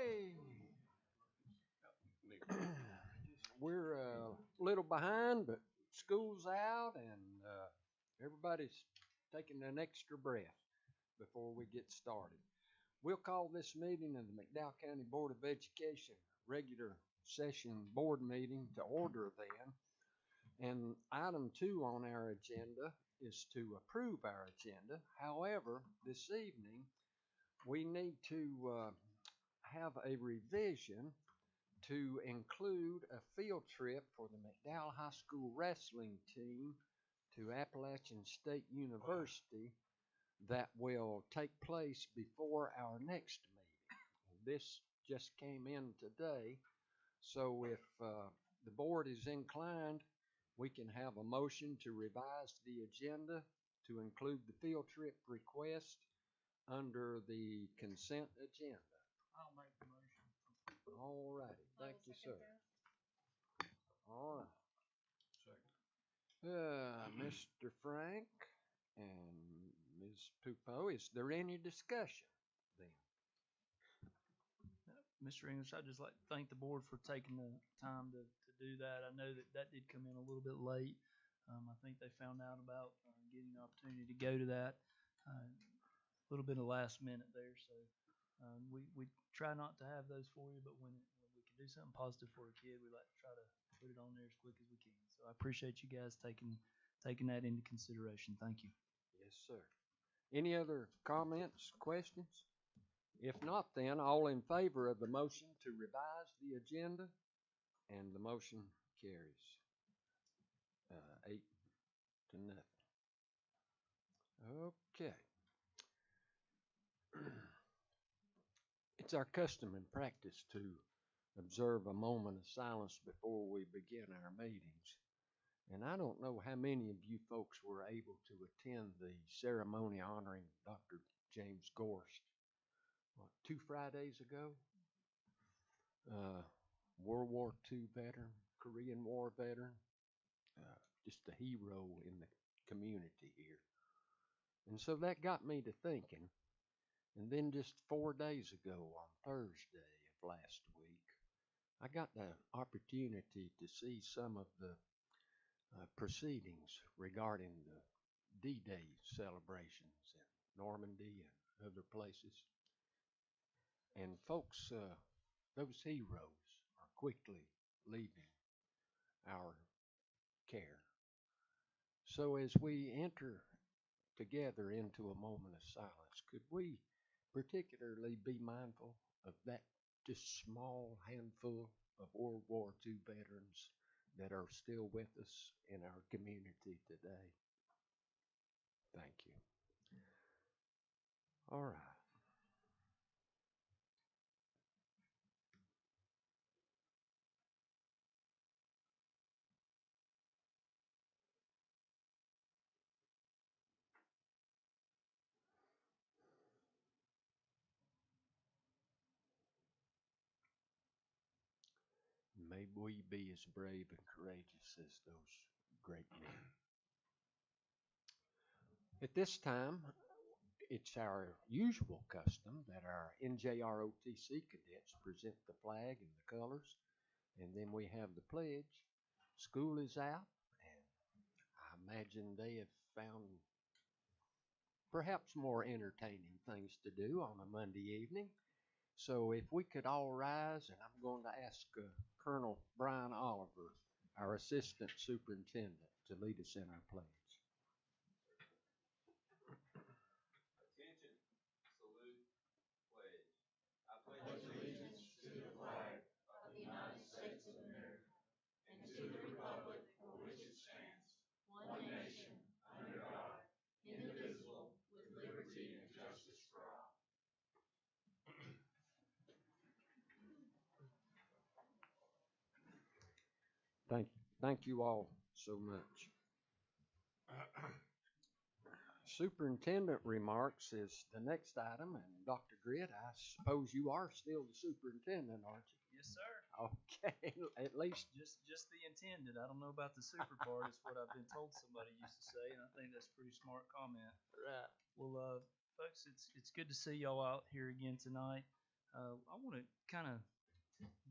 Okay. We're a little behind, but school's out and everybody's taking an extra breath before we get started. We'll call this meeting of the McDowell County Board of Education regular session board meeting to order then. And item 2 on our agenda is to approve our agenda. However, this evening we need to have a revision to include a field trip for the McDowell High School wrestling team to Appalachian State University that will take place before our next meeting. This just came in today, so if the board is inclined, we can have a motion to revise the agenda to include the field trip request under the consent agenda. I'll make the motion. All righty. Thank you, sir. All right. Second. Mr. Frank and Ms. Pupo, is there any discussion then? Mr. English, I'd just like to thank the board for taking the time to do that. I know that did come in a little bit late. I think they found out about getting the opportunity to go to that a little bit of last minute there. So we try not to have those for you, but when we can do something positive for a kid, we like to try to put it on there as quick as we can. So I appreciate you guys taking that into consideration. Thank you. Yes, sir. Any other comments, questions? If not, then all in favor of the motion to revise the agenda, and the motion carries 8-0. Okay. It's our custom and practice to observe a moment of silence before we begin our meetings. And I don't know how many of you folks were able to attend the ceremony honoring Dr. James Gorst, 2 Fridays ago? World War II veteran, Korean War veteran, just a hero in the community here. And so that got me to thinking. And then just 4 days ago, on Thursday of last week, I got the opportunity to see some of the proceedings regarding the D-Day celebrations in Normandy and other places. And folks, those heroes are quickly leaving our care. So as we enter together into a moment of silence, could we particularly be mindful of that just small handful of World War II veterans that are still with us in our community today? Thank you. All right. May we be as brave and courageous as those great men. At this time, it's our usual custom that our NJROTC cadets present the flag and the colors, and then we have the pledge. School is out, and I imagine they have found perhaps more entertaining things to do on a Monday evening. So if we could all rise, and I'm going to ask Colonel Brian Oliver, our Assistant Superintendent, to lead us in our pledge. Attention, salute, pledge. I pledge allegiance to the flag of the United States of America and to the republic for which it stands, one nation, under God, indivisible, with liberty and justice for all. Thank you all so much. Superintendent remarks is the next item, and Dr. Grit, I suppose you are still the superintendent, aren't you? Yes, sir. Okay, at least Just the intended. I don't know about the super part. It's what I've been told somebody used to say, and I think that's a pretty smart comment. right. Well, folks, it's good to see y'all out here again tonight. I want to kind of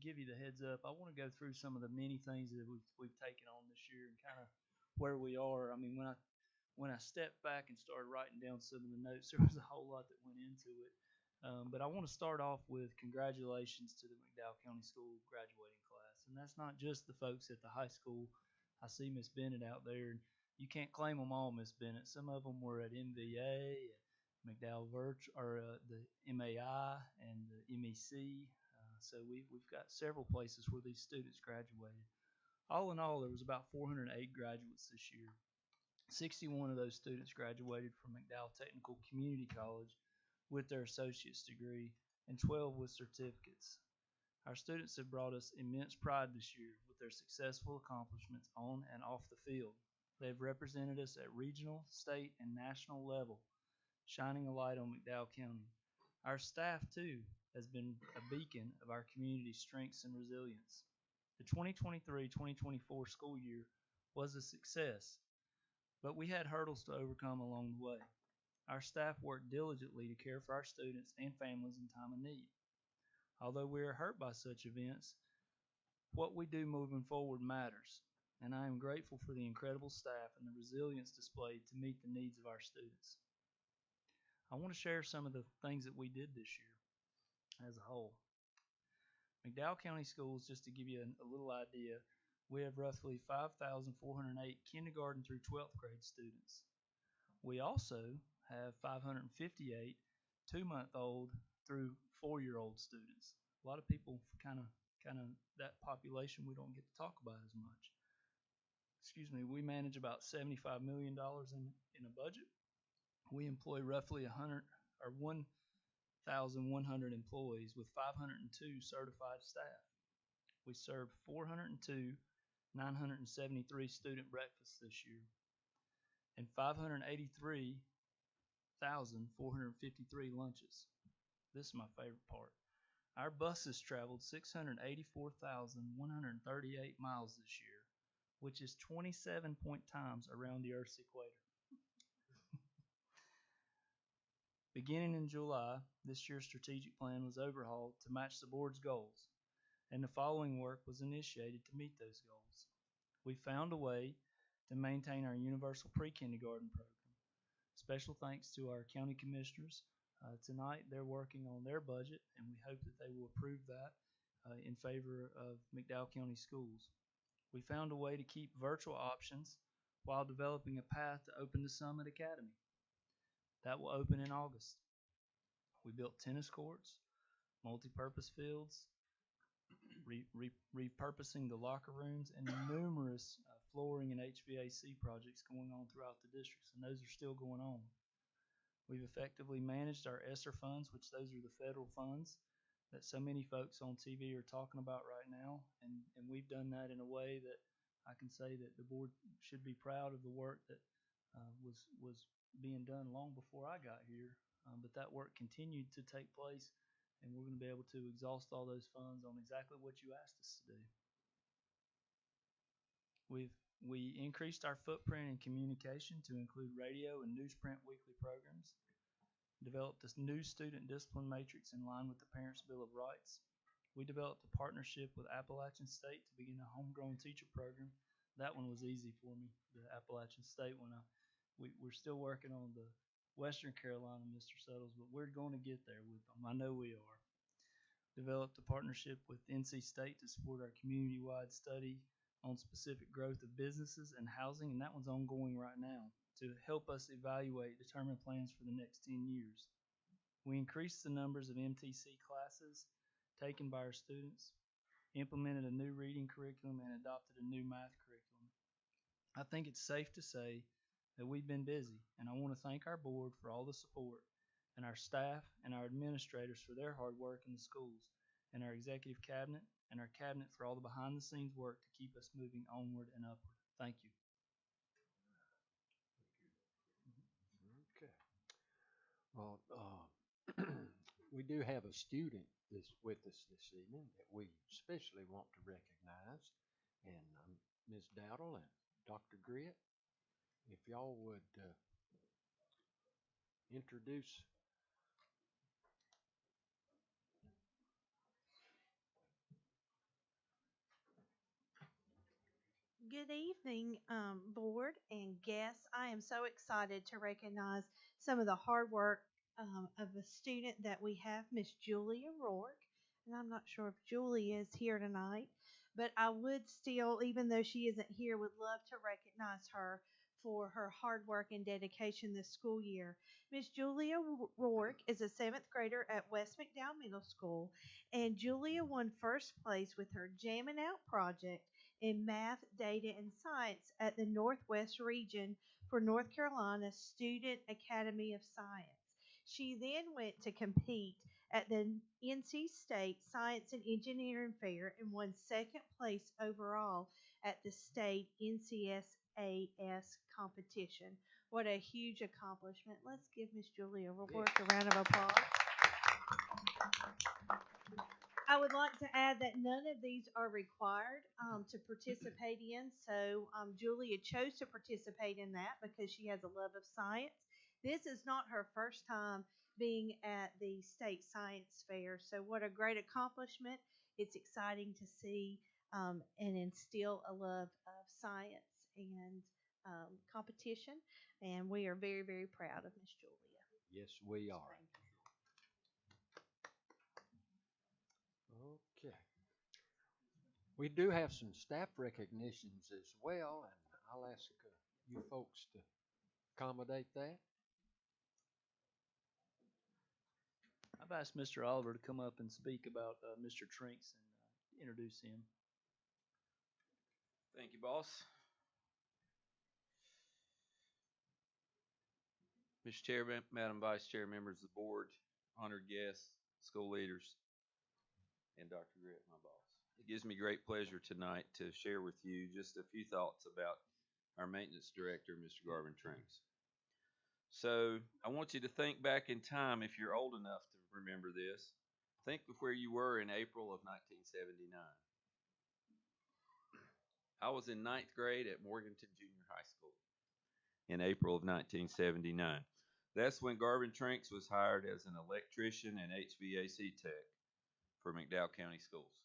give you the heads up. I want to go through some of the many things that we've taken on this year and kind of where we are. I mean, when I stepped back and started writing down some of the notes, there was a whole lot that went into it. But I want to start off with congratulations to the McDowell County School graduating class, and that's not just the folks at the high school. I see Miss Bennett out there, and you can't claim them all, Miss Bennett. Some of them were at MVA, McDowell or the MAI, and the MEC. So we've got several places where these students graduated. All in all, there was about 408 graduates this year. 61 of those students graduated from McDowell Technical Community College with their associate's degree and 12 with certificates. Our students have brought us immense pride this year with their successful accomplishments on and off the field. They've represented us at regional, state, and national level, shining a light on McDowell County. Our staff, too, has been a beacon of our community's strengths and resilience. The 2023-2024 school year was a success, but we had hurdles to overcome along the way. Our staff worked diligently to care for our students and families in time of need. Although we are hurt by such events, what we do moving forward matters, and I am grateful for the incredible staff and the resilience displayed to meet the needs of our students. I want to share some of the things that we did this year as a whole. McDowell County Schools, just to give you a little idea, we have roughly 5,408 kindergarten through 12th grade students. We also have 558 2-month-old through 4-year-old students. A lot of people kind of that population we don't get to talk about as much. Excuse me, we manage about $75 million in a budget. We employ roughly 1,100 employees with 502 certified staff. We served 402 973 student breakfasts this year and 583,453 lunches. This is my favorite part. Our buses traveled 684,138 miles this year, which is 27 times around the Earth's equator. Beginning in July, this year's strategic plan was overhauled to match the board's goals, and the following work was initiated to meet those goals. We found a way to maintain our universal pre-kindergarten program. Special thanks to our county commissioners. Tonight they're working on their budget, and we hope that they will approve that in favor of McDowell County Schools. We found a way to keep virtual options while developing a path to open the Summit Academy. That will open in August. We built tennis courts, multi-purpose fields, repurposing the locker rooms, and numerous flooring and HVAC projects going on throughout the districts, and those are still going on. We've effectively managed our ESSER funds, which those are the federal funds that so many folks on TV are talking about right now, and we've done that in a way that I can say that the board should be proud of the work that was being done long before I got here, but that work continued to take place, and we're going to be able to exhaust all those funds on exactly what you asked us to do. We increased our footprint in communication to include radio and newsprint weekly programs, developed a new student discipline matrix in line with the Parents' Bill of Rights. We developed a partnership with Appalachian State to begin a homegrown teacher program. That one was easy for me, the Appalachian State one. We're still working on the Western Carolina, Mr. Suttles, but we're going to get there with them. I know we are. Developed a partnership with NC State to support our community-wide study on specific growth of businesses and housing, and that one's ongoing right now to help us evaluate, determine plans for the next 10 years. We increased the numbers of MTC classes taken by our students, implemented a new reading curriculum, and adopted a new math curriculum. I think it's safe to say that we've been busy, and I want to thank our board for all the support, and our staff and our administrators for their hard work in the schools, and our executive cabinet and our cabinet for all the behind-the-scenes work to keep us moving onward and upward. Thank you. Okay. Well, we do have a student with us this evening that we especially want to recognize, and Ms. Dowdle and Dr. Grit, if y'all would introduce Good evening, board and guests. I am so excited to recognize some of the hard work of a student that we have, Miss Julia Rourke. And I'm not sure if Julie is here tonight, but I would still, even though she isn't here, would love to recognize her for her hard work and dedication this school year. Miss Julia Rourke is a seventh grader at West McDowell Middle School, and Julia won first place with her Jammin' Out project in math, data, and science at the Northwest region for North Carolina Student Academy of Science. She then went to compete at the NC State Science and Engineering Fair and won second place overall at the state NCSAS competition. What a huge accomplishment. Let's give Miss Julia Rourke a round of applause. I would like to add that none of these are required to participate in. So Julia chose to participate in that because she has a love of science. This is not her first time being at the state science fair. So what a great accomplishment. It's exciting to see and instill a love of science and competition. And we are very, very proud of Miss Julia. Yes, we are. Okay. We do have some staff recognitions as well, and I'll ask you folks to accommodate that. I've asked Mr. Oliver to come up and speak about Mr. Trinks and introduce him. Thank you, boss. Mr. Chairman, Madam Vice Chair, members of the board, honored guests, school leaders, and Dr. Grit, my boss. It gives me great pleasure tonight to share with you just a few thoughts about our maintenance director, Mr. Garvin Trinks. So I want you to think back in time, if you're old enough to remember this. Think of where you were in April of 1979. I was in ninth grade at Morganton Junior High School in April of 1979. That's when Garvin Trinks was hired as an electrician and HVAC tech for McDowell County Schools.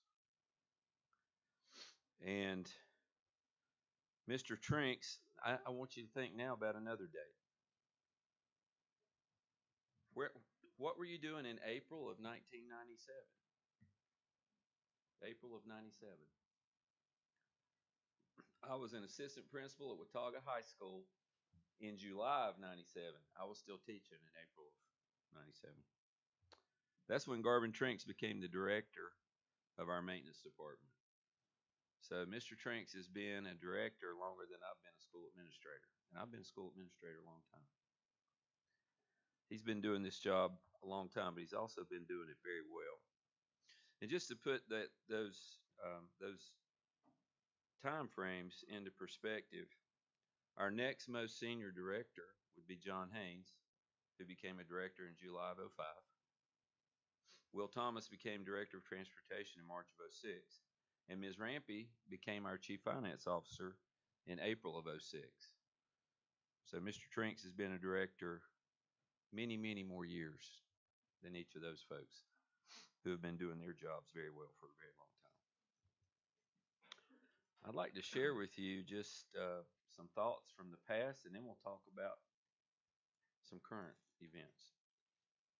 And Mr. Trinks, I want you to think now about another date. What were you doing in April of 1997? April of 97. I was an assistant principal at Watauga High School in July of 97. I was still teaching in April of 97. That's when Garvin Trinks became the director of our maintenance department. So Mr. Trinks has been a director longer than I've been a school administrator. And I've been a school administrator a long time. He's been doing this job a long time, but he's also been doing it very well. And just to put those time frames into perspective, our next most senior director would be John Haynes, who became a director in July of 05. Will Thomas became director of transportation in March of 06. And Ms. Rampy became our chief finance officer in April of 06. So Mr. Trinks has been a director many, many more years than each of those folks who have been doing their jobs very well for a very long time. I'd like to share with you just some thoughts from the past, and then we'll talk about some current events.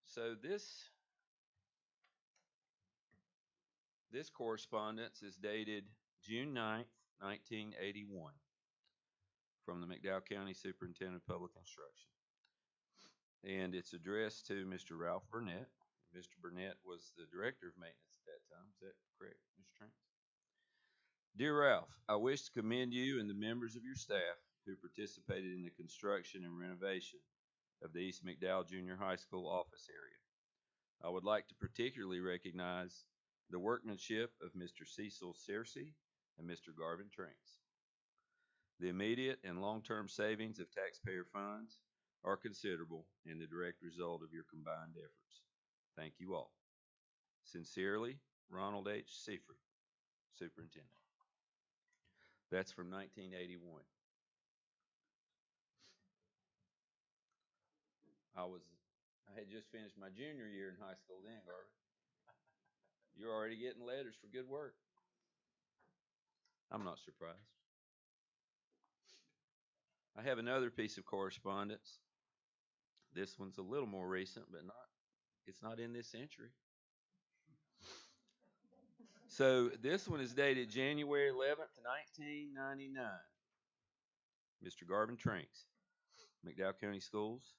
So this correspondence is dated June 9th, 1981, from the McDowell County Superintendent of Public Instruction. And it's addressed to Mr. Ralph Burnett. Mr. Burnett was the director of maintenance at that time. Is that correct, Mr. Trinks? Dear Ralph, I wish to commend you and the members of your staff who participated in the construction and renovation of the East McDowell Junior High School office area. I would like to particularly recognize the workmanship of Mr. Cecil Searcy and Mr. Garvin Trinks. The immediate and long-term savings of taxpayer funds are considerable and the direct result of your combined efforts. Thank you all. Sincerely, Ronald H. Seifert, Superintendent. That's from 1981. I had just finished my junior year in high school then, Garvin. You're already getting letters for good work. I'm not surprised. I have another piece of correspondence. This one's a little more recent, but it's not in this century. So this one is dated January 11th, 1999. Mr. Garvin Tranks, McDowell County Schools.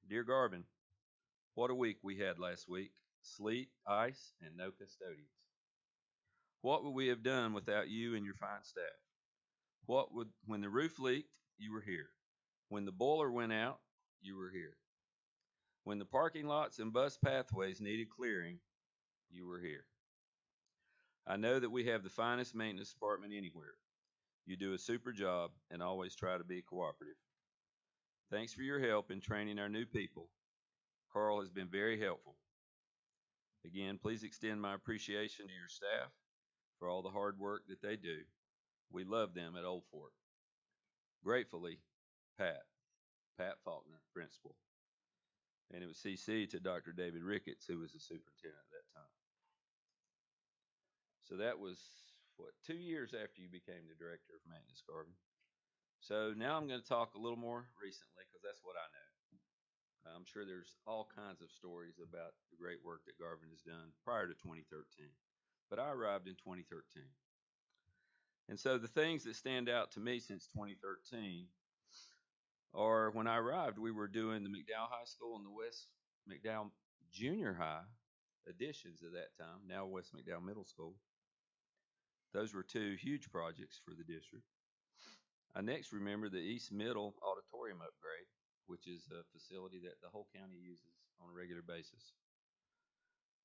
Dear Garvin, what a week we had last week. Sleet, ice, and no custodians. What would we have done without you and your fine staff? When the roof leaked, you were here. When the boiler went out, you were here. When the parking lots and bus pathways needed clearing, you were here. I know that we have the finest maintenance department anywhere. You do a super job and always try to be cooperative. Thanks for your help in training our new people. Carl has been very helpful. Again, please extend my appreciation to your staff for all the hard work that they do. We love them at Old Fort. Gratefully, Pat Faulkner, principal. And it was CC to Dr. David Ricketts, who was the superintendent at that time. So that was, 2 years after you became the director of maintenance, Garvin. So now I'm going to talk a little more recently, because that's what I know. I'm sure there's all kinds of stories about the great work that Garvin has done prior to 2013. But I arrived in 2013. And so the things that stand out to me since 2013 are when I arrived, we were doing the McDowell High School and the West McDowell Junior High additions at that time, now West McDowell Middle School. Those were two huge projects for the district. I next remember the East Middle Auditorium upgrade, which is a facility that the whole county uses on a regular basis.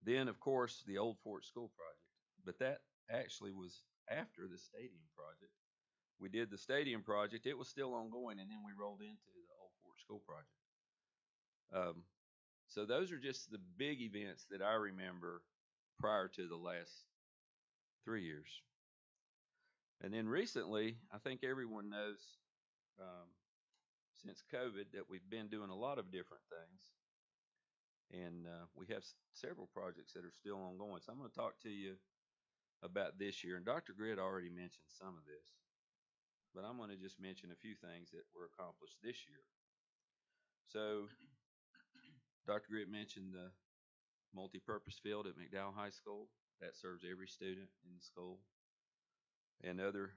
Then, of course, the Old Fort School project, but that actually was after the stadium project. We did the stadium project, it was still ongoing, and then we rolled into the Old Fort School project. So those are just the big events that I remember prior to the last 3 years. And then recently, I think everyone knows, since COVID, that we've been doing a lot of different things. And we have several projects that are still ongoing. So I'm going to talk to you about this year. And Dr. Grid already mentioned some of this, but I'm going to just mention a few things that were accomplished this year. So Dr. Grid mentioned the multi-purpose field at McDowell High School. That serves every student in the school and other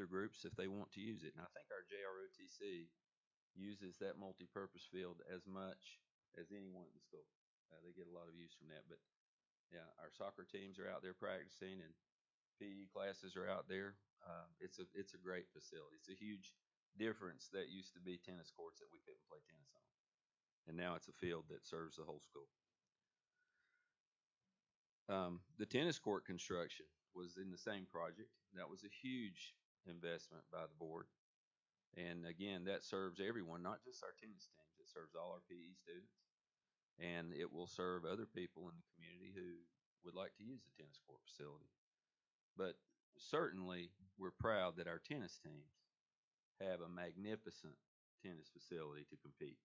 groups if they want to use it. And I think our JROTC uses that multi-purpose field as much as anyone in the school. They get a lot of use from that. But yeah, our soccer teams are out there practicing, and PE classes are out there. It's a great facility. It's a huge difference that used to be tennis courts that we couldn't play tennis on, and now it's a field that serves the whole school. The tennis court construction was in the same project. That was a huge investment by the board. And again, that serves everyone, not just our tennis teams. It serves all our PE students. And it will serve other people in the community who would like to use the tennis court facility. But certainly, we're proud that our tennis teams have a magnificent tennis facility to compete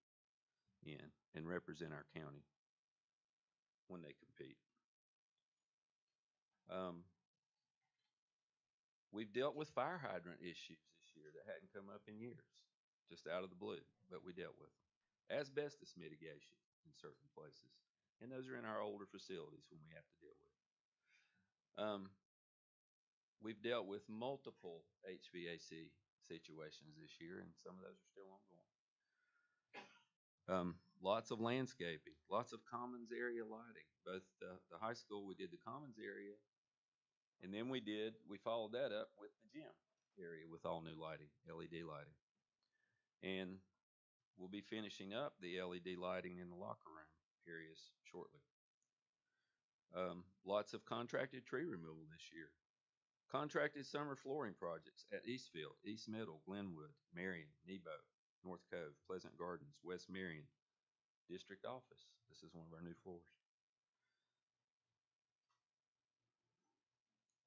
in and represent our county when they compete. We've dealt with fire hydrant issues this year that hadn't come up in years, just out of the blue, but we dealt with them. Asbestos mitigation in certain places, and those are in our older facilities when we have to deal with it. We've dealt with multiple HVAC situations this year, and some of those are still ongoing. Lots of landscaping, lots of commons area lighting. Both the high school, we did the commons area, and then we followed that up with the gym area with all new lighting, LED lighting. And we'll be finishing up the LED lighting in the locker room areas shortly. Lots of contracted tree removal this year. Contracted summer flooring projects at Eastfield, East Middle, Glenwood, Marion, Nebo, North Cove, Pleasant Gardens, West Marion, District Office. This is one of our new floors.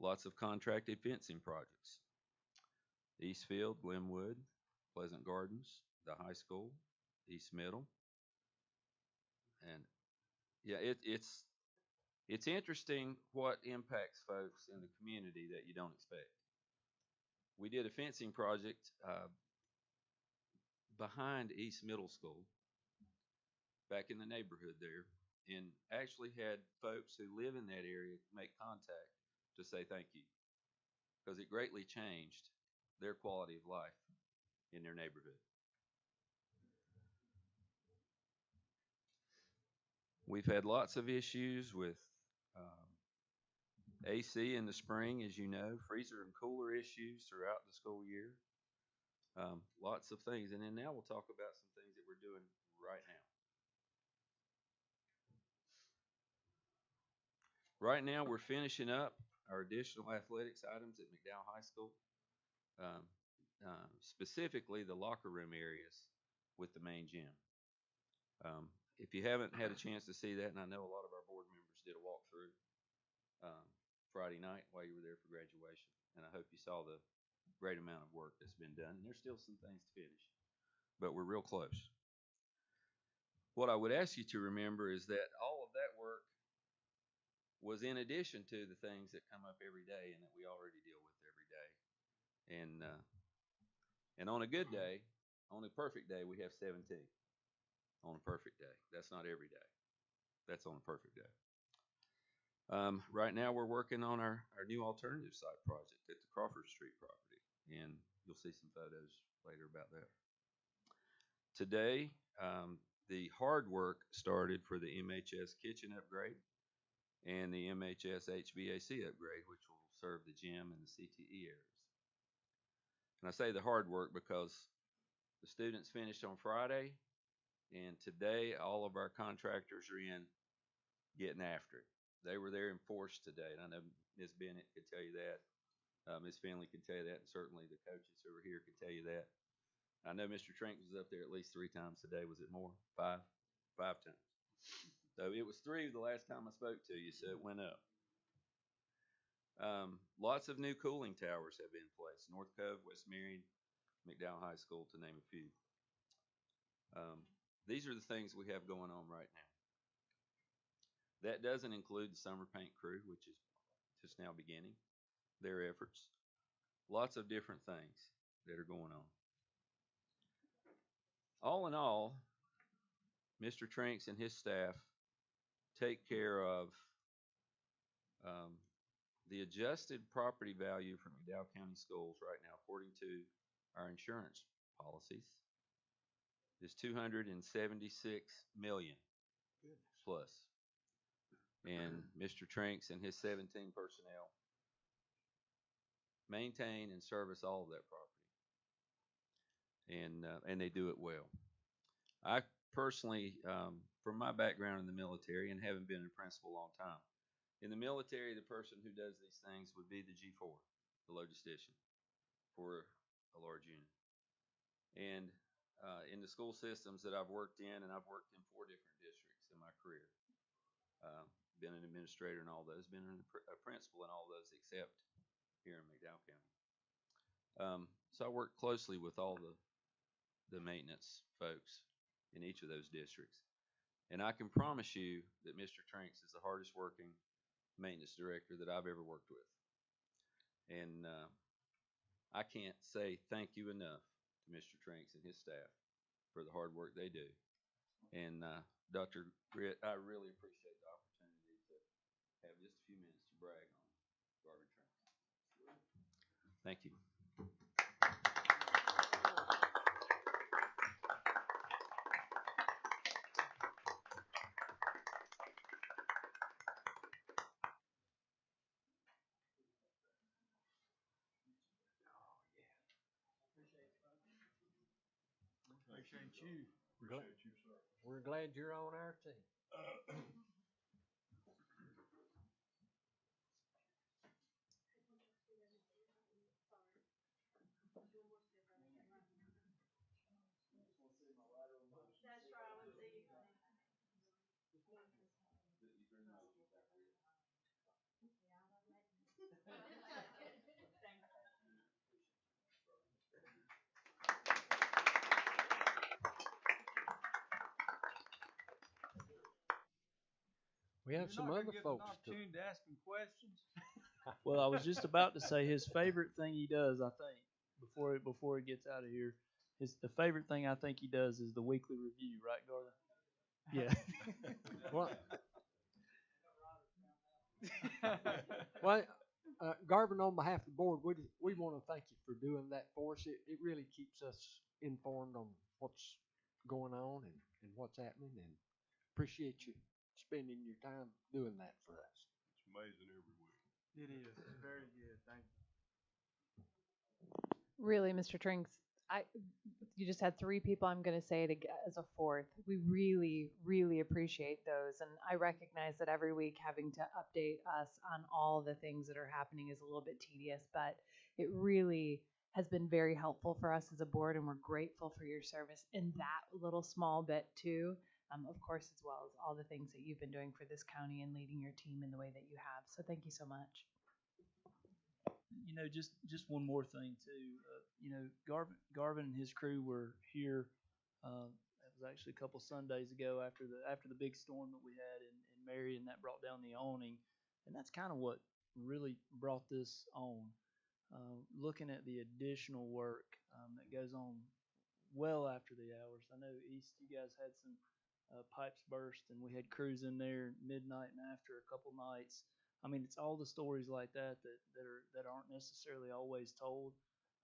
Lots of contracted fencing projects. Eastfield, Glenwood, Pleasant Gardens, the high school, East Middle. And yeah, it's interesting what impacts folks in the community that you don't expect. We did a fencing project behind East Middle School, back in the neighborhood there, and actually had folks who live in that area make contact to say thank you, because it greatly changed their quality of life in their neighborhood. We've had lots of issues with AC in the spring, as you know, freezer and cooler issues throughout the school year. Lots of things. And then now we'll talk about some things that we're doing right now. Right now, we're finishing up our additional athletics items at McDowell High School, specifically the locker room areas with the main gym. If you haven't had a chance to see that, and I know a lot of our board members did a walkthrough Friday night while you were there for graduation, and I hope you saw the great amount of work that's been done. And there's still some things to finish, but we're real close. What I would ask you to remember is that all of that work was in addition to the things that come up every day and that we already deal with every day. And on a good day, on a perfect day, we have 17. On a perfect day. That's not every day. That's on a perfect day. Right now, we're working on our new alternative site project at the Crawford Street property, and you'll see some photos later about that. Today, the hard work started for the MHS kitchen upgrade and the MHS HVAC upgrade, which will serve the gym and the CTE areas. And I say the hard work because the students finished on Friday, and today all of our contractors are in getting after it. They were there in force today, and I know Ms. Bennett could tell you that. Ms. Finley could tell you that, and certainly the coaches who are here could tell you that. I know Mr. Trink was up there at least 3 times today. Was it more? 5? 5 times. So it was 3 the last time I spoke to you, so it went up. Lots of new cooling towers have been placed. North Cove, West Marion, McDowell High School, to name a few. These are the things we have going on right now. That doesn't include the summer paint crew, which is just now beginning their efforts. Lots of different things that are going on. All in all, Mr. Tranks and his staff take care of the adjusted property value for McDowell County Schools right now, according to our insurance policies, is $276 million plus. And Mr. Tranks and his 17 personnel maintain and service all of that property, and they do it well. I personally, from my background in the military and having been a principal a long time, in the military, the person who does these things would be the G4, the logistician, for a large unit. And in the school systems that I've worked in, and I've worked in 4 different districts in my career, been an administrator in all those, been a principal in all those except here in McDowell County. So I work closely with all the maintenance folks in each of those districts. And I can promise you that Mr. Tranks is the hardest working maintenance director that I've ever worked with. And I can't say thank you enough to Mr. Tranks and his staff for the hard work they do. And Dr. Britt, I really appreciate the opportunity to have just a few minutes to brag on Garvin Tranks. Thank you. Appreciate you. Appreciate you, sir. We're glad you're on our team. We have some other folks to. Opportunity to ask him questions. Well, I was just about to say his favorite thing he does, I think, before he gets out of here, the favorite thing I think he does is the weekly review, right, Garland? Yeah. Well, well, Garvin, on behalf of the board, we want to thank you for doing that for us. It really keeps us informed on what's going on and what's happening, and appreciate you spending your time doing that for us. It's amazing every week. It is. It's very good. Thank you. Really, Mr. Trinks, you just had three people. I'm going to say it as a fourth. We really, really appreciate those. And I recognize that every week having to update us on all the things that are happening is a little bit tedious, but it really has been very helpful for us as a board, and we're grateful for your service in that little small bit too. Of course, as well as all the things that you've been doing for this county and leading your team in the way that you have. So thank you so much. Just one more thing too. Garvin and his crew were here. It was actually a couple Sundays ago after the big storm that we had in Marion that brought down the awning, and that's kind of what really brought this on. Looking at the additional work that goes on well after the hours. I know East, you guys had some pipes burst, and we had crews in there midnight and after a couple nights. I mean, it's all the stories like that aren't necessarily always told.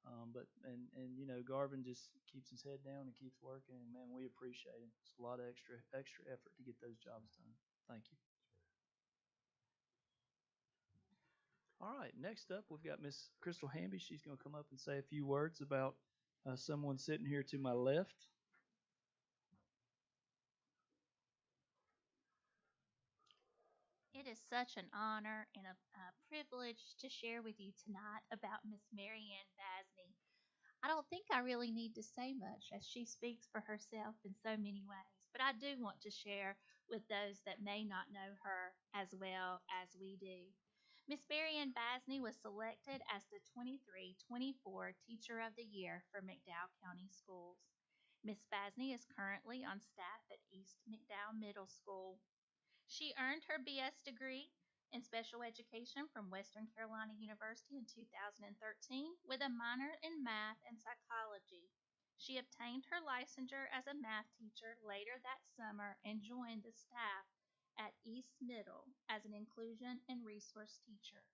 But Garvin just keeps his head down and keeps working, and man, we appreciate him. It's a lot of extra effort to get those jobs done. Thank you. All right, next up we've got Miss Crystal Hamby. She's going to come up and say a few words about someone sitting here to my left. It is such an honor and a privilege to share with you tonight about Miss Marianne Basney. I don't think I really need to say much as she speaks for herself in so many ways, but I do want to share with those that may not know her as well as we do. Miss Marianne Basney was selected as the 23-24 Teacher of the Year for McDowell County Schools. Miss Basney is currently on staff at East McDowell Middle School. She earned her BS degree in special education from Western Carolina University in 2013 with a minor in math and psychology. She obtained her licensure as a math teacher later that summer and joined the staff at East Middle as an inclusion and resource teacher.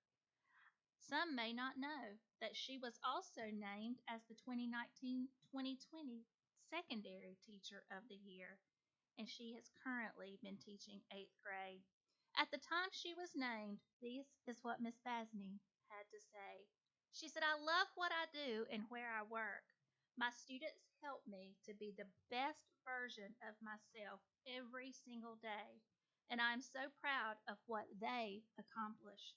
Some may not know that she was also named as the 2019-2020 Secondary Teacher of the Year, and she has currently been teaching 8th grade. At the time she was named, this is what Miss Basney had to say. She said, "I love what I do and where I work. My students help me to be the best version of myself every single day, and I am so proud of what they accomplish."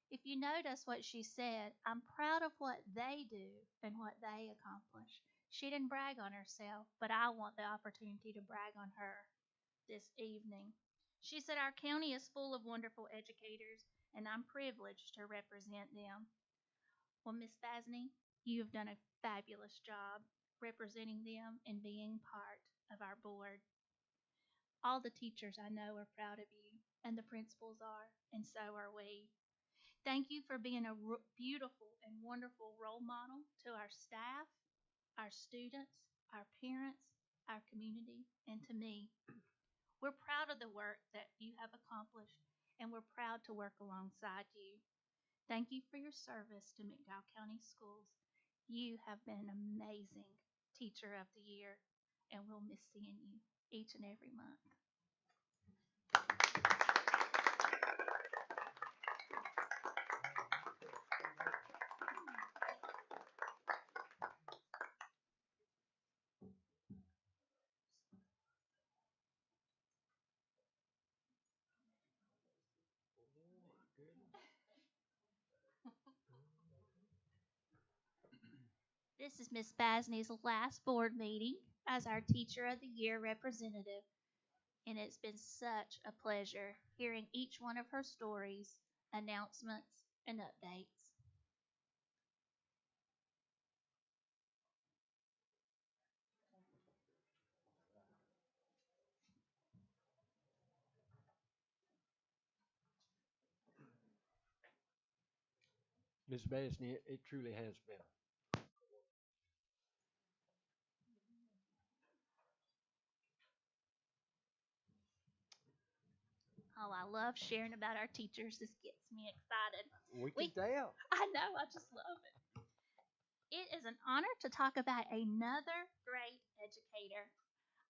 If you notice what she said, I'm proud of what they do and what they accomplish. She didn't brag on herself, but I want the opportunity to brag on her this evening. She said, "Our county is full of wonderful educators, and I'm privileged to represent them." Well, Miss Basney, you have done a fabulous job representing them and being part of our board. All the teachers I know are proud of you, and the principals are, and so are we. Thank you for being a beautiful and wonderful role model to our staff, our students, our parents, our community, and to me. We're proud of the work that you have accomplished, and we're proud to work alongside you. Thank you for your service to McDowell County Schools. You have been an amazing Teacher of the Year, and we'll miss seeing you each and every month. This is Miss Basney's last board meeting as our Teacher of the Year representative, and it's been such a pleasure hearing each one of her stories, announcements, and updates. Ms. Basney, it truly has been y'all. I love sharing about our teachers. This gets me excited. We can tell. I know, I just love it. It is an honor to talk about another great educator.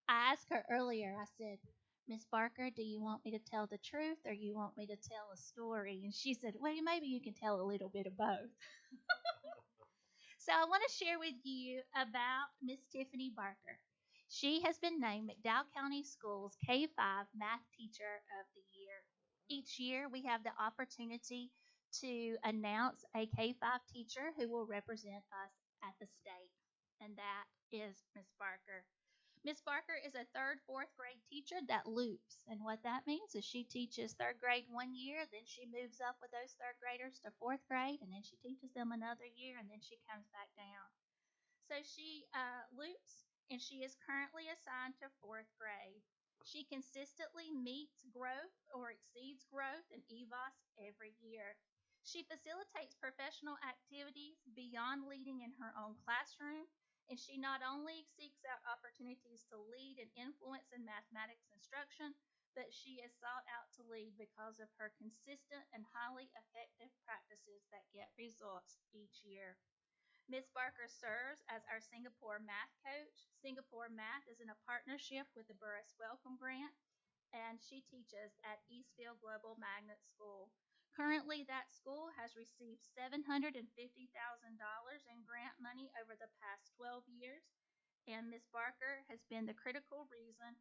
I asked her earlier, I said, Miss Barker, do you want me to tell the truth or you want me to tell a story? And she said, well, maybe you can tell a little bit of both. So I want to share with you about Miss Tiffany Barker. She has been named McDowell County Schools K-5 Math Teacher of the Year. Each year we have the opportunity to announce a K-5 teacher who will represent us at the state, and that is Miss Barker. Miss Barker is a third, fourth grade teacher that loops. And what that means is she teaches third grade 1 year, then she moves up with those third graders to fourth grade, and then she teaches them another year, and then she comes back down. So she loops, and she is currently assigned to fourth grade. She consistently meets growth or exceeds growth in EVOS every year. She facilitates professional activities beyond leading in her own classroom, and she not only seeks out opportunities to lead and influence in mathematics instruction, but she is sought out to lead because of her consistent and highly effective practices that get results each year. Ms. Barker serves as our Singapore Math Coach. Singapore Math is in a partnership with the Burris Wellcome Grant, and she teaches at Eastfield Global Magnet School. Currently, that school has received $750,000 in grant money over the past 12 years, and Ms. Barker has been the critical reason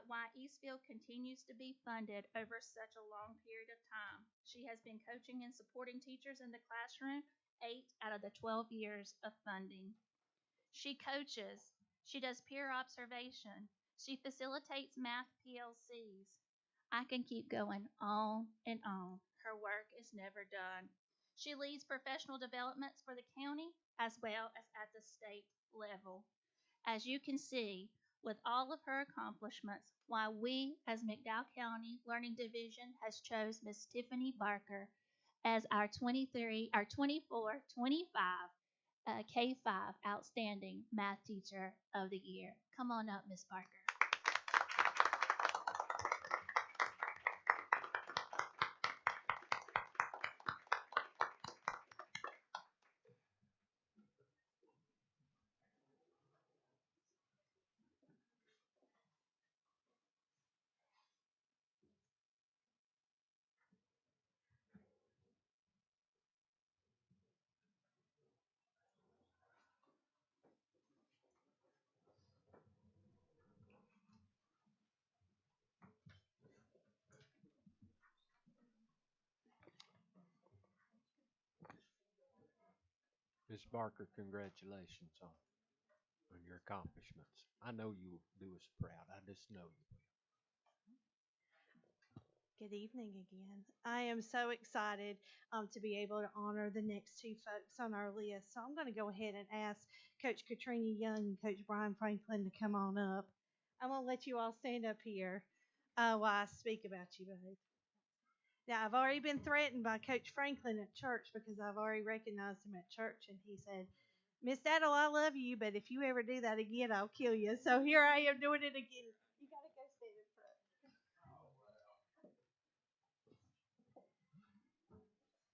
why Eastfield continues to be funded over such a long period of time. She has been coaching and supporting teachers in the classroom 8 out of the 12 years of funding. She coaches, she does peer observation, she facilitates math PLCs. I can keep going on and on. Her work is never done. She leads professional developments for the county as well as at the state level. As you can see, with all of her accomplishments, why we as McDowell County Learning Division has chose Miss Tiffany Barker as our 24-25 K-5 Outstanding Math Teacher of the Year. Come on up, Miss Barker. Miss Barker, congratulations on your accomplishments. I know you'll do us proud. I just know you will. Good evening again. I am so excited to be able to honor the next two folks on our list. So I'm going to go ahead and ask Coach Katrina Young and Coach Brian Franklin to come on up. I'm going to let you all stand up here while I speak about you both. Now, I've already been threatened by Coach Franklin at church because I've already recognized him at church, and he said, Miss Daddle, I love you, but if you ever do that again, I'll kill you. So here I am doing it again. You got to go stand in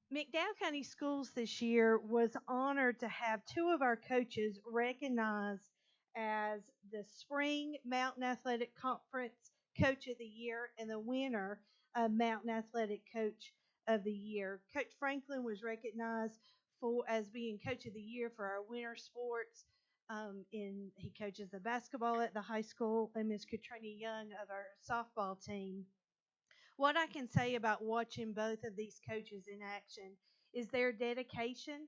front. McDowell County Schools this year was honored to have two of our coaches recognized as the Spring Mountain Athletic Conference Coach of the Year and the winner of Mountain Athletic Coach of the Year. Coach Franklin was recognized for as being Coach of the Year for our winter sports. He coaches the basketball at the high school, and Miss Katrina Young of our softball team. What I can say about watching both of these coaches in action is their dedication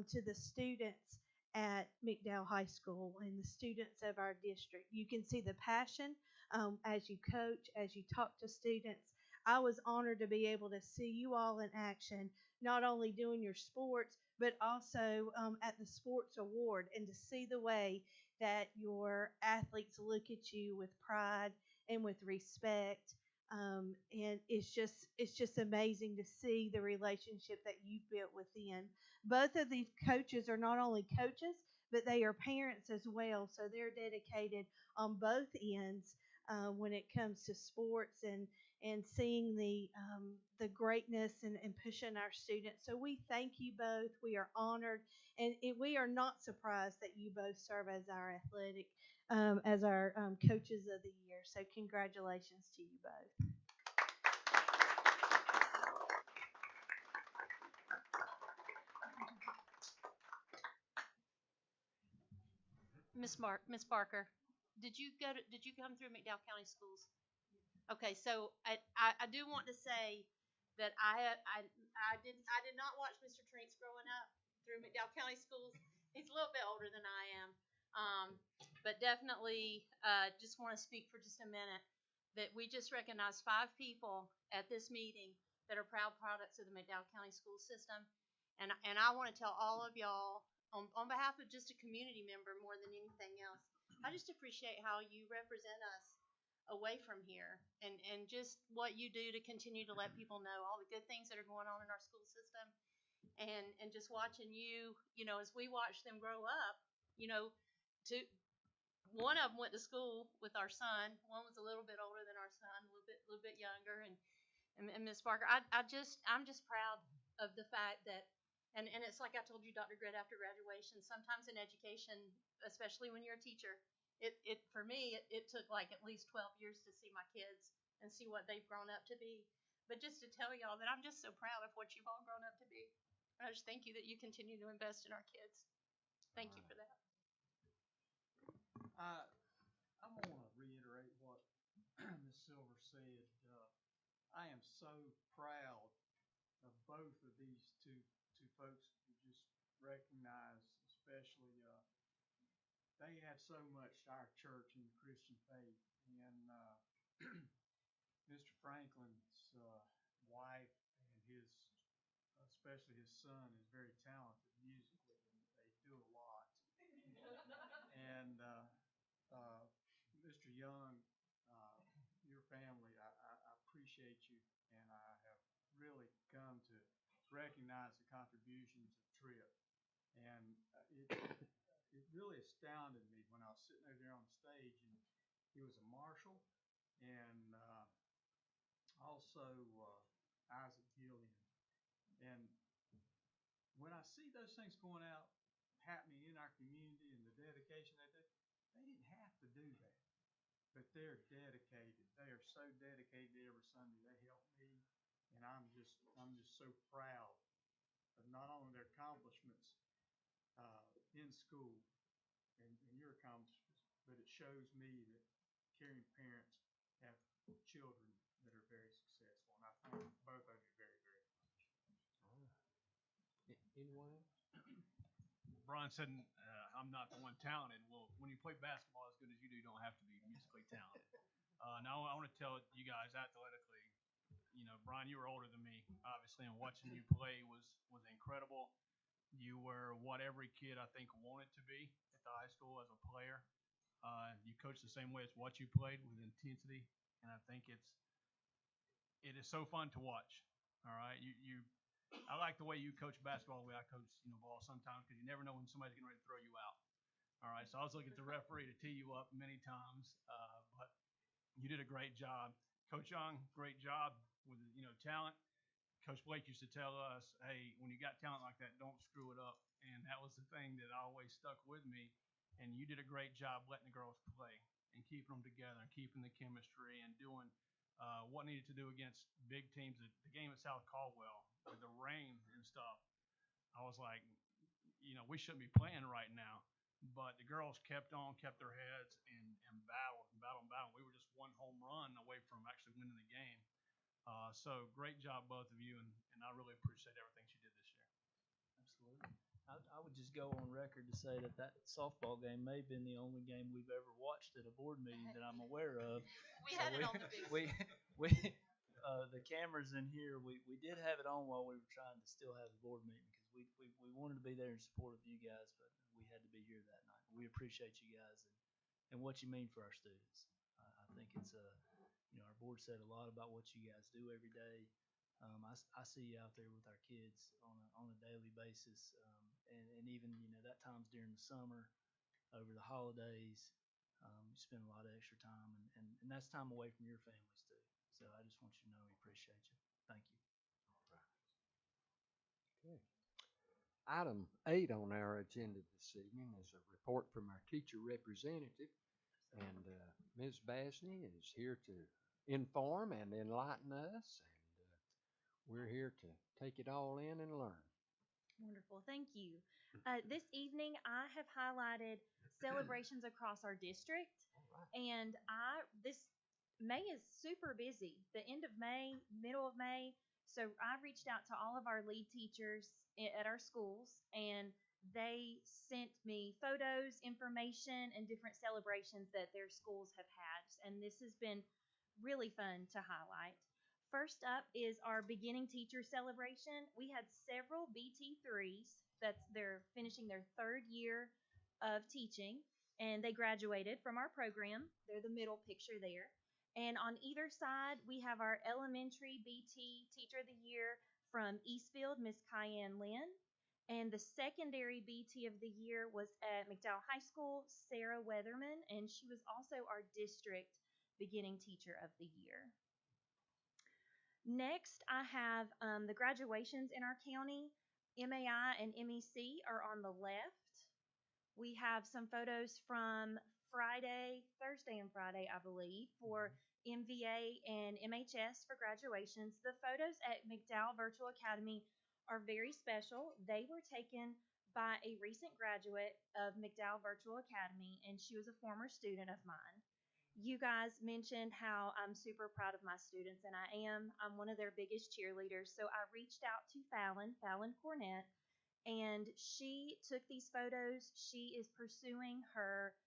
to the students at McDowell High School and the students of our district. You can see the passion as you coach, as you talk to students. I was honored to be able to see you all in action, not only doing your sports, but also at the sports award, and to see the way that your athletes look at you with pride and with respect. And it's just amazing to see the relationship that you've built with them. Both of these coaches are not only coaches, but they are parents as well. So they're dedicated on both ends when it comes to sports and seeing the greatness and pushing our students. So we thank you both. We are honored, and we are not surprised that you both serve as our athletic as our coaches of the year. So congratulations to you both. Miss Barker, did you come through McDowell County Schools? Okay, so I do want to say that I did not watch Mr. Trinks growing up through McDowell County Schools. He's a little bit older than I am, but definitely just want to speak for just a minute that we just recognized 5 people at this meeting that are proud products of the McDowell County school system, and I want to tell all of y'all on behalf of just a community member more than anything else, I just appreciate how you represent us away from here and just what you do to continue to let people know all the good things that are going on in our school system and just watching you, as we watch them grow up, to one of them went to school with our son. One was a little bit older than our son, a little bit younger, and Miss Barker, I'm just proud of the fact that, and it's like I told you, Dr. Grit, after graduation, sometimes in education, especially when you're a teacher, for me, it took like at least 12 years to see my kids and see what they've grown up to be. But just to tell y'all that I'm just so proud of what you've all grown up to be. And I just thank you that you continue to invest in our kids. Thank you for that. I want to reiterate what Ms. Silver said. I am so proud of both of these two folks who just recognized, especially they add so much to our church and the Christian faith. And Mr. Franklin's wife and especially his son, is very talented musically, and they do a lot. And Mr. Young, your family, I appreciate you, and I have really come to recognize the contributions of Trip. And it really astounded me when I was sitting over there on the stage, and he was a marshal, and also Isaac Gillian. And when I see those things going out, happening in our community and the dedication they didn't have to do that, but they're dedicated. They are so dedicated every Sunday. They help me, and I'm just so proud of not only their accomplishments in school and your accomplishments, but it shows me that caring parents have children that are very successful, and I thank both of you very, very much. Anyone else? Brian said I'm not the one talented. Well, when you play basketball as good as you do, you don't have to be musically talented. Now I want to tell you guys athletically, Brian, you were older than me, obviously, and watching you play was incredible. You were what every kid, I think, wanted to be at the high school as a player. You coached the same way as what you played, with intensity, and I think it is so fun to watch. All right, I like the way you coach basketball the way I coach ball sometimes, because you never know when somebody's getting ready to throw you out. All right, so I was looking at the referee to tee you up many times, but you did a great job. Coach Young, great job with talent. Coach Blake used to tell us, hey, when you got talent like that, don't screw it up. And that was the thing that always stuck with me. And you did a great job letting the girls play and keeping them together and keeping the chemistry and doing what needed to do against big teams. The game at South Caldwell with the rain and stuff, I was like, we shouldn't be playing right now. But the girls kept their heads and battled. We were just one home run away from actually winning the game. So great job, both of you, and I really appreciate everything she did this year. Absolutely. I would just go on record to say that softball game may have been the only game we've ever watched at a board meeting that I'm aware of. We had it on the big we the cameras in here, we did have it on while we were trying to still have the board meeting, because we wanted to be there in support of you guys, but we had to be here that night. We appreciate you guys and what you mean for our students. I think it's our board said a lot about what you guys do every day. I see you out there with our kids on a daily basis, and even that times during the summer, over the holidays. spend a lot of extra time, and that's time away from your families too. So I just want you to know we appreciate you. Thank you. Okay. Item 8 on our agenda this evening is a report from our teacher representative, and Ms. Basney is here to inform and enlighten us, and we're here to take it all in and learn. Wonderful, thank you. This evening, I have highlighted celebrations across our district, and this May is super busy. The end of May, middle of May. So I reached out to all of our lead teachers at our schools, and they sent me photos, information, and different celebrations that their schools have had. And this has been really fun to highlight. First up is our beginning teacher celebration. We had several BT3s they're finishing their 3rd year of teaching, and they graduated from our program. They're the middle picture there. And on either side, we have our elementary BT Teacher of the Year from Eastfield, Miss Cayenne Lynn. And the secondary BT of the Year was at McDowell High School, Sarah Weatherman, and she was also our district beginning teacher of the year. Next, I have the graduations in our county. MAI and MEC are on the left. We have some photos from Thursday and Friday, I believe, for MVA and MHS for graduations. The photos at McDowell Virtual Academy are very special. They were taken by a recent graduate of McDowell Virtual Academy, and she was a former student of mine. You guys mentioned how I'm super proud of my students, and I am. I'm one of their biggest cheerleaders. So I reached out to Fallon Cornett, and she took these photos. She is pursuing her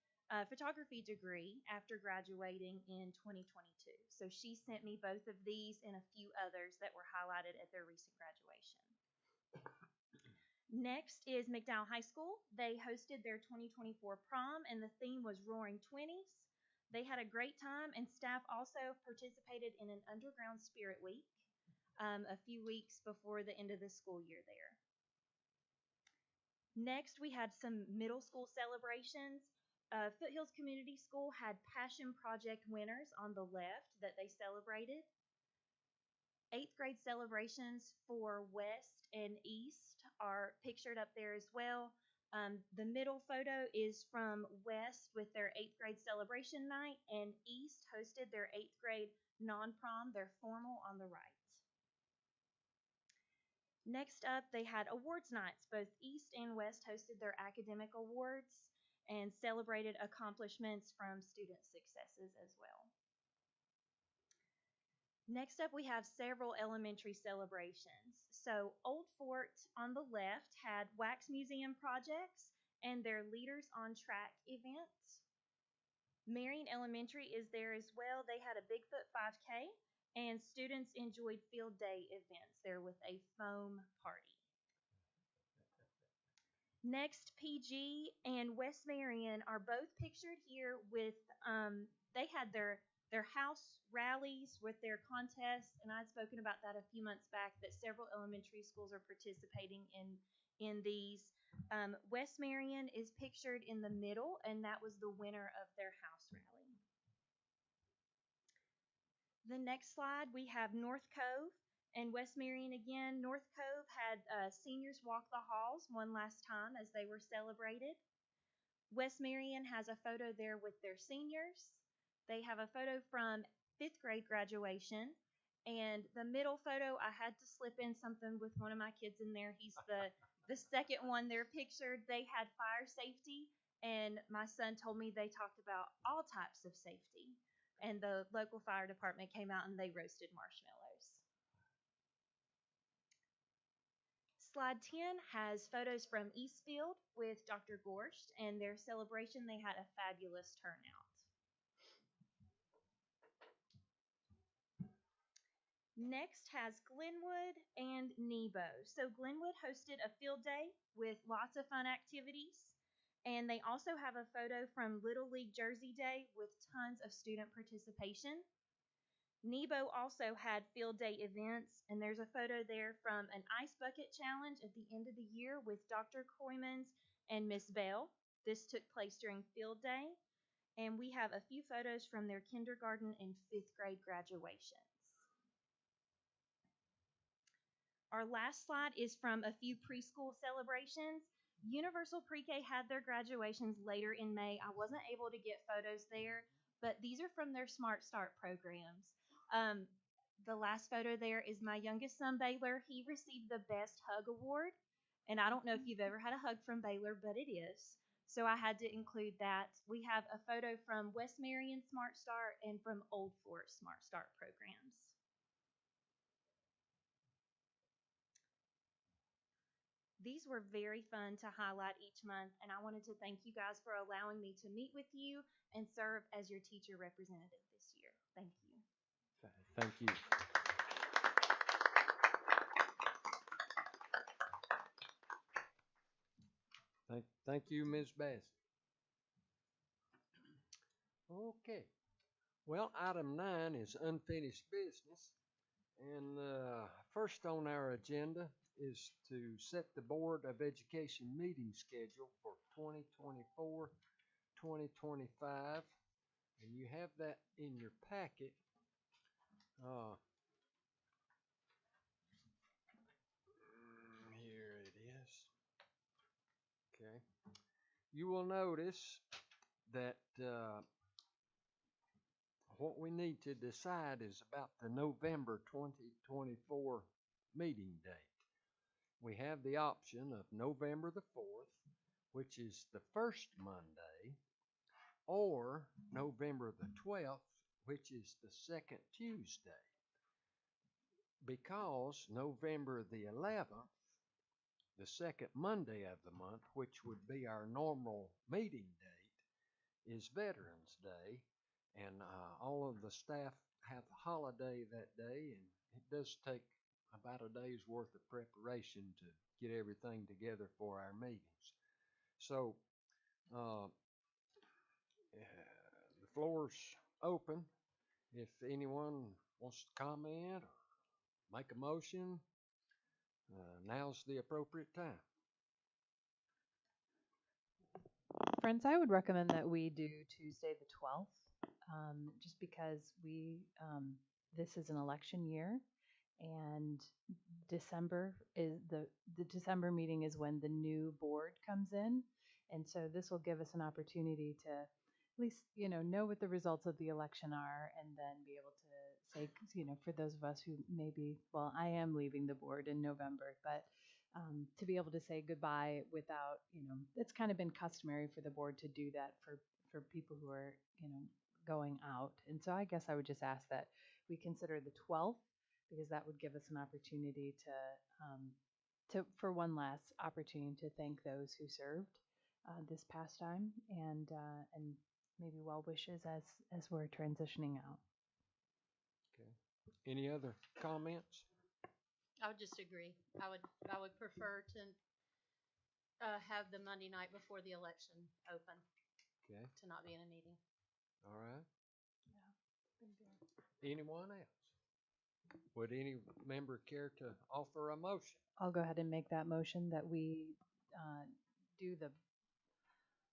photography degree after graduating in 2022. So she sent me both of these and a few others that were highlighted at their recent graduation. Next is McDowell High School. They hosted their 2024 prom, and the theme was Roaring Twenties. They had a great time, and staff also participated in an Underground Spirit Week a few weeks before the end of the school year there. Next, we had some middle school celebrations. Foothills Community School had Passion Project winners on the left that they celebrated. 8th grade celebrations for West and East are pictured up there as well. The middle photo is from West with their 8th grade celebration night, and East hosted their 8th grade non-prom, their formal on the right. Next up, they had awards nights. Both East and West hosted their academic awards and celebrated accomplishments from student successes as well. Next up, we have several elementary celebrations. So Old Fort on the left had wax museum projects and their Leaders on Track events. Marion Elementary is there as well. They had a Bigfoot 5K, and students enjoyed field day events there with a foam party. Next, PG and West Marion are both pictured here with, they had their house rallies with their contests, and I'd spoken about that a few months back, that several elementary schools are participating in these. West Marion is pictured in the middle, and that was the winner of their house rally. The next slide, we have North Cove and West Marion again. North Cove had seniors walk the halls one last time as they were celebrated. West Marion has a photo there with their seniors. They have a photo from 5th grade graduation. And the middle photo, I had to slip in something with one of my kids in there. He's the second one there pictured. They had fire safety, and my son told me they talked about all types of safety. And the local fire department came out and they roasted marshmallows. Slide 10 has photos from Eastfield with Dr. Gorst, and their celebration, they had a fabulous turnout. Next has Glenwood and Nebo. So Glenwood hosted a field day with lots of fun activities. And they also have a photo from Little League Jersey Day with tons of student participation. Nebo also had field day events, and there's a photo there from an ice bucket challenge at the end of the year with Dr. Kroymans and Miss Bell. This took place during field day. And we have a few photos from their kindergarten and 5th grade graduations. Our last slide is from a few preschool celebrations. Universal Pre-K had their graduations later in May. I wasn't able to get photos there, but these are from their Smart Start programs. The last photo there is my youngest son, Baylor. He received the Best Hug Award, and I don't know if you've ever had a hug from Baylor, but it is. So I had to include that. We have a photo from West Marion Smart Start and from Old Fort Smart Start programs. These were very fun to highlight each month, and I wanted to thank you guys for allowing me to meet with you and serve as your teacher representative this year. Thank you. Thank you. Thank you, Ms. Bassett. Okay. Well, item 9 is unfinished business. And first on our agenda is to set the Board of Education meeting schedule for 2024-2025. And you have that in your packet. Here it is. Okay. You will notice that what we need to decide is about the November 2024 meeting date. We have the option of November the 4th, which is the first Monday, or November the 12th, which is the second Tuesday. Because November the 11th, the second Monday of the month, which would be our normal meeting date, is Veterans Day, and all of the staff have a holiday that day, and it does take about a day's worth of preparation to get everything together for our meetings. So the floor's open. If anyone wants to comment or make a motion, now's the appropriate time. Friends, I would recommend that we do Tuesday the 12th, just because this is an election year, and December is the December meeting is when the new board comes in, and so this will give us an opportunity to at least know what the results of the election are, and then be able to say, for those of us who maybe, well, I am leaving the board in November, but to be able to say goodbye without, it's kind of been customary for the board to do that for people who are, going out. And so I guess I would just ask that we consider the 12th, because that would give us an opportunity to for one last opportunity to thank those who served this past time, and maybe well wishes as we're transitioning out. Okay. Any other comments? I would just agree. I would prefer to have the Monday night before the election open. Okay. To not be in a meeting. All right. Yeah. Anyone else? Would any member care to offer a motion? I'll go ahead and make that motion that we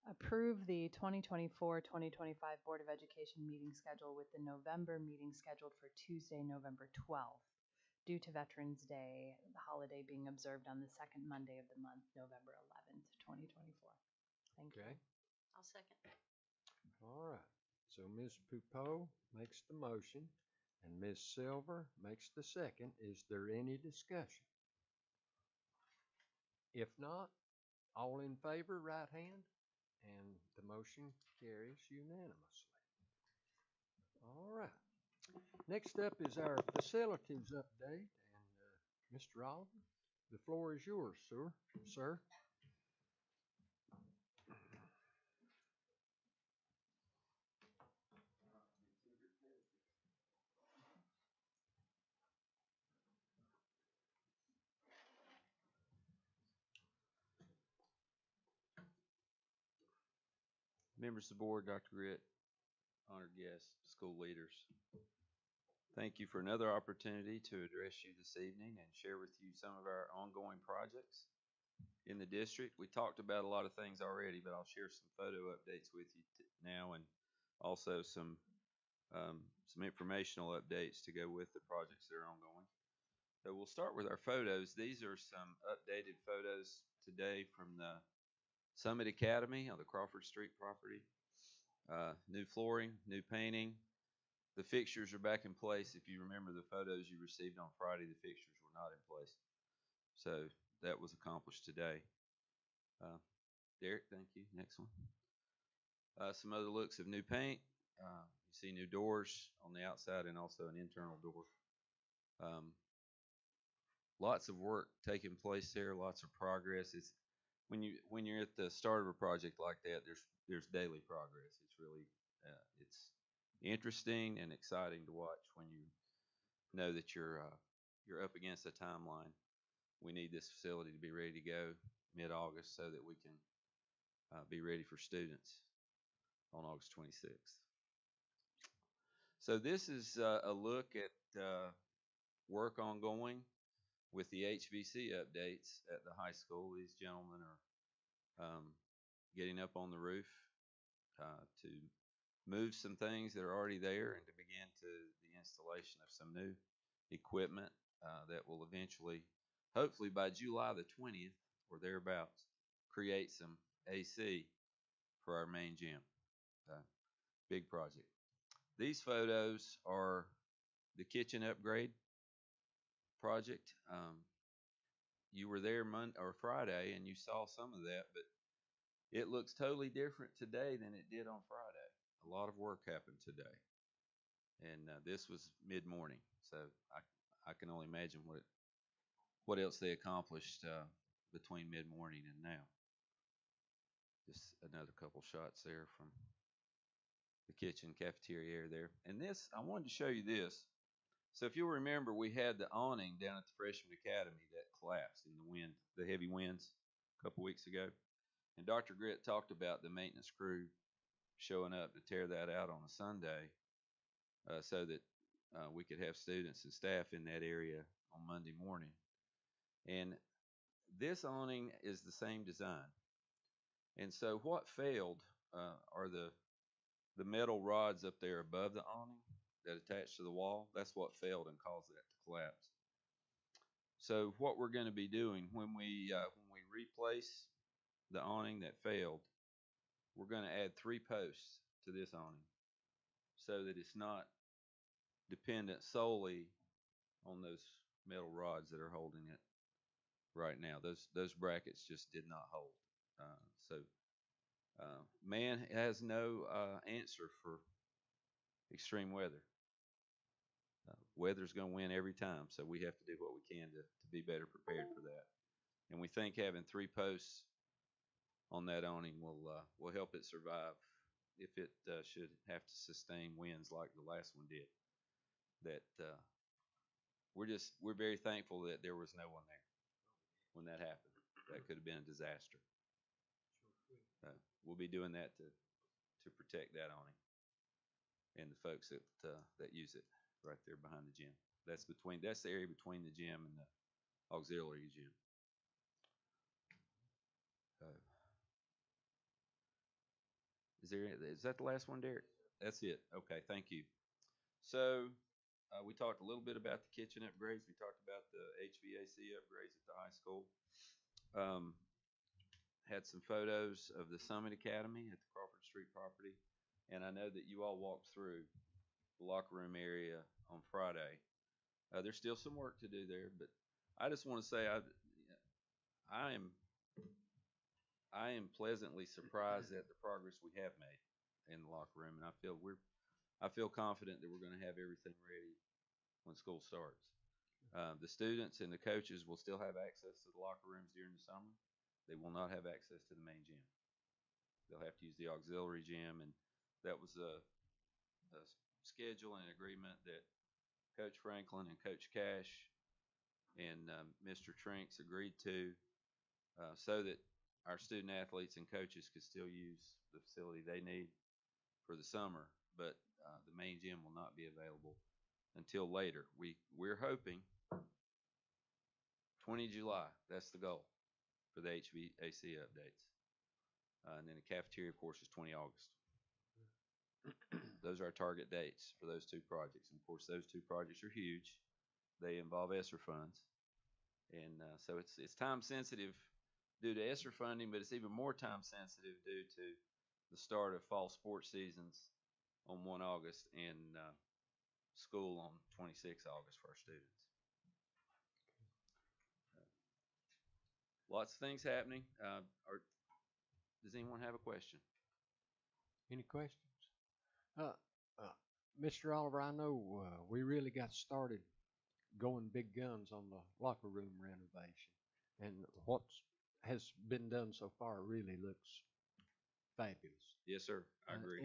approve the 2024-2025 Board of Education meeting schedule, with the November meeting scheduled for Tuesday, November 12th, due to Veterans Day, the holiday being observed on the second Monday of the month, November 11th, 2024. Thank you. Okay. I'll second. All right. So Ms. Poupeau makes the motion, and Ms. Silver makes the second. Is there any discussion? If not, all in favor, right hand, and the motion carries unanimously. All right. Next up is our facilities update, and Mr. Oliver, the floor is yours, sir. Members of the board, Dr. Gritt, honored guests, school leaders. Thank you for another opportunity to address you this evening and share with you some of our ongoing projects in the district. We talked about a lot of things already, but I'll share some photo updates with you now and also some informational updates to go with the projects that are ongoing. So we'll start with our photos. These are some updated photos today from the Summit Academy on the Crawford Street property. New flooring, new painting. The fixtures are back in place. If you remember the photos you received on Friday, the fixtures were not in place. So that was accomplished today. Derek, thank you. Next one. Some other looks of new paint. You see new doors on the outside and also an internal door. Lots of work taking place there. Lots of progress. It's when you're at the start of a project like that, there's daily progress. It's really it's interesting and exciting to watch when you know that you're up against a timeline. We need this facility to be ready to go mid-August so that we can be ready for students on August 26th. So this is a look at work ongoing with the HVC updates at the high school. These gentlemen are getting up on the roof to move some things that are already there and to begin the installation of some new equipment that will eventually, hopefully by July the 20th or thereabouts, create some AC for our main gym. Big project. These photos are the kitchen upgrade project. You were there Monday or Friday and you saw some of that, but it looks totally different today than it did on Friday. A lot of work happened today, and this was mid-morning, so I can only imagine what else they accomplished between mid-morning and now. Just another couple shots there from the kitchen cafeteria area there. And this, I wanted to show you this. So if you'll remember, we had the awning down at the Freshman Academy that collapsed in the heavy winds a couple weeks ago. And Dr. Gritt talked about the maintenance crew showing up to tear that out on a Sunday so that we could have students and staff in that area on Monday morning. And this awning is the same design. And so what failed are the metal rods up there above the awning that attach to the wall. That's what failed and caused that to collapse. So what we're going to be doing when we replace the awning that failed, we're going to add 3 posts to this awning so that it's not dependent solely on those metal rods that are holding it right now. Those brackets just did not hold. Man has no answer for extreme weather. Weather's going to win every time, so we have to do what we can to be better prepared for that. And we think having 3 posts on that awning will help it survive if it should have to sustain winds like the last one did. That we're very thankful that there was no one there when that happened. That could have been a disaster. We'll be doing that to protect that awning and the folks that use it right there behind the gym. That's the area between the gym and the auxiliary gym. Is that the last one, Derek? That's it. Okay, thank you. So we talked a little bit about the kitchen upgrades. We talked about the HVAC upgrades at the high school. Had some photos of the Summit Academy at the Crawford Street property. And I know that you all walked through the locker room area on Friday. There's still some work to do there, but I just want to say I am pleasantly surprised at the progress we have made in the locker room, and I feel confident that we're going to have everything ready when school starts. The students and the coaches will still have access to the locker rooms during the summer. They will not have access to the main gym. They'll have to use the auxiliary gym, and that was a schedule and agreement that Coach Franklin and Coach Cash and Mr. Trinks agreed to so that our student athletes and coaches could still use the facility they need for the summer, but the main gym will not be available until later. We're hoping 20 July. That's the goal for the HVAC updates. And then the cafeteria, of course, is 20 August. those are our target dates for those two projects. And of course, those two projects are huge. They involve ESSER funds. And so it's time sensitive due to ESSER funding, but it's even more time sensitive due to the start of fall sports seasons on 1 August and school on 26 August for our students. Lots of things happening. Does anyone have a question? Any questions? Mr. Oliver, I know we really got started going big guns on the locker room renovation, and what has been done so far really looks fabulous. Yes, sir. I agree.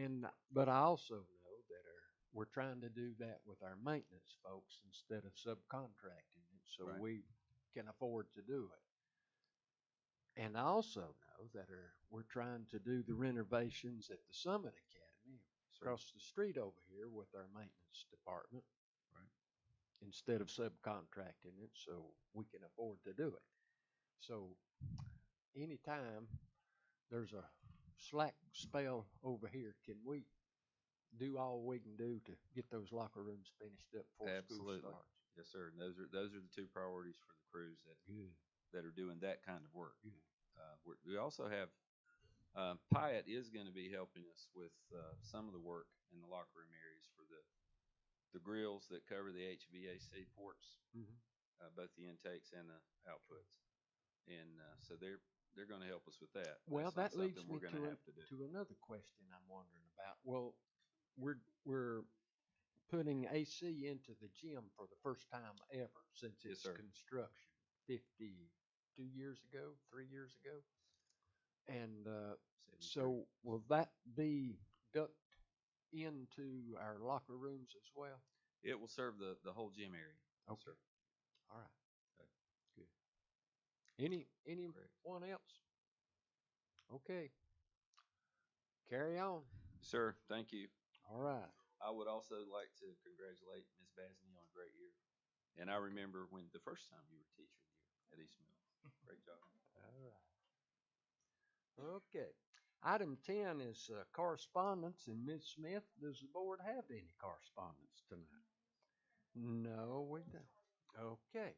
But I also know that we're trying to do that with our maintenance folks instead of subcontracting it, so Right. we can afford to do it. And I also know that we're trying to do the renovations at the Summit Academy across the street over here with our maintenance department. Right. Instead of subcontracting it, so we can afford to do it. So anytime there's a slack spell over here, can we do all we can do to get those locker rooms finished up before Absolutely. school starts? Yes, sir. And those are the two priorities for the crews that are doing that kind of work. Good. We also have Pyatt is going to be helping us with some of the work in the locker room areas for the grills that cover the HVAC ports, both the intakes and the outputs, and so they're going to help us with that. Well, That's that leads something me we're going to have to do. to another question I'm wondering about. Well, we're putting AC into the gym for the first time ever since its construction 52 years ago, 3 years ago. And so will that be duct into our locker rooms as well? It will serve the whole gym area. Okay. All right. Okay. Good. Anyone else? Okay. Carry on. Sir, thank you. All right. I would also like to congratulate Ms. Basney on a great year. And I remember when the first time you were teacher of the year at East Mill. Great job. All right. Okay. Item 10 is correspondence, and Ms. Smith, does the board have any correspondence tonight? No, we don't. Okay.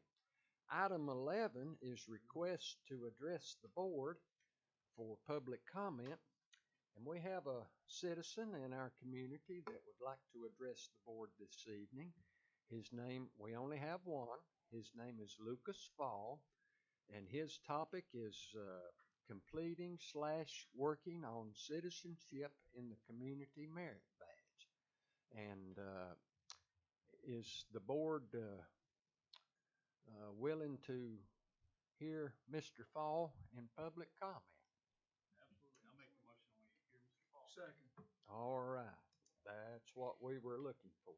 Item 11 is request to address the board for public comment, and we have a citizen in our community that would like to address the board this evening. His name, we only have one. His name is Lucas Fall, and his topic is completing/working on citizenship in the community merit badge. And is the board willing to hear Mr. Fall in public comment? Absolutely. I'll make the motion when we hear Mr. Fall. Second. All right. That's what we were looking for.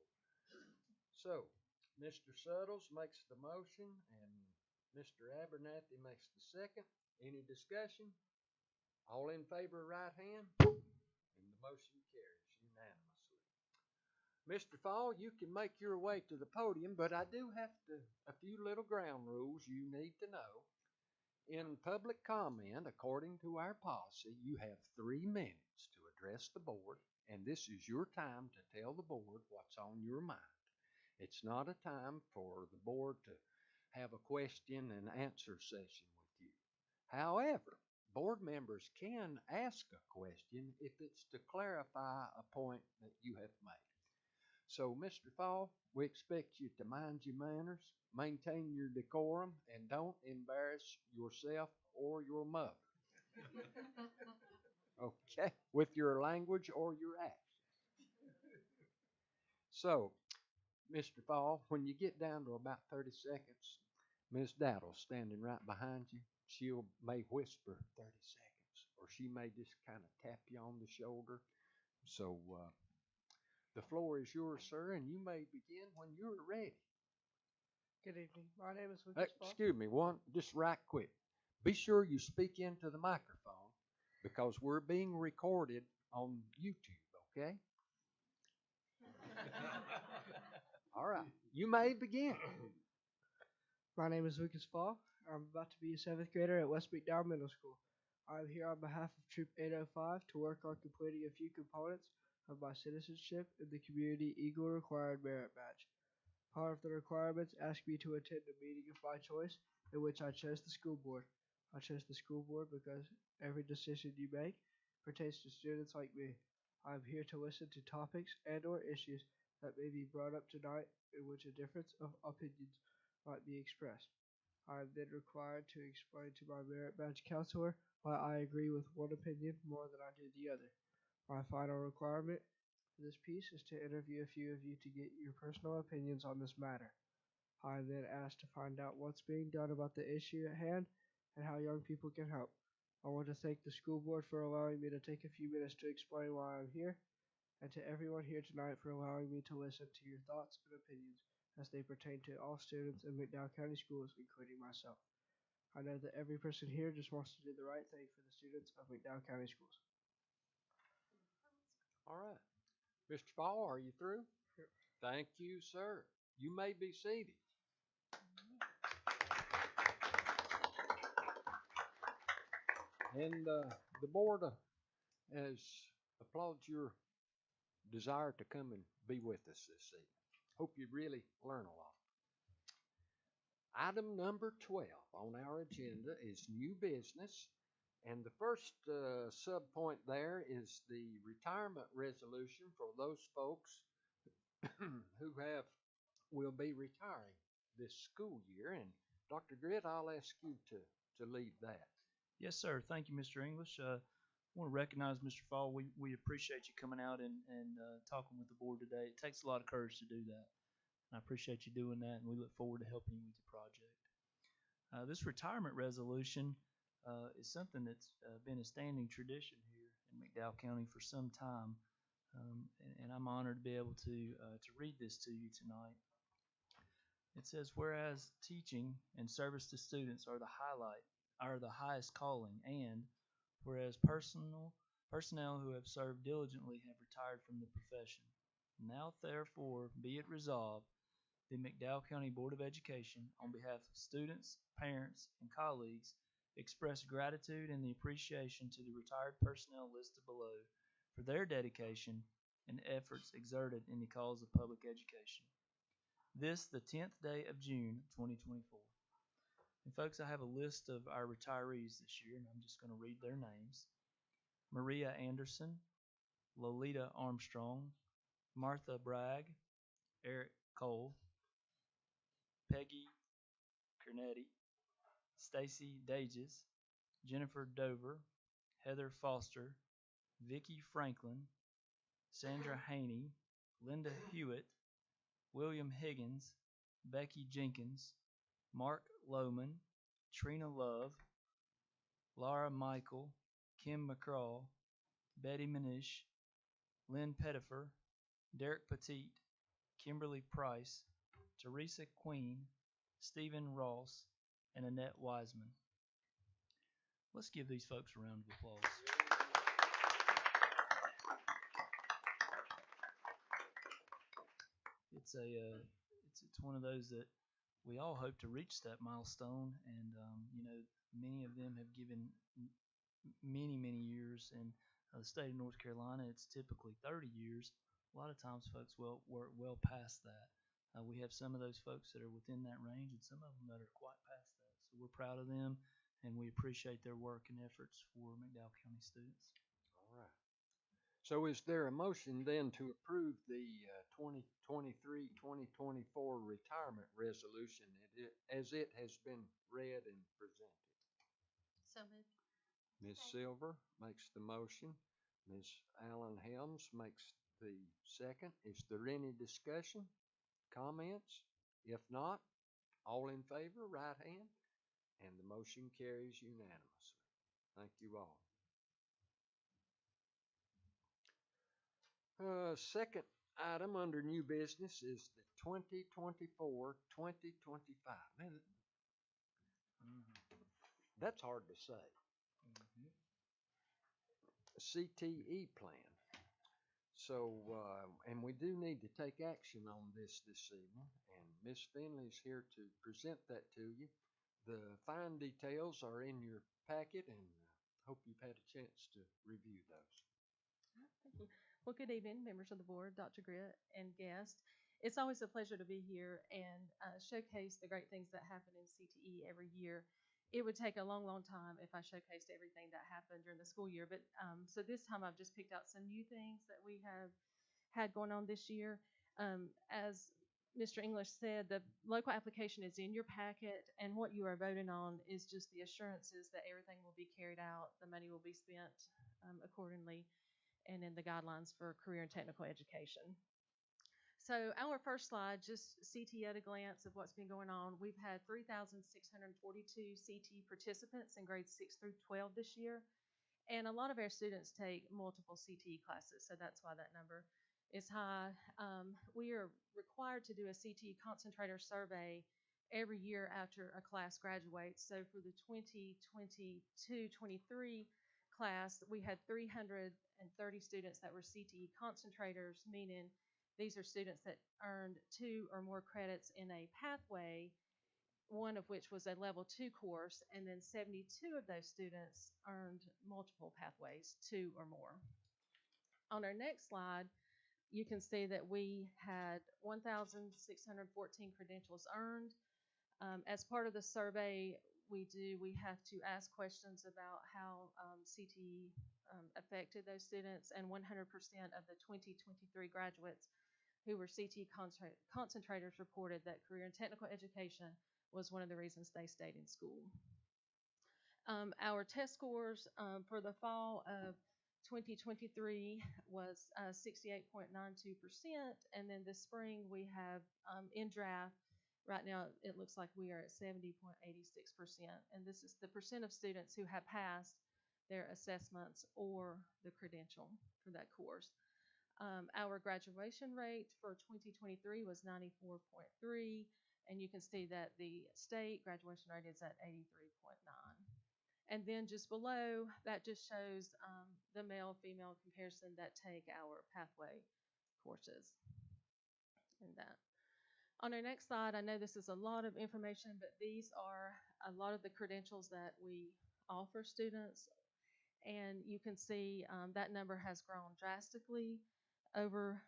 So, Mr. Suttles makes the motion and Mr. Abernathy makes the second. Any discussion? All in favor, right hand? And the motion carries unanimously. Mr. Fall, you can make your way to the podium, but I do have a few little ground rules you need to know. In public comment, according to our policy, you have 3 minutes to address the board, and this is your time to tell the board what's on your mind. It's not a time for the board to have a question and answer session with you. However, board members can ask a question if it's to clarify a point that you have made. So, Mr. Fall, we expect you to mind your manners, maintain your decorum, and don't embarrass yourself or your mother. Okay? With your language or your actions. So, Mr. Fall, when you get down to about 30 seconds, Ms. Dowdle's standing right behind you. She may whisper 30 seconds, or she may just kind of tap you on the shoulder. So, the floor is yours, sir, and you may begin when you're ready. Good evening. My name is Lucas Fall. Excuse me, just right quick. Be sure you speak into the microphone because we're being recorded on YouTube, okay? All right, you may begin. My name is Lucas Fall. I'm about to be a 7th grader at West McDowell Middle School. I'm here on behalf of Troop 805 to work on completing a few components of my citizenship in the community Eagle Required Merit Badge. Part of the requirements ask me to attend a meeting of my choice, in which I chose the school board. I chose the school board because every decision you make pertains to students like me. I am here to listen to topics and/or issues that may be brought up tonight in which a difference of opinions might be expressed. I am then required to explain to my merit badge counselor why I agree with one opinion more than I do the other. My final requirement for this piece is to interview a few of you to get your personal opinions on this matter. I am then asked to find out what's being done about the issue at hand and how young people can help. I want to thank the school board for allowing me to take a few minutes to explain why I'm here, and to everyone here tonight for allowing me to listen to your thoughts and opinions as they pertain to all students in McDowell County Schools, including myself. I know that every person here just wants to do the right thing for the students of McDowell County Schools. All right. Mr. Fall, are you through? Yep. Thank you, sir. You may be seated. And the board has applauded your desire to come and be with us this evening. Hope you really learn a lot. Item number 12 on our agenda is new business. And the first sub-point there is the retirement resolution for those folks who will be retiring this school year. And Dr. Grit, I'll ask you to lead that. Yes, sir. Thank you, Mr. English. I want to recognize Mr. Fall. We appreciate you coming out and talking with the board today. It takes a lot of courage to do that. I appreciate you doing that, and we look forward to helping you with your project. This retirement resolution is something that's been a standing tradition here in McDowell County for some time, and I'm honored to be able to read this to you tonight. It says, whereas teaching and service to students are the highest calling, and whereas personnel who have served diligently have retired from the profession. Now therefore be it resolved, the McDowell County Board of Education, on behalf of students, parents, and colleagues, express gratitude and the appreciation to the retired personnel listed below for their dedication and efforts exerted in the cause of public education. This, the 10th day of June, 2024. And folks, I have a list of our retirees this year, and I'm just going to read their names. Maria Anderson, Lolita Armstrong, Martha Bragg, Eric Cole, Peggy Cornetti, Stacy Dages, Jennifer Dover, Heather Foster, Vicki Franklin, Sandra Haney, Linda Hewitt, William Higgins, Becky Jenkins, Mark Lohman, Trina Love, Laura Michael, Kim McCraw, Betty Manish, Lynn Pettifer, Derek Petit, Kimberly Price, Teresa Queen, Stephen Ross, and Annette Wiseman. Let's give these folks a round of applause. It's one of those that we all hope to reach that milestone, and many of them have given many years. In the state of North Carolina, it's typically 30 years. A lot of times, folks were well past that. We have some of those folks that are within that range, and some of them that are quite past that. So we're proud of them, and we appreciate their work and efforts for McDowell County students. All right. So is there a motion then to approve the 2023-2024 retirement resolution as it has been read and presented? So moved. Ms. Silver makes the motion. Ms. Allen Helms makes the second. Is there any discussion, comments? If not, all in favor, right hand. And the motion carries unanimously. Thank you all. Second item under new business is the 2024-2025. Man, that's hard to say. CTE plan. So, and we do need to take action on this evening, and Ms. Finley is here to present that to you. The fine details are in your packet, and hope you've had a chance to review those. Thank you. Well, good evening, members of the board, Dr. Gritt, and guests. It's always a pleasure to be here and showcase the great things that happen in CTE every year. It would take a long, long time if I showcased everything that happened during the school year, but so this time I've just picked out some new things that we have had going on this year. As Mr. English said, the local application is in your packet, and what you are voting on is just the assurances that everything will be carried out, the money will be spent accordingly, and in the guidelines for career and technical education. So our first slide, just CT at a glance of what's been going on. We've had 3,642 CT participants in grades 6 through 12 this year, and a lot of our students take multiple CT classes, so that's why that number is high. We are required to do a CT concentrator survey every year after a class graduates. So for the 2022-23 class, we had 330 students that were CTE concentrators, meaning these are students that earned 2 or more credits in a pathway, one of which was a level 2 course, and then 72 of those students earned multiple pathways, 2 or more. On our next slide, you can see that we had 1,614 credentials earned. As part of the survey, we have to ask questions about how CTE affected those students, and 100% of the 2023 graduates who were CTE concentrators reported that career and technical education was one of the reasons they stayed in school. Our test scores for the fall of 2023 was 68.92%, and then this spring we have in draft. Right now, it looks like we are at 70.86%, and this is the percent of students who have passed their assessments or the credential for that course. Our graduation rate for 2023 was 94.3, and you can see that the state graduation rate is at 83.9. And then just below, that just shows the male-female comparison that take our pathway courses and that. On our next slide, I know this is a lot of information, but these are a lot of the credentials that we offer students. And you can see that number has grown drastically over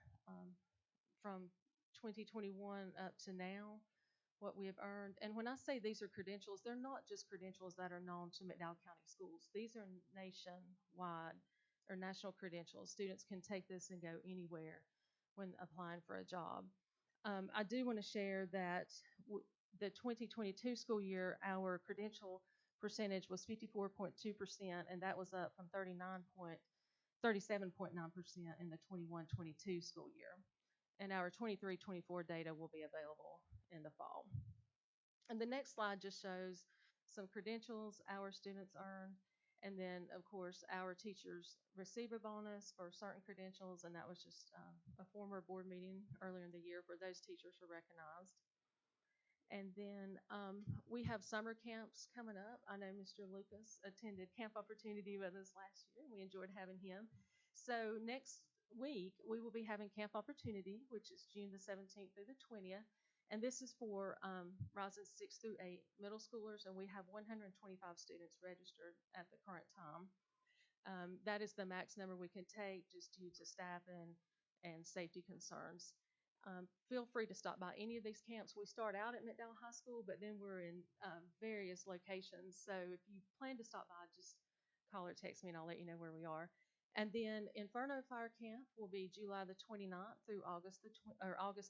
from 2021 up to now, what we have earned. And when I say these are credentials, they're not just credentials that are known to McDowell County schools. These are nationwide or national credentials. Students can take this and go anywhere when applying for a job. I do want to share that the 2022 school year, our credential percentage was 54.2%, and that was up from 37.9% in the 21-22 school year. And our 23-24 data will be available in the fall. And the next slide just shows some credentials our students earned, and then of course our teachers receive a bonus for certain credentials, and that was just a former board meeting earlier in the year where those teachers were recognized. And then we have summer camps coming up. I know Mr. Lucas attended Camp Opportunity with us last year. We enjoyed having him. So next week we will be having Camp Opportunity, which is June the 17th through the 20th. And this is for rising 6 through 8 middle schoolers, and we have 125 students registered at the current time. That is the max number we can take just due to staffing and safety concerns. Feel free to stop by any of these camps. We start out at McDowell High School, but then we're in various locations. So if you plan to stop by, just call or text me and I'll let you know where we are. And then Inferno Fire Camp will be July the 29th through August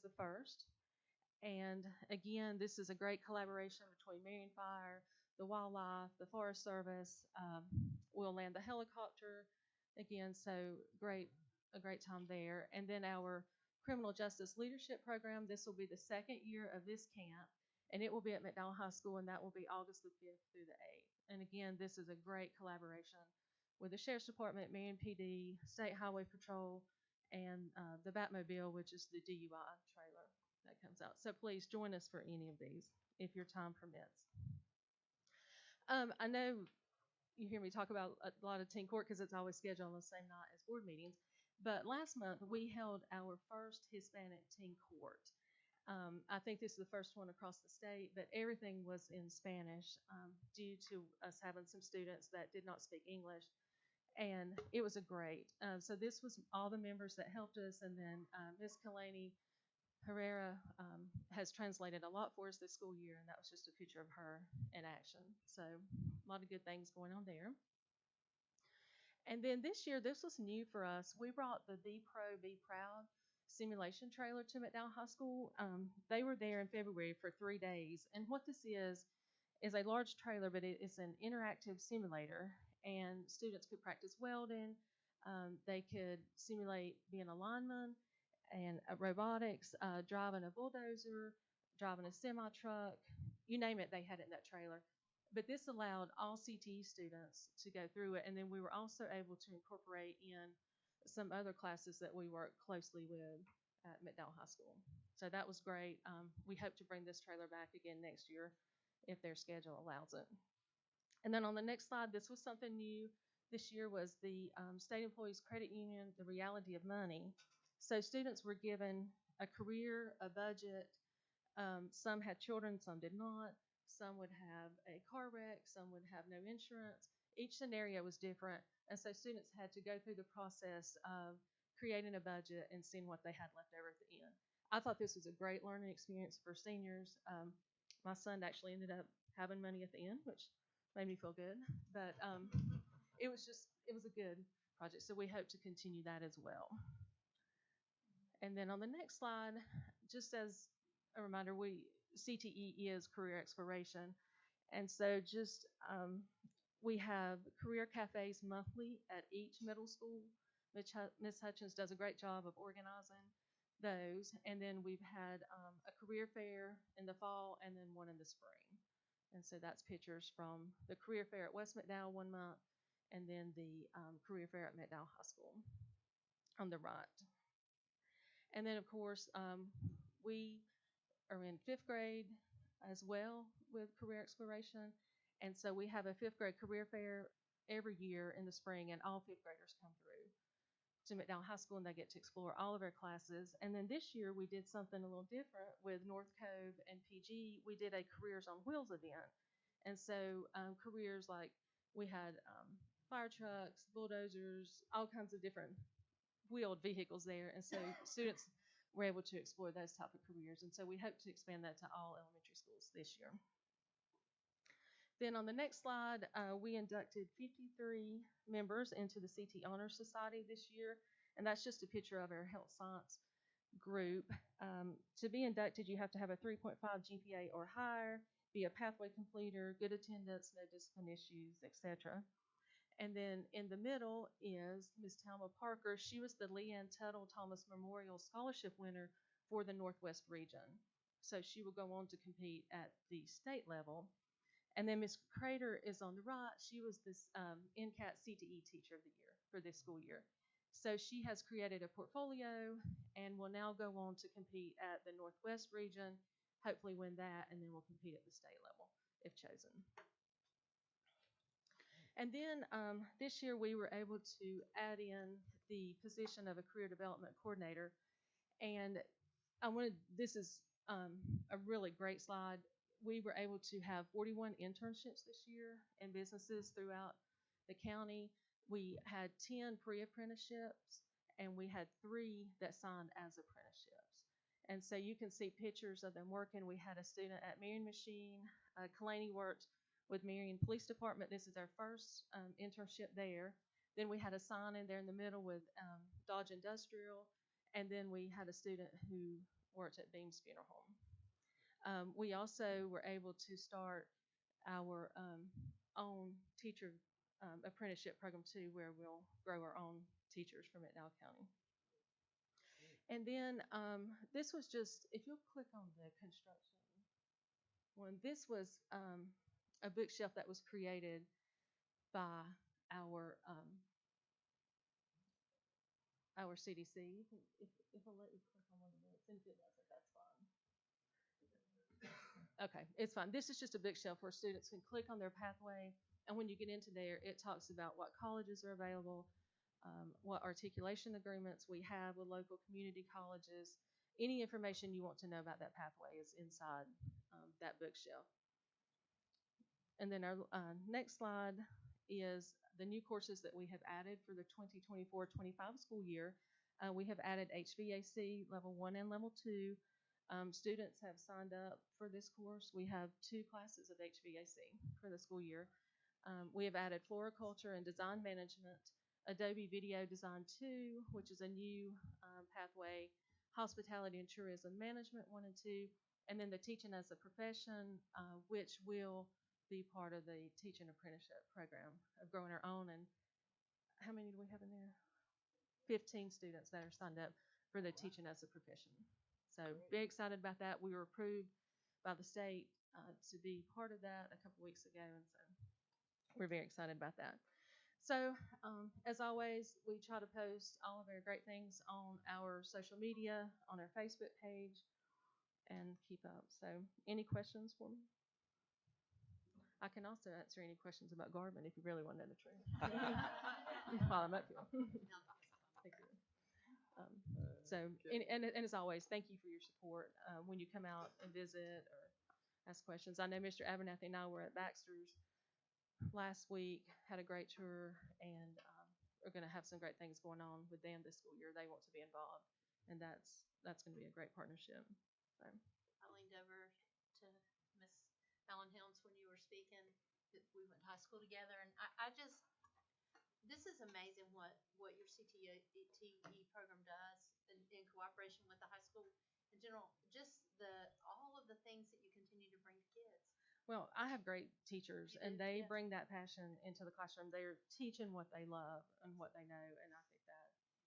the 1st. And again, this is a great collaboration between Marion Fire, the Wildlife, the Forest Service. We'll land the helicopter again, so a great time there. And then our Criminal Justice Leadership Program, this will be the second year of this camp, and it will be at McDowell High School, and that will be August the 5th through the 8th. And again, this is a great collaboration with the Sheriff's Department, Marion PD, State Highway Patrol, and the Batmobile, which is the DUI trailer that comes out. So please join us for any of these if your time permits. I know you hear me talk about a lot of teen court because it's always scheduled on the same night as board meetings. But last month we held our first Hispanic teen court. I think this is the first one across the state, but everything was in Spanish due to us having some students that did not speak English. and it was a great. So this was all the members that helped us, and then Ms. Kalani Herrera has translated a lot for us this school year, and that was just a picture of her in action. So a lot of good things going on there. And then this year, this was new for us. We brought the Be Pro, Be Proud simulation trailer to McDowell High School. They were there in February for 3 days. And what this is a large trailer, but it's an interactive simulator. And students could practice welding. They could simulate being a lineman and robotics, driving a bulldozer, driving a semi-truck. You name it, they had it in that trailer. But this allowed all CTE students to go through it, and then we were also able to incorporate in some other classes that we work closely with at McDowell High School. So that was great. We hope to bring this trailer back again next year if their schedule allows it. And then on the next slide, this was something new this year, was the State Employees Credit Union, the reality of money. So students were given a career, a budget. Some had children, some did not. Some would have a car wreck, some would have no insurance. Each scenario was different, and so students had to go through the process of creating a budget and seeing what they had left over at the end. I thought this was a great learning experience for seniors. My son actually ended up having money at the end, which made me feel good, but it was a good project, so we hope to continue that as well. And then on the next slide, just as a reminder, CTE is career exploration. And so just we have career cafes monthly at each middle school. Ms. Hutchins does a great job of organizing those. And then we've had a career fair in the fall and then one in the spring. And so that's pictures from the career fair at West McDowell 1 month and then the career fair at McDowell High School on the right. And then, of course, we are in 5th grade as well with career exploration. And so we have a 5th grade career fair every year in the spring, and all 5th graders come through to McDowell High School, and they get to explore all of our classes. And then this year we did something a little different with North Cove and PG. We did a Careers on Wheels event. And so careers like we had fire trucks, bulldozers, all kinds of different wheeled vehicles there. And so students were able to explore those type of careers. And so we hope to expand that to all elementary schools this year. Then on the next slide, we inducted 53 members into the CT Honor Society this year. And that's just a picture of our health science group. To be inducted, you have to have a 3.5 GPA or higher, be a pathway completer, good attendance, no discipline issues, etc. And then in the middle is Ms. Talma Parker. She was the Leanne Tuttle Thomas Memorial Scholarship winner for the Northwest region. So she will go on to compete at the state level. And then Ms. Crater is on the right. She was this NCAT CTE Teacher of the Year for this school year. So she has created a portfolio and will now go on to compete at the Northwest region, hopefully win that, and then we'll compete at the state level if chosen. And then this year we were able to add in the position of a career development coordinator. And this is a really great slide. We were able to have 41 internships this year in businesses throughout the county. We had 10 pre-apprenticeships, and we had 3 that signed as apprenticeships. And so you can see pictures of them working. We had a student at Marion Machine. Kalani worked with Marion Police Department. This is our first internship there. Then we had a sign in there in the middle with Dodge Industrial. And then we had a student who worked at Beams Funeral Home. We also were able to start our own teacher apprenticeship program too, where we'll grow our own teachers from McDowell County. And then this was just, if you'll click on the construction one, this was a bookshelf that was created by our CDC. If I'll let you click on one of those, and if it doesn't, that's fine. Okay, it's fine. This is just a bookshelf where students can click on their pathway, and when you get into there, it talks about what colleges are available, what articulation agreements we have with local community colleges. Any information you want to know about that pathway is inside that bookshelf. And then our next slide is the new courses that we have added for the 2024-25 school year. We have added HVAC Level 1 and Level 2. Students have signed up for this course. We have 2 classes of HVAC for the school year. We have added Floriculture and Design Management, Adobe Video Design 2, which is a new pathway, Hospitality and Tourism Management 1 and 2, and then the Teaching as a Profession, which will be part of the teaching apprenticeship program of growing our own. And how many do we have in there? 15 students that are signed up for the Teaching as a Profession. So very excited about that. We were approved by the state to be part of that a couple weeks ago, and so we're very excited about that. So as always, we try to post all of our great things on our social media, on our Facebook page, and keep up. So any questions for me? I can also answer any questions about Garvin if you really want to know the truth. While I'm up here. Thank you. And as always, thank you for your support when you come out and visit or ask questions. I know Mr. Abernathy and I were at Baxter's last week, had a great tour, and we're going to have some great things going on with them this school year. They want to be involved, and that's going to be a great partnership. So. I leaned over to Miss Ellen Helms when you were speaking. We went to high school together, and I just, this is amazing what your CTE program does in cooperation with the high school in general. Just all of the things that you continue to bring to kids. Well, I have great teachers, and they bring that passion into the classroom. They're teaching what they love and what they know, and I think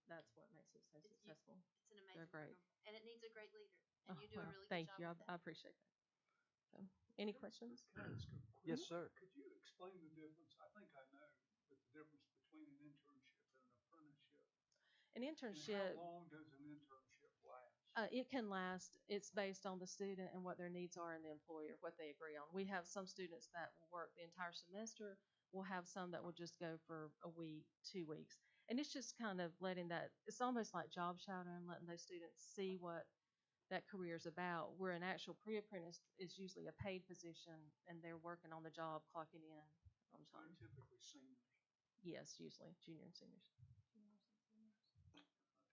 that's what makes it so successful. It's an amazing They're great. program, and it needs a great leader, and you do a really thank good you. job with that. I appreciate that. So, any questions? Can I ask a question? Yes, sir. Could you explain the difference? I think I know, but the difference between an internship and an apprenticeship. An internship. And how long does an internship last? It can last. It's based on the student and what their needs are and the employer, what they agree on. We have some students that will work the entire semester. We'll have some that will just go for a week, 2 weeks. And it's just kind of letting that, it's almost like job shadowing, letting those students see what that career is about. Where an actual pre-apprentice is usually a paid position, and they're working on the job, clocking in on time. Typically seniors. Yes, usually junior and seniors.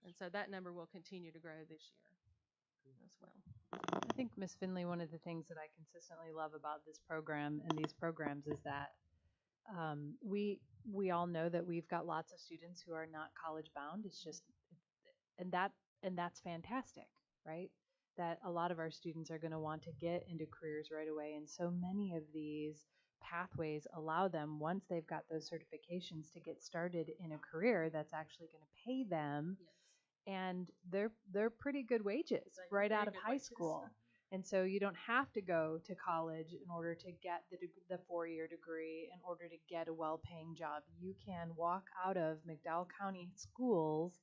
And so that number will continue to grow this year as well. I think, Ms. Finley, one of the things that I consistently love about this program and these programs is that we all know that we've got lots of students who are not college bound. It's just, and that's fantastic, right? That a lot of our students are going to want to get into careers right away, and so many of these pathways allow them, once they've got those certifications, to get started in a career that's actually going to pay them. Yes. And they're pretty good wages right out of high school. And so you don't have to go to college in order to get the 4-year degree, in order to get a well-paying job. You can walk out of McDowell County schools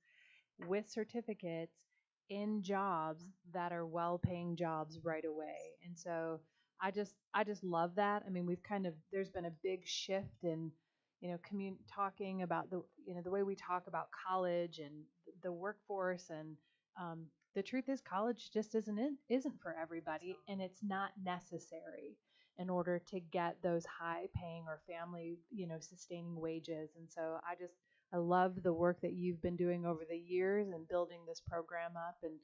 with certificates in jobs that are well-paying jobs right away. And so I just love that. I mean, there's been a big shift in, talking about the way we talk about college and the workforce, and the truth is college just isn't for everybody, and it's not necessary in order to get those high paying or family, sustaining wages. And so I love the work that you've been doing over the years and building this program up, and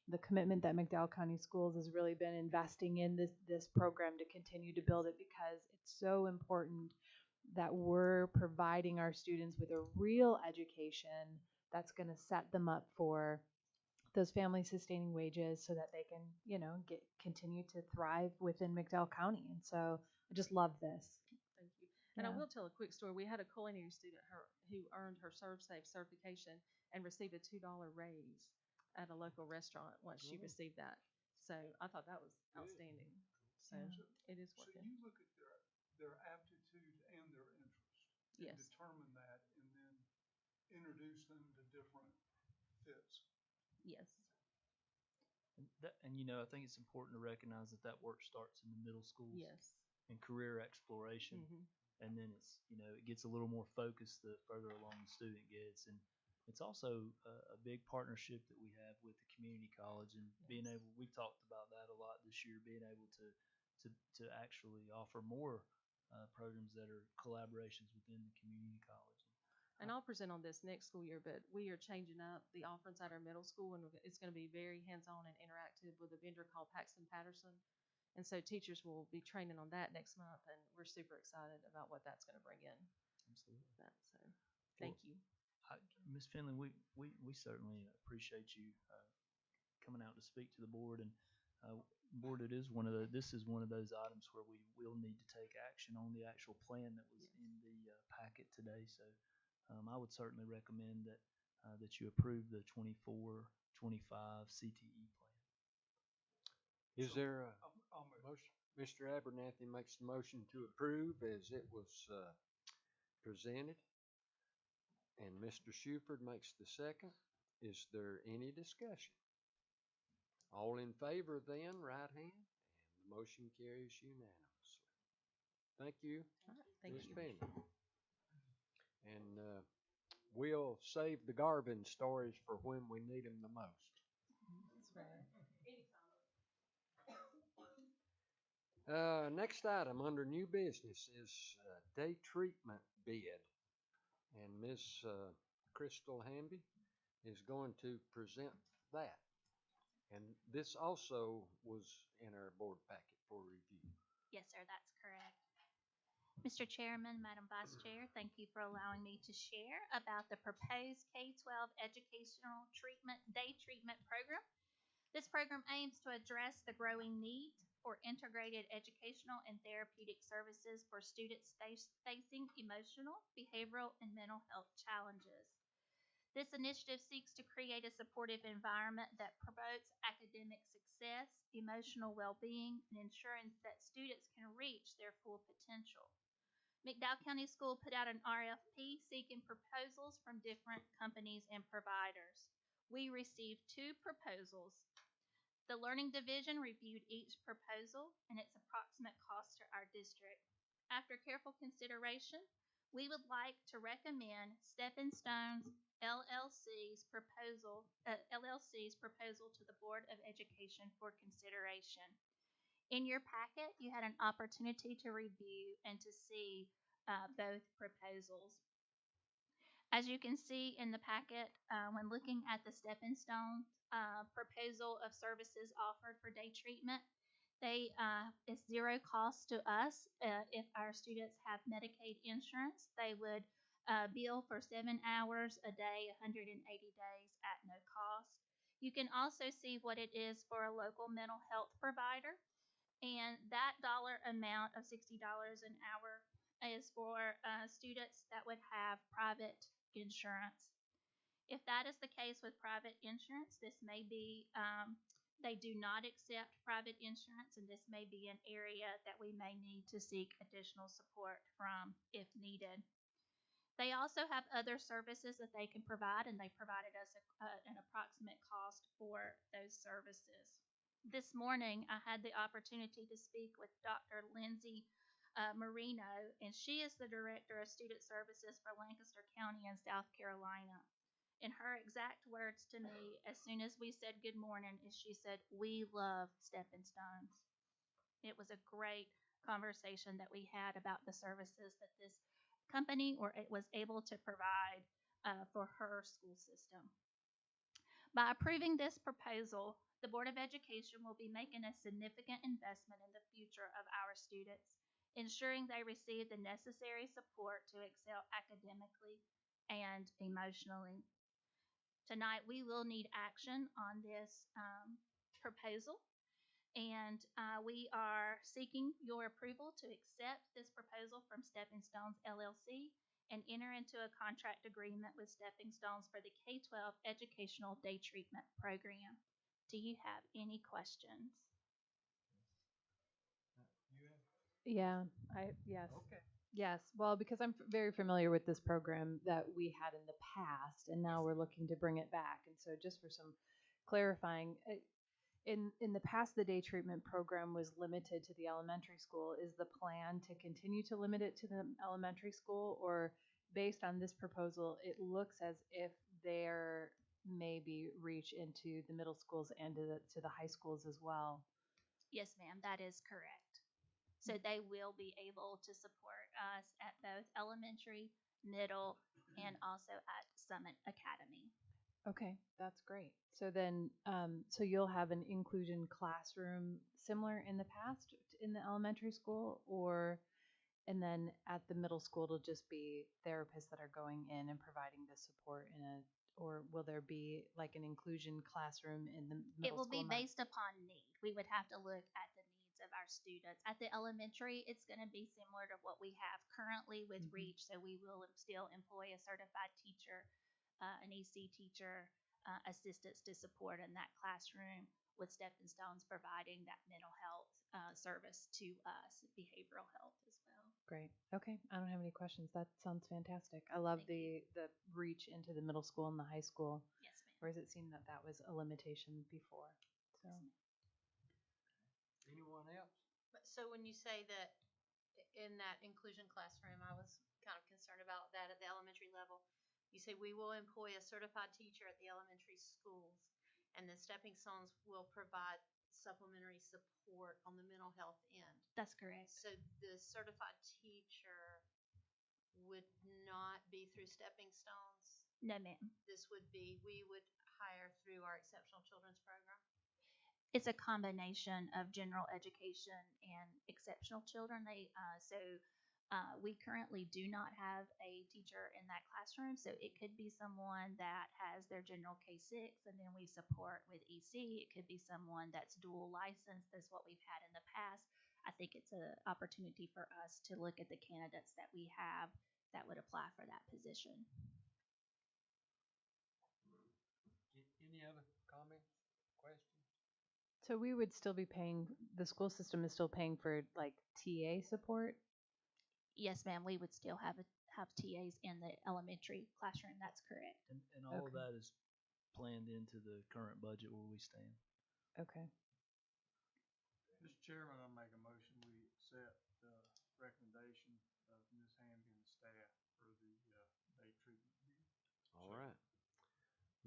the commitment that McDowell County Schools has really been investing in this program to continue to build it, because it's so important that we're providing our students with a real education that's going to set them up for those family sustaining wages, so that they can, continue to thrive within McDowell County. And so I just love this. Thank you. And I will tell a quick story. We had a culinary student who earned her ServSafe certification and received a $2 raise at a local restaurant once she received that. So I thought that was outstanding. So it is working. So you look at their aptitude and their interest, and Yes. determine that, and then introduce them to different fits. Yes. And I think it's important to recognize that work starts in the middle schools. Yes. And career exploration. Mm-hmm. And then it's, it gets a little more focused the further along the student gets. And it's also a big partnership that we have with the community college, and being able, we talked about that a lot this year, being able to actually offer more programs that are collaborations within the community college. And I'll present on this next school year, but we are changing up the offerings at our middle school, and it's going to be very hands-on and interactive with a vendor called Paxton Patterson. And so teachers will be training on that next month, and we're super excited about what that's going to bring in. Absolutely. So, thank you. Ms. Finley, we certainly appreciate you coming out to speak to the board. And board, this is one of those items where we will need to take action on the actual plan that was in the packet today. So I would certainly recommend that you approve the 24-25 CTE plan. Is there a motion? Mr. Abernathy makes the motion to approve as it was presented, and Mr. Shuford makes the second. Is there any discussion? All in favor then, right hand, and the motion carries unanimously. Thank you, Thank Ms. you. Finley. And we'll save the Garvin stories for when we need them the most. That's right. Next item under new business is day treatment bid. And Ms. Crystal Hamby is going to present that. And this also was in our board packet for review. Yes, sir, that's correct. Mr. Chairman, Madam Vice Chair, thank you for allowing me to share about the proposed K-12 educational day treatment program. This program aims to address the growing need for integrated educational and therapeutic services for students facing emotional, behavioral, and mental health challenges. This initiative seeks to create a supportive environment that promotes academic success, emotional well-being, and ensuring that students can reach their full potential. McDowell County School put out an RFP seeking proposals from different companies and providers. We received 2 proposals. The Learning Division reviewed each proposal and its approximate cost to our district. After careful consideration, we would like to recommend Stepping Stones LLC's proposal to the Board of Education for consideration. In your packet, you had an opportunity to review and to see both proposals. As you can see in the packet, when looking at the Stepping Stone proposal of services offered for day treatment, it's zero cost to us. If our students have Medicaid insurance, they would bill for 7 hours a day, 180 days at no cost. You can also see what it is for a local mental health provider, and that dollar amount of $60 an hour is for students that would have private insurance. If that is the case with private insurance, this may be, they do not accept private insurance, and this may be an area that we may need to seek additional support from if needed. They also have other services that they can provide, and they provided us an approximate cost for those services. This morning, I had the opportunity to speak with Dr. Lindsay Marino, and she is the Director of Student Services for Lancaster County in South Carolina. And her exact words to me, as soon as we said good morning, is she said, "We love Stepping Stones." It was a great conversation that we had about the services that this company was able to provide for her school system. By approving this proposal, the Board of Education will be making a significant investment in the future of our students, ensuring they receive the necessary support to excel academically and emotionally. Tonight, we will need action on this proposal, and we are seeking your approval to accept this proposal from Stepping Stones LLC and enter into a contract agreement with Stepping Stones for the K-12 Educational Day Treatment Program. Do you have any questions? Yeah, yes. Okay. Yes, well, because I'm very familiar with this program that we had in the past, and now we're looking to bring it back. And so just for some clarifying, in the past, the day treatment program was limited to the elementary school. Is the plan to continue to limit it to the elementary school, or based on this proposal, it looks as if there may be reach into the middle schools and to the high schools as well? Yes, ma'am, that is correct. So they will be able to support us at both elementary, middle, and also at Summit Academy. Okay, that's great. So then, so you'll have an inclusion classroom similar in the past in the elementary school, or, and then at the middle school, it'll just be therapists that are going in and providing the support in a, or will there be like an inclusion classroom in the middle school? It will be not- based upon need. We would have to look at the needs of our students. At the elementary, it's going to be similar to what we have currently with REACH. So we will still employ a certified teacher, an EC teacher, assistants to support in that classroom, with Stepping Stones providing that mental health service to us, behavioral health as well. Great. Okay. I don't have any questions. That sounds fantastic. I love Thank the reach into the middle school and the high school, Yes, ma'am. whereas it seemed that that was a limitation before. So, Anyone else? So when you say that in that inclusion classroom, I was kind of concerned about that at the elementary level. You say we will employ a certified teacher at the elementary schools, and the Stepping Stones will provide supplementary support on the mental health end. That's correct. So the certified teacher would not be through Stepping Stones. No, ma'am. This would be, we would hire through our Exceptional Children's Program. It's a combination of general education and exceptional children. We currently do not have a teacher in that classroom, so it could be someone that has their general K6 and then we support with EC. It could be someone that's dual licensed. That's what we've had in the past. I think it's an opportunity for us to look at the candidates that we have that would apply for that position. Any other comments, questions? so we would still be paying, the school system is still paying for like TA support? Yes, ma'am. We would still have TAs in the elementary classroom. That's correct. And all of Okay. that is planned into the current budget where we stand. Okay. Mr. Chairman, I make a motion, we accept the recommendation of Ms. Hamby and staff for the day treatment meeting. All right.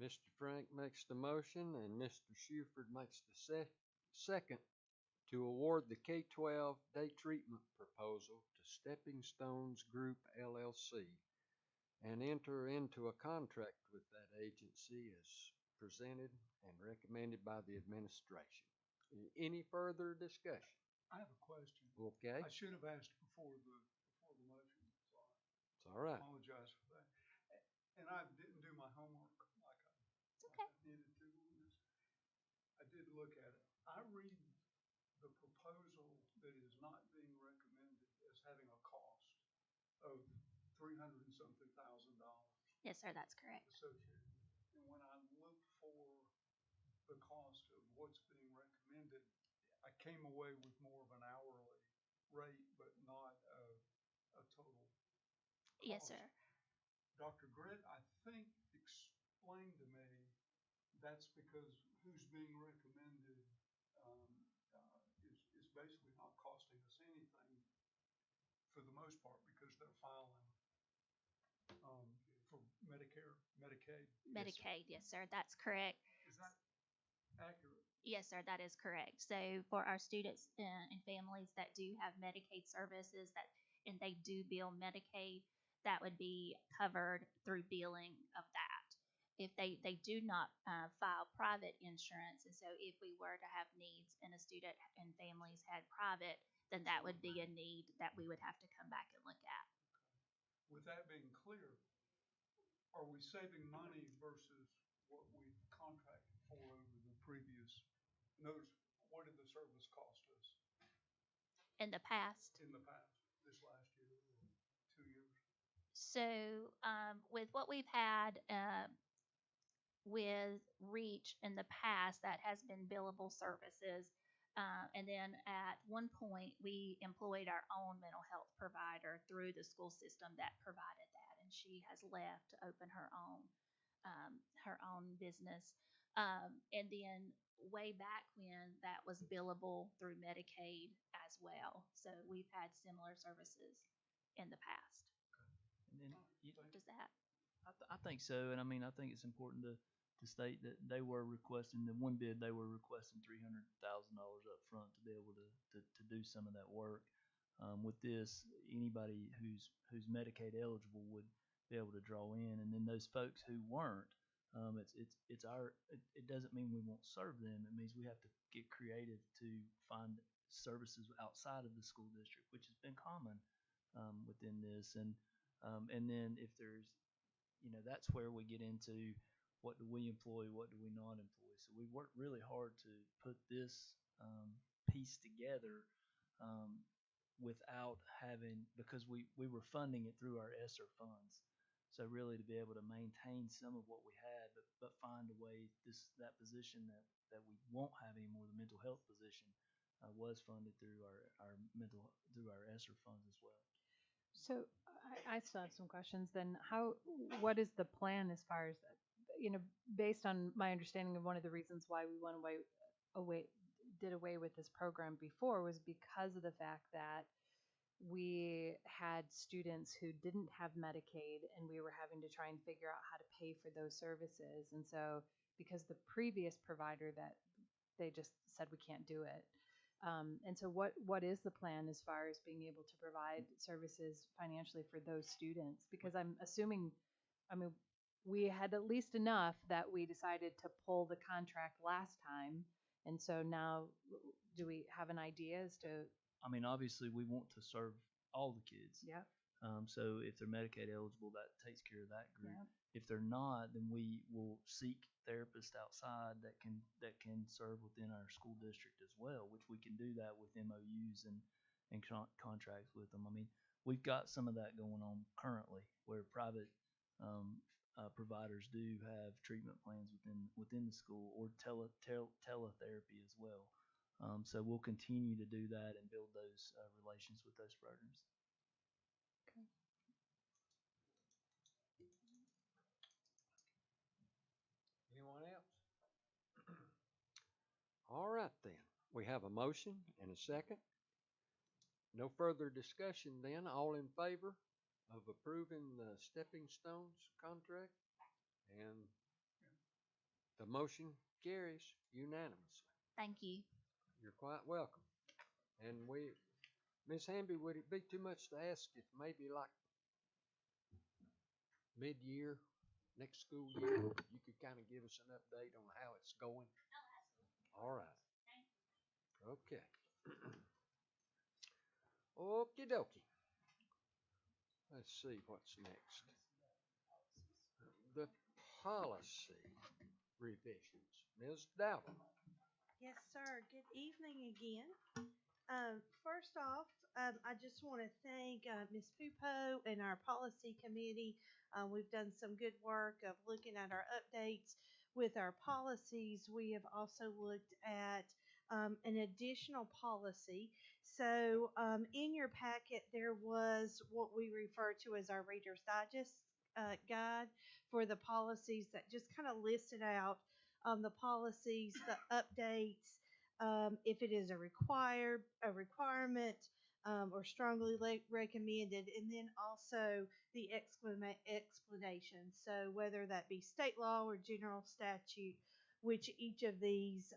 Mr. Frank makes the motion and Mr. Shuford makes the second to award the K-12 day treatment proposal to Stepping Stones Group LLC and enter into a contract with that agency as presented and recommended by the administration. Any further discussion? I have a question. Okay, I should have asked before the motion. Sorry. it's all right. I apologize for that. And I didn't do my homework It's okay. like I needed to on this. I did look at it. I read the proposal that is not being recommended as having a cost of $300 and something thousand Yes, sir. That's correct. associated. And when I looked for the cost of what's being recommended, I came away with more of an hourly rate, but not a total cost. Yes, sir. Dr. Grit, I think, explained to me that's because who's being recommended is basically not costing us anything for the most part because they're filing for Medicare, Medicaid. Medicaid. Yes, sir. That's correct. Is that accurate? Yes, sir, that is correct. So for our students and families that do have Medicaid services and they do bill Medicaid, that would be covered through billing of that. If they do not file private insurance, and so if we were to have needs and a student and families had private, then that would be a need that we would have to come back and look at. With that being clear, are we saving money versus what we contracted for over the previous? Notice, what did the service cost us In the past, in the past, this last year or 2 years? so with what we've had with REACH in the past, that has been billable services. And then at one point, we employed our own mental health provider through the school system that provided that, and she has left to open her own business. And then way back when, that was billable through Medicaid as well. So we've had similar services in the past. And then Does that? I think so, and I mean, I think it's important to state that they were requesting, the one bid, they were requesting $300,000 up front to be able to do some of that work. With this, anybody who's Medicaid eligible would be able to draw in, and then those folks who weren't, it doesn't mean we won't serve them. It means we have to get creative to find services outside of the school district, which has been common within this. And then if there's, that's where we get into what do we employ, what do we not employ. So we worked really hard to put this piece together without having, because we were funding it through our ESSER funds. So really to be able to maintain some of what we had, but find a way that position that we won't have anymore, the mental health position, was funded through our ESSER funds as well. So I still have some questions then. What is the plan as far as, based on my understanding of one of the reasons why we did away with this program before was because of the fact that we had students who didn't have Medicaid and we were having to try and figure out how to pay for those services. And so because the previous provider that they just said we can't do it. And so what is the plan as far as being able to provide services financially for those students? Because I'm assuming, we had at least enough that we decided to pull the contract last time. And so now, do we have an idea as to? Obviously, we want to serve all the kids. Yeah. So if they're Medicaid eligible, that takes care of that group. Yeah. If they're not, then we will seek therapists outside that can serve within our school district as well, which we can do that with MOUs and contracts with them. We've got some of that going on currently, where private providers do have treatment plans within the school, or teletherapy as well. So we'll continue to do that and build those relations with those programs. Okay. Anyone else? All right then. We have a motion and a second. No further discussion then. All in favor of approving the Stepping Stones contract? And the motion carries unanimously. Thank you. You're quite welcome. And Ms. Hamby, would it be too much to ask if maybe like mid-year, next school year, you could kind of give us an update on how it's going? Oh, absolutely. All right. Thank you. Okay. Okie dokie. Let's see what's next. The policy revisions. Ms. Dowell. Yes, sir. Good evening again. First off, I just want to thank Ms. Pupo and our policy committee. We've done some good work of looking at our updates with our policies. We have also looked at an additional policy. So in your packet, there was what we refer to as our Reader's Digest guide for the policies that just kind of listed out the policies, the updates, if it is a requirement, or strongly recommended, and then also the explanation. So whether that be state law or general statute, which each of these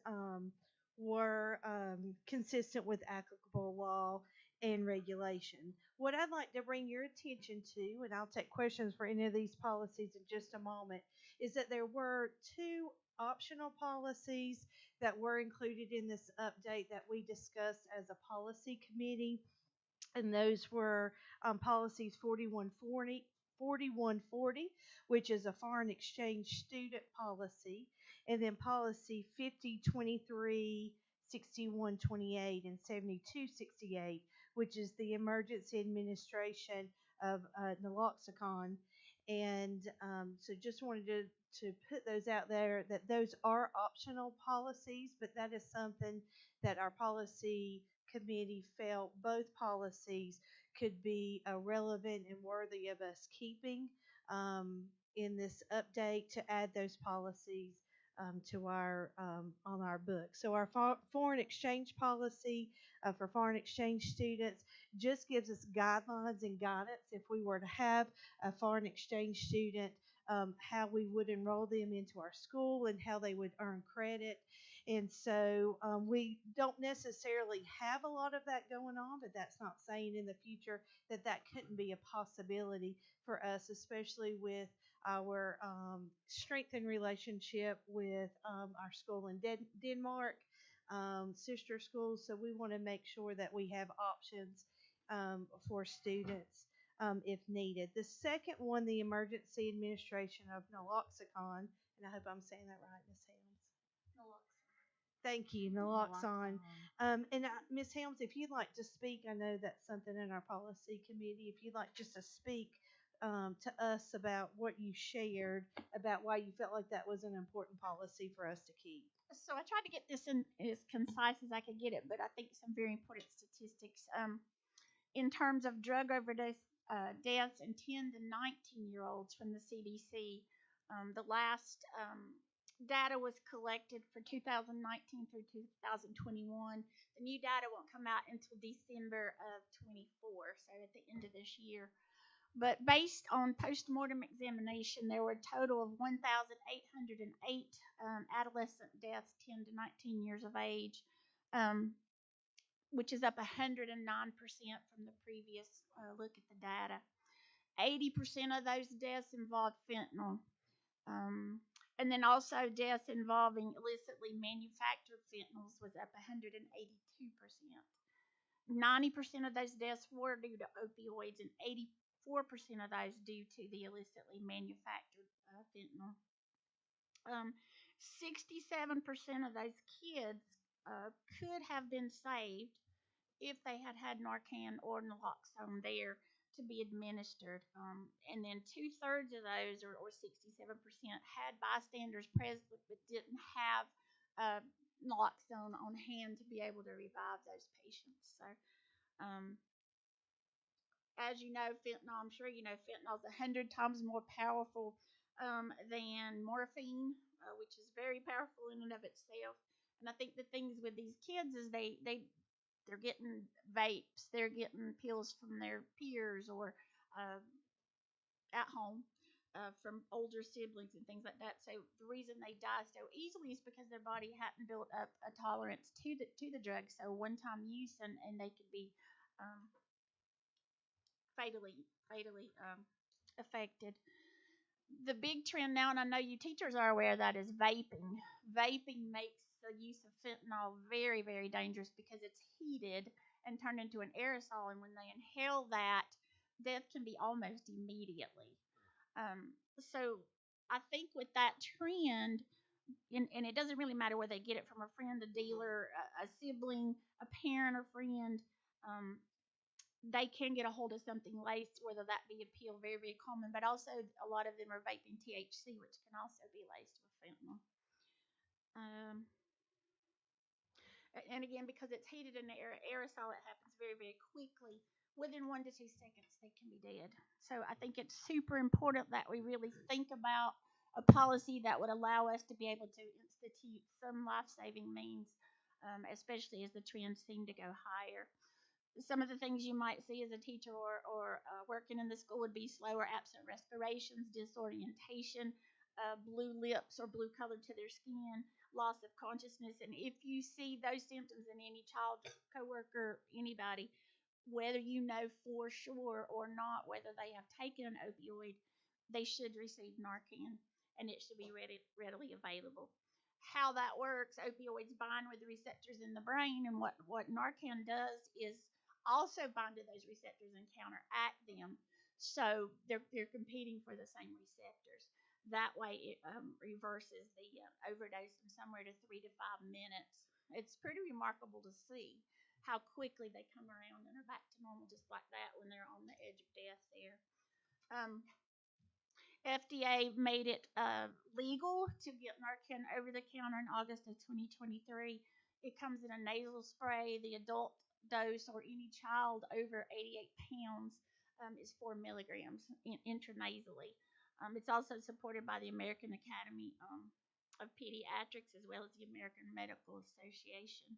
were consistent with applicable law and regulation. What I'd like to bring your attention to, and I'll take questions for any of these policies in just a moment, is that there were two optional policies that were included in this update that we discussed as a policy committee. And those were policies 4140, which is a foreign exchange student policy, and then policy 5023, 6128, and 7268, which is the emergency administration of naloxone. And so just wanted to put those out there, that those are optional policies, but that is something that our policy committee felt both policies could be relevant and worthy of us keeping in this update, to add those policies to our on our book. So our foreign exchange policy for foreign exchange students just gives us guidelines and guidance if we were to have a foreign exchange student, how we would enroll them into our school and how they would earn credit. And so we don't necessarily have a lot of that going on, but that's not saying in the future that that couldn't be a possibility for us, especially with our strengthened relationship with our school in Denmark, sister schools. So we want to make sure that we have options for students if needed. The second one, the emergency administration of naloxone, and I hope I'm saying that right, Ms. Helms. Thank you, naloxone. And Ms. Helms, if you'd like to speak, I know that's something in our policy committee. If you'd like just to speak to us about what you shared about why you felt like that was an important policy for us to keep. So I tried to get this in as concise as I could get it, but I think some very important statistics. In terms of drug overdose deaths in 10 to 19-year-olds from the CDC, the last data was collected for 2019 through 2021. The new data won't come out until December of 24, so at the end of this year. But based on postmortem examination, there were a total of 1,808 adolescent deaths 10 to 19 years of age, which is up 109% from the previous look at the data. 80% of those deaths involved fentanyl. And then also deaths involving illicitly manufactured fentanyls was up 182%. 90% of those deaths were due to opioids, and 84% of those due to the illicitly manufactured fentanyl. 67% of those kids could have been saved if they had had Narcan or naloxone there to be administered. And then 2/3 of those, or 67%, had bystanders present but didn't have naloxone on hand to be able to revive those patients. So, as you know, fentanyl, I'm sure you know, fentanyl is 100 times more powerful than morphine, which is very powerful in and of itself. And I think the things with these kids is they're getting vapes, they're getting pills from their peers or at home from older siblings and things like that. So the reason they die so easily is because their body hadn't built up a tolerance to the drug. So one-time use, and they could be fatally affected. The big trend now, and I know you teachers are aware of that, is vaping. Vaping makes the use of fentanyl very, very dangerous because it's heated and turned into an aerosol, and when they inhale that, death can be almost immediately. So I think with that trend, and it doesn't really matter where they get it from, a friend, a dealer, a sibling, a parent or friend, they can get a hold of something laced, whether that be a pill, very, very common, but also a lot of them are vaping THC, which can also be laced with fentanyl. And again, because it's heated in the aerosol, it happens very, very quickly. Within 1 to 2 seconds, they can be dead. So I think it's super important that we really think about a policy that would allow us to be able to institute some life-saving means, especially as the trends seem to go higher. Some of the things you might see as a teacher or working in the school would be slower absent respirations, disorientation, blue lips or blue color to their skin, loss of consciousness. And if you see those symptoms in any child, coworker, anybody, whether you know for sure or not whether they have taken an opioid, they should receive Narcan, and it should be readily available. How that works, opioids bind with the receptors in the brain, and what Narcan does is also bind to those receptors and counteract them. So they're competing for the same receptors. That way it reverses the overdose in somewhere to 3 to 5 minutes. It's pretty remarkable to see how quickly they come around and are back to normal just like that when they're on the edge of death there. FDA made it legal to get Narcan over the counter in August of 2023. It comes in a nasal spray. The adult dose, or any child over 88 pounds, is 4 milligrams intranasally. It's also supported by the American Academy of Pediatrics as well as the American Medical Association.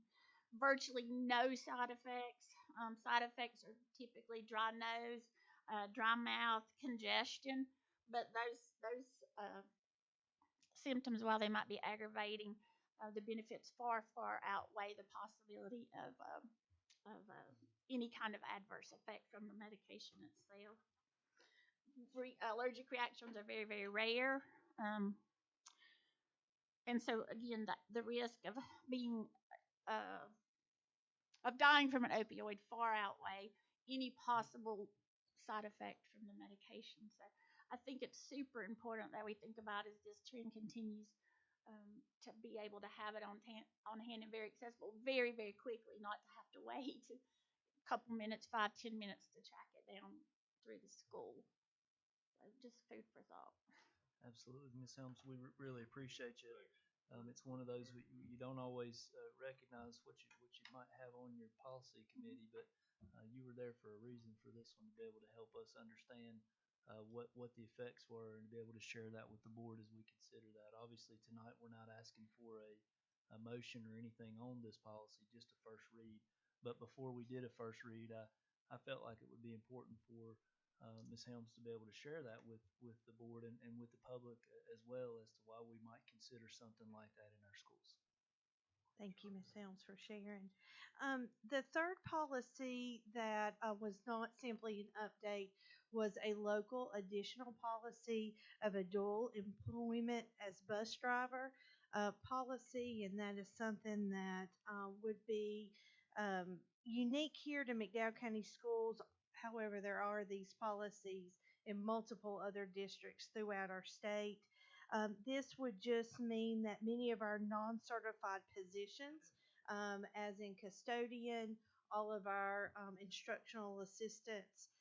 Virtually no side effects. Side effects are typically dry nose, dry mouth, congestion, but those symptoms, while they might be aggravating, the benefits far, far outweigh the possibility of any kind of adverse effect from the medication itself. Allergic reactions are very, very rare. And so again, the risk of being uh, of dying from an opioid far outweigh any possible side effect from the medication. So I think it's super important that we think about as this trend continues to be able to have it on hand and very accessible very, very quickly, not to have to wait a couple minutes, 5-10 minutes to track it down through the school. So just food for thought. Absolutely, Ms. Helms, we really appreciate you. It's one of those you don't always recognize what you might have on your policy committee, but you were there for a reason for this one, to be able to help us understand what the effects were and to be able to share that with the board as we consider that. Obviously, tonight we're not asking for a motion or anything on this policy, just a first read. But before we did a first read, I felt like it would be important for Ms. Helms to be able to share that with the board and with the public as well, as to why we might consider something like that in our schools. Thank you, Ms. Helms, for sharing. The third policy that was not simply an update was a local additional policy of a dual employment as bus driver policy, and that is something that would be unique here to McDowell County Schools. However, there are these policies in multiple other districts throughout our state. This would just mean that many of our non-certified positions, as in custodian, all of our instructional assistants,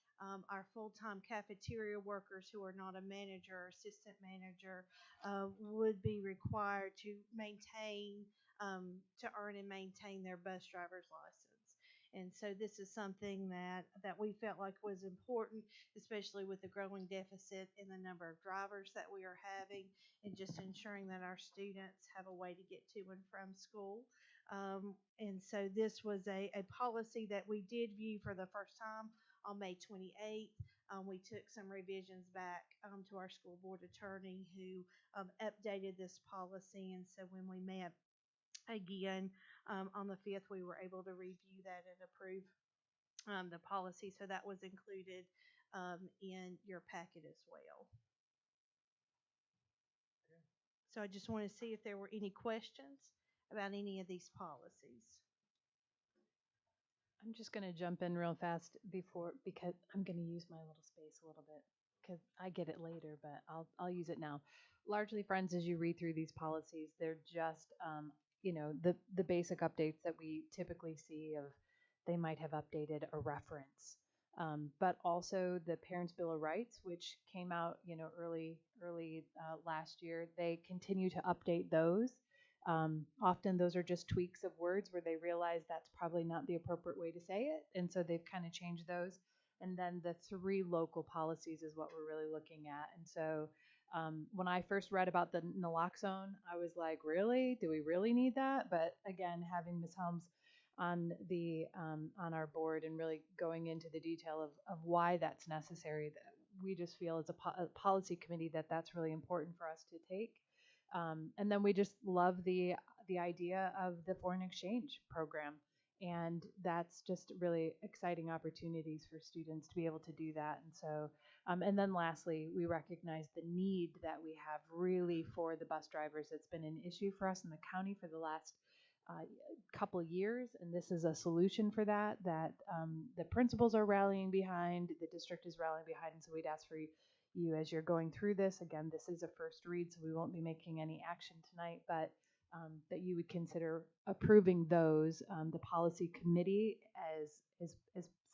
our full-time cafeteria workers who are not a manager or assistant manager, would be required to earn and maintain their bus driver's license. And so this is something that we felt like was important, especially with the growing deficit in the number of drivers that we are having, and just ensuring that our students have a way to get to and from school. And so this was a policy that we did view for the first time on May 28th. We took some revisions back to our school board attorney, who updated this policy. And so when we met again on the 5th, we were able to review that and approve the policy. So that was included in your packet as well. So I just want to see if there were any questions about any of these policies. I'm just going to jump in real fast because I'm going to use my little space a little bit, because I get it later, but I'll use it now. Largely, friends, as you read through these policies, they're just the basic updates that we typically see. Of they might have updated a reference, but also the Parents' Bill of Rights, which came out early last year. They continue to update those. Often those are just tweaks of words where they realize that's probably not the appropriate way to say it, and so they've kind of changed those. And then the 3 local policies is what we're really looking at. And so when I first read about the naloxone, I was like, really? Do we really need that? But again, having Ms. Helms on our board and really going into the detail of why that's necessary, that we just feel as a policy committee that's really important for us to take. And then we just love the idea of the foreign exchange program. And that's just really exciting opportunities for students to be able to do that. And so, and then lastly, we recognize the need that we have really for the bus drivers. It's been an issue for us in the county for the last couple of years, and this is a solution for that the principals are rallying behind, the district is rallying behind. And so we'd ask for you as you're going through this. Again, this is a first read, so we won't be making any action tonight, but that you would consider approving those. The policy committee is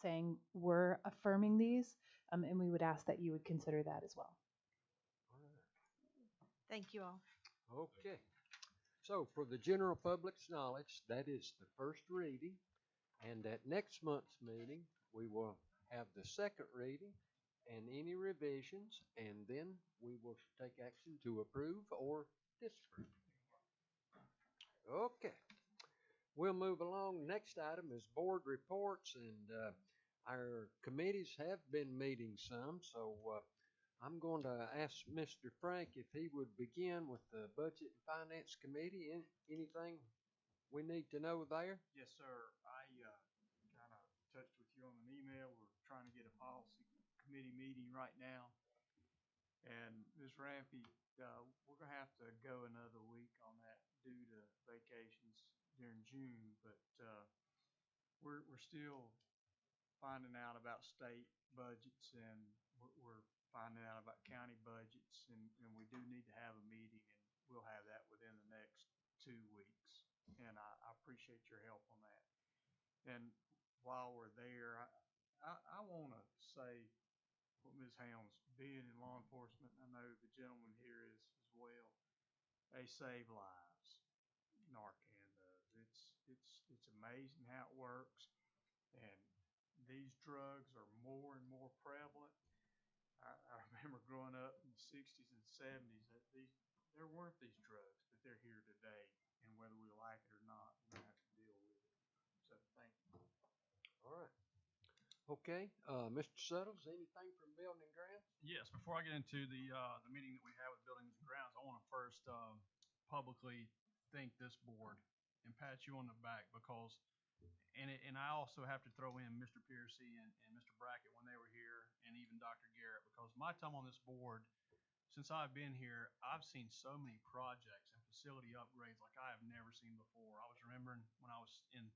saying we're affirming these, and we would ask that you would consider that as well. All right. Thank you all. Okay. So for the general public's knowledge, that is the first reading. And at next month's meeting, we will have the second reading and any revisions, and then we will take action to approve or disapprove. Okay. We'll move along. Next item is board reports, and our committees have been meeting some. So I'm going to ask Mr. Frank if he would begin with the Budget and Finance Committee. Anything we need to know there? Yes, sir. I kind of touched with you on an email. We're trying to get a policy committee meeting right now. And Ms. Rampy, we're gonna have to go another week on that due to vacations during June, but we're still finding out about state budgets, and we're finding out about county budgets, and we do need to have a meeting, and we'll have that within the next 2 weeks. And I appreciate your help on that. And while we're there, I want to say what Ms. Helms, being in law enforcement, I know the gentleman here is as well. They save lives. Narcan does. It's amazing how it works, and these drugs are more and more prevalent. I remember growing up in the 60s and 70s that there weren't these drugs, but they're here today, and whether we like it or not, we're gonna have to deal with it. So thank you. All right. Okay, Mr. Suttles, anything from Building and Grounds? Yes, before I get into the meeting that we had with Buildings and Grounds, I want to first publicly thank this board and pat you on the back because, and I also have to throw in Mr. Piercy and Mr. Brackett when they were here, and even Dr. Garrett, because my time on this board, since I've been here, I've seen so many projects and facility upgrades like I have never seen before. I was remembering when I was in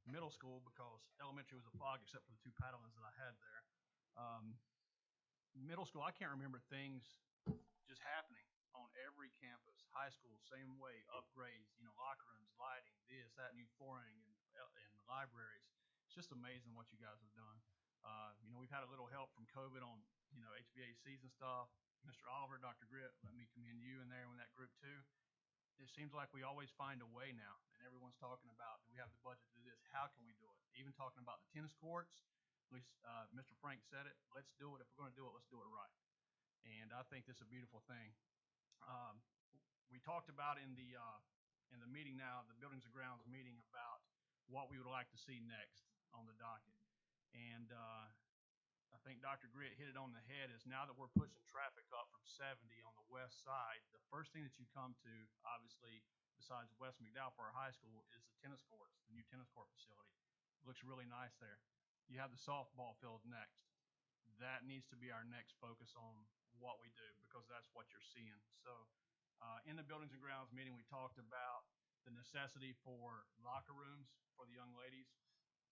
middle school, because elementary was a fog except for the 2 paddlings that I had there. Middle school, I can't remember things just happening on every campus. High school, same way, upgrades, locker rooms, lighting, this, that, new flooring, and the libraries. It's just amazing what you guys have done. We've had a little help from COVID on, HVACs and stuff. Mr. Oliver, Dr. Grit, let me commend you in there in that group too. It seems like we always find a way now, and everyone's talking about, do we have the budget to do this? How can we do it? Even talking about the tennis courts, at least Mr. Frank said it. Let's do it. If we're going to do it, let's do it right. And I think this is a beautiful thing. We talked about in the meeting now, the Buildings and Grounds meeting, about what we would like to see next on the docket. And I think Dr. Grit hit it on the head, is now that we're pushing traffic up from 70 on the west side, the first thing that you come to, obviously, besides West McDowell for our high school, is the tennis courts, the new tennis court facility. It looks really nice there. You have the softball field next. That needs to be our next focus on what we do, because that's what you're seeing. So in the Buildings and Grounds meeting, we talked about the necessity for locker rooms for the young ladies.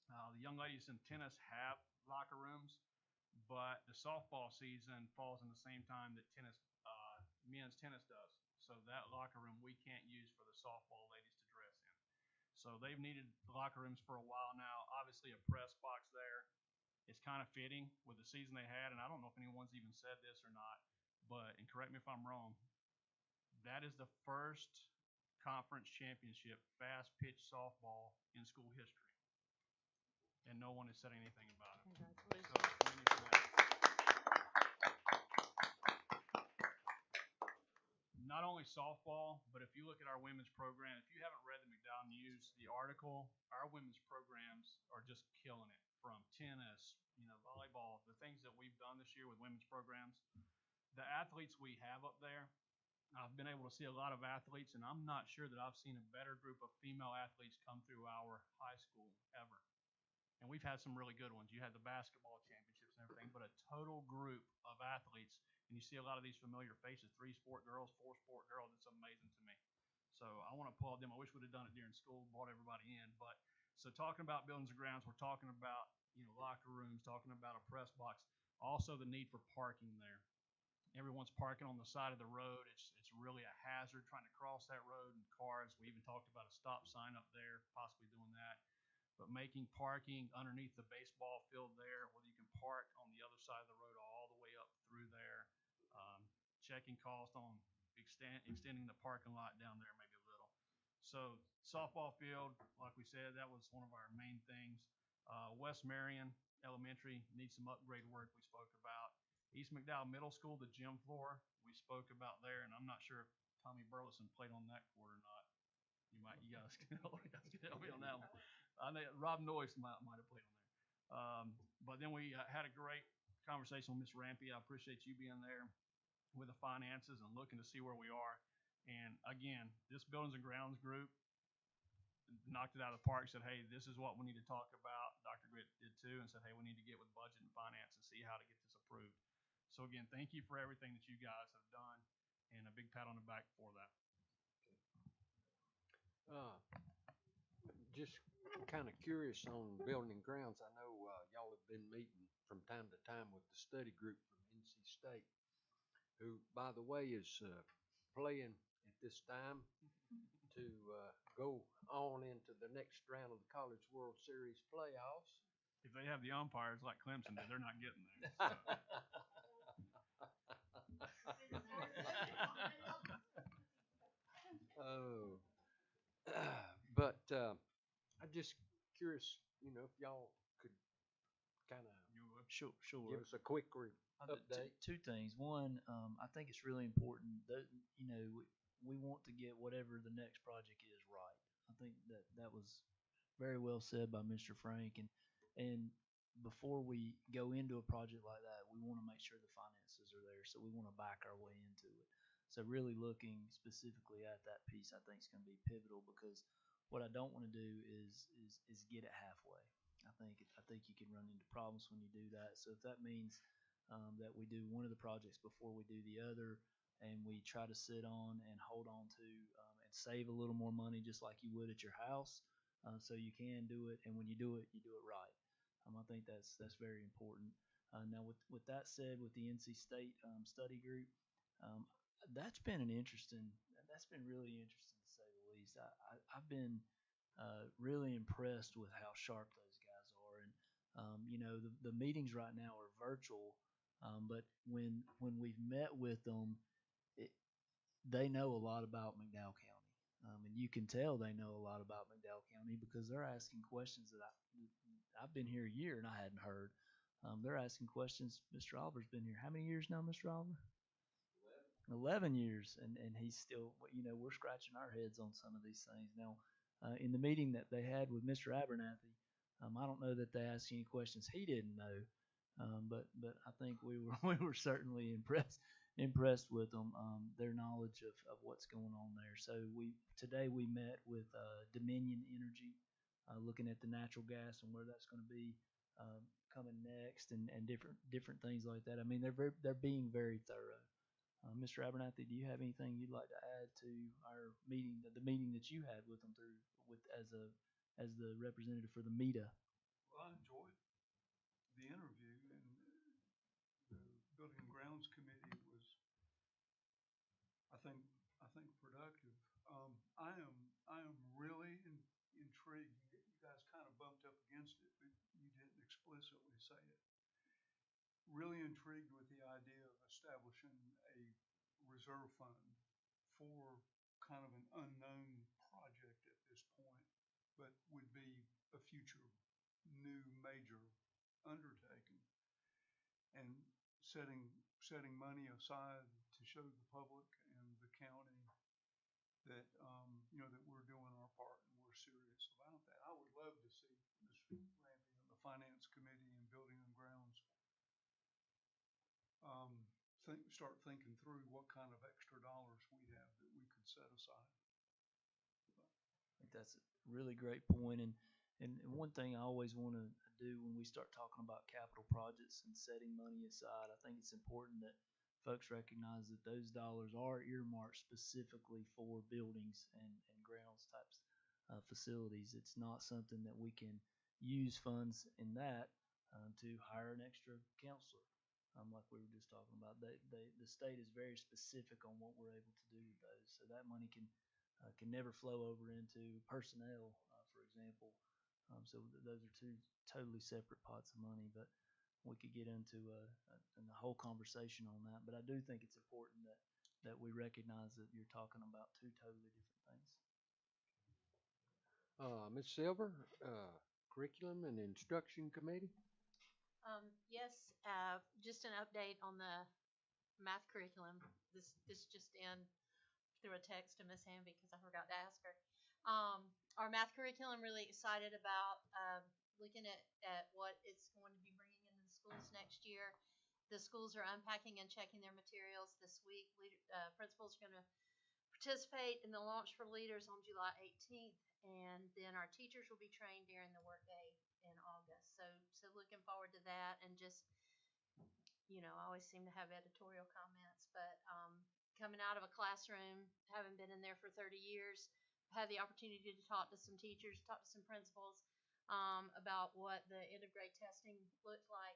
The young ladies in tennis have locker rooms, but the softball season falls in the same time that men's tennis does. So that locker room we can't use for the softball ladies to dress in. So they've needed locker rooms for a while now. Obviously, a press box there is kind of fitting with the season they had, and I don't know if anyone's even said this or not, but, and correct me if I'm wrong, that is the first conference championship fast pitch softball in school history, and no one has said anything about it. Congratulations. So, commend you for that. Not only softball, but if you look at our women's program, if you haven't read the McDowell News, the article, our women's programs are just killing it. From tennis, volleyball, the things that we've done this year with women's programs, the athletes we have up there, I've been able to see a lot of athletes, and I'm not sure that I've seen a better group of female athletes come through our high school ever. And we've had some really good ones. You had the basketball championships and everything, but a total group of athletes, and you see a lot of these familiar faces, 3-sport girls, 4-sport girls. It's amazing to me. So I want to applaud them. I wish we'd have done it during school, brought everybody in. But so talking about Buildings and Grounds, we're talking about locker rooms, talking about a press box, also the need for parking there. Everyone's parking on the side of the road. It's really a hazard trying to cross that road in cars. We even talked about a stop sign up there, possibly doing that. But making parking underneath the baseball field there, where you can park on the other side of the road all the way up through there. Checking cost on extending the parking lot down there maybe a little. So softball field, like we said, that was one of our main things. West Marion Elementary needs some upgrade work we spoke about. East McDowell Middle School, the gym floor, we spoke about there, and I'm not sure if Tommy Burleson played on that court or not. You guys can help me on that one. I know Rob Noyce might have played on there. But then we had a great conversation with Ms. Rampy. I appreciate you being there with the finances and looking to see where we are. And again, this Buildings and Grounds group knocked it out of the park, said, hey, this is what we need to talk about. Dr. Grit did too, and said, hey, we need to get with budget and finance and see how to get this approved. So again, thank you for everything that you guys have done, and a big pat on the back for that. Just kind of curious on building and grounds. I know y'all have been meeting from time to time with the study group from NC State, who, by the way, is playing at this time to go on into the next round of the College World Series playoffs. If they have the umpires like Clemson did, they're not getting there. Oh, but I'm just curious, if y'all could kind of Sure. give us a quick update. Two things. One, I think it's really important that, we want to get whatever the next project is right. I think that was very well said by Mr. Frank. And before we go into a project like that, we want to make sure the finances are there. So we want to back our way into it. So really looking specifically at that piece, I think is going to be pivotal, because what I don't want to do is get it halfway. I think you can run into problems when you do that. So if that means that we do one of the projects before we do the other, and we try to sit on and hold on to and save a little more money, just like you would at your house, so you can do it. And when you do it right. I think that's very important. Now, with that said, with the NC State study group, that's been really interesting to say the least. I've been really impressed with how sharp those guys are. And the meetings right now are virtual, but when we've met with them, they know a lot about McDowell County, and you can tell they know a lot about McDowell County because they're asking questions that I've been here a year and I hadn't heard. They're asking questions. Mr. Oliver's been here how many years now, Mr. Oliver? 11 years, and he's still, we're scratching our heads on some of these things. Now, in the meeting that they had with Mr. Abernathy, I don't know that they asked any questions he didn't know, but I think we were certainly impressed with them, their knowledge of what's going on there. So today we met with Dominion Energy, looking at the natural gas and where that's going to be coming next, and different things like that. I mean, they're being very thorough. Mr. Abernathy, do you have anything you'd like to add to our meeting, the meeting that you had with them as the representative for the META? Well, I enjoyed the interview, and the Building and Grounds Committee was, I think productive. I am really intrigued. You guys kind of bumped up against it, but you didn't explicitly say it. Really intrigued with the idea of establishing a reserve fund for kind of an unknown project at this point, but would be a future new major undertaking, and setting money aside to show the public and the county that that we're doing our part and we're serious about that. I would love to see Mr. Rampy and the Finance Committee and Building and Grounds start thinking through what kind of extra dollars we have that we could set aside. I think that's a really great point. And one thing I always want to do when we start talking about capital projects and setting money aside, I think it's important that folks recognize that those dollars are earmarked specifically for buildings and grounds types facilities. It's not something that we can use funds in that to hire an extra counselor. Like we were just talking about, the state is very specific on what we're able to do with those. So that money can never flow over into personnel, for example. So those are two totally separate pots of money. But we could get into a whole conversation on that. But I do think it's important that we recognize that you're talking about two totally different things. Ms. Silver, Curriculum and Instruction Committee. Yes, just an update on the math curriculum. This just in through a text to Miss Hamby because I forgot to ask her. Our math curriculum, really excited about looking at what it's going to be bringing into the schools next year. The schools are unpacking and checking their materials this week. Principals are going to participate in the launch for leaders on July 18th, and then our teachers will be trained during the workday in August. So looking forward to that, and just, I always seem to have editorial comments, but coming out of a classroom, having been in there for 30 years, had the opportunity to talk to some teachers, talk to some principals about what the end of grade testing looked like.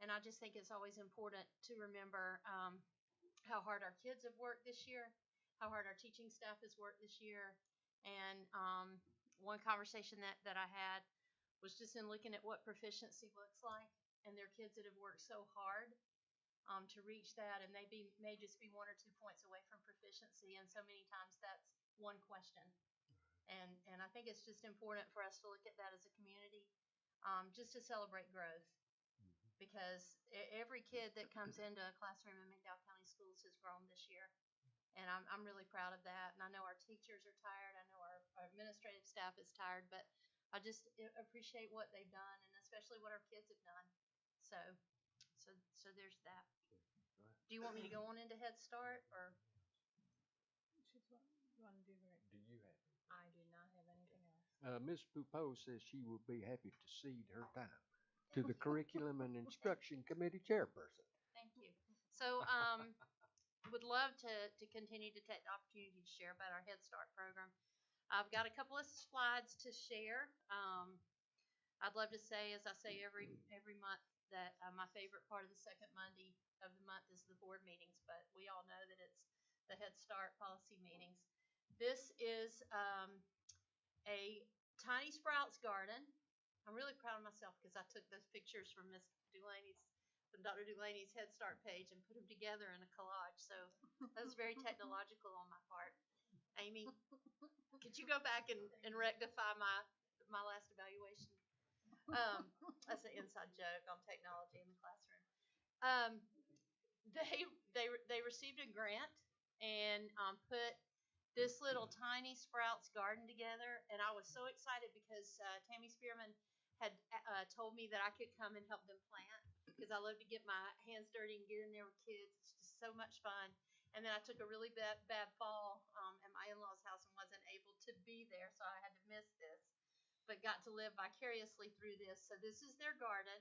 And I just think it's always important to remember how hard our kids have worked this year, how hard our teaching staff has worked this year. And one conversation that I had was just in looking at what proficiency looks like, and their kids that have worked so hard to reach that, and they may just be 1 or 2 points away from proficiency, and so many times that's one question. And I think it's just important for us to look at that as a community, just to celebrate growth, because every kid that comes into a classroom in McDowell County Schools has grown this year, and I'm really proud of that. And I know our teachers are tired, I know our administrative staff is tired, but I just appreciate what they've done, and especially what our kids have done. So there's that. Do you want me to go on into Head Start, or? You want to do the Do you have? I do not have anything else. Ms. Poupeau says she will be happy to cede her time to the Curriculum and Instruction Committee chairperson. Thank you. So, would love to continue to take the opportunity to share about our Head Start program. I've got a couple of slides to share. I'd love to say, as I say every month, that my favorite part of the second Monday of the month is the board meetings, but we all know that it's the Head Start policy meetings. This is a tiny sprouts garden. I'm really proud of myself because I took those pictures from Dr. Delaney's Head Start page and put them together in a collage. So that was very technological on my part. Amy, could you go back and rectify my last evaluation? That's an inside joke on technology in the classroom. They received a grant and put this little tiny sprouts garden together, and I was so excited because Tammy Spearman had told me that I could come and help them plant, because I love to get my hands dirty and get in there with kids. It's just so much fun. And then I took a really bad fall at my in-laws' house and wasn't able to be there, so I had to miss this, but got to live vicariously through this. So this is their garden,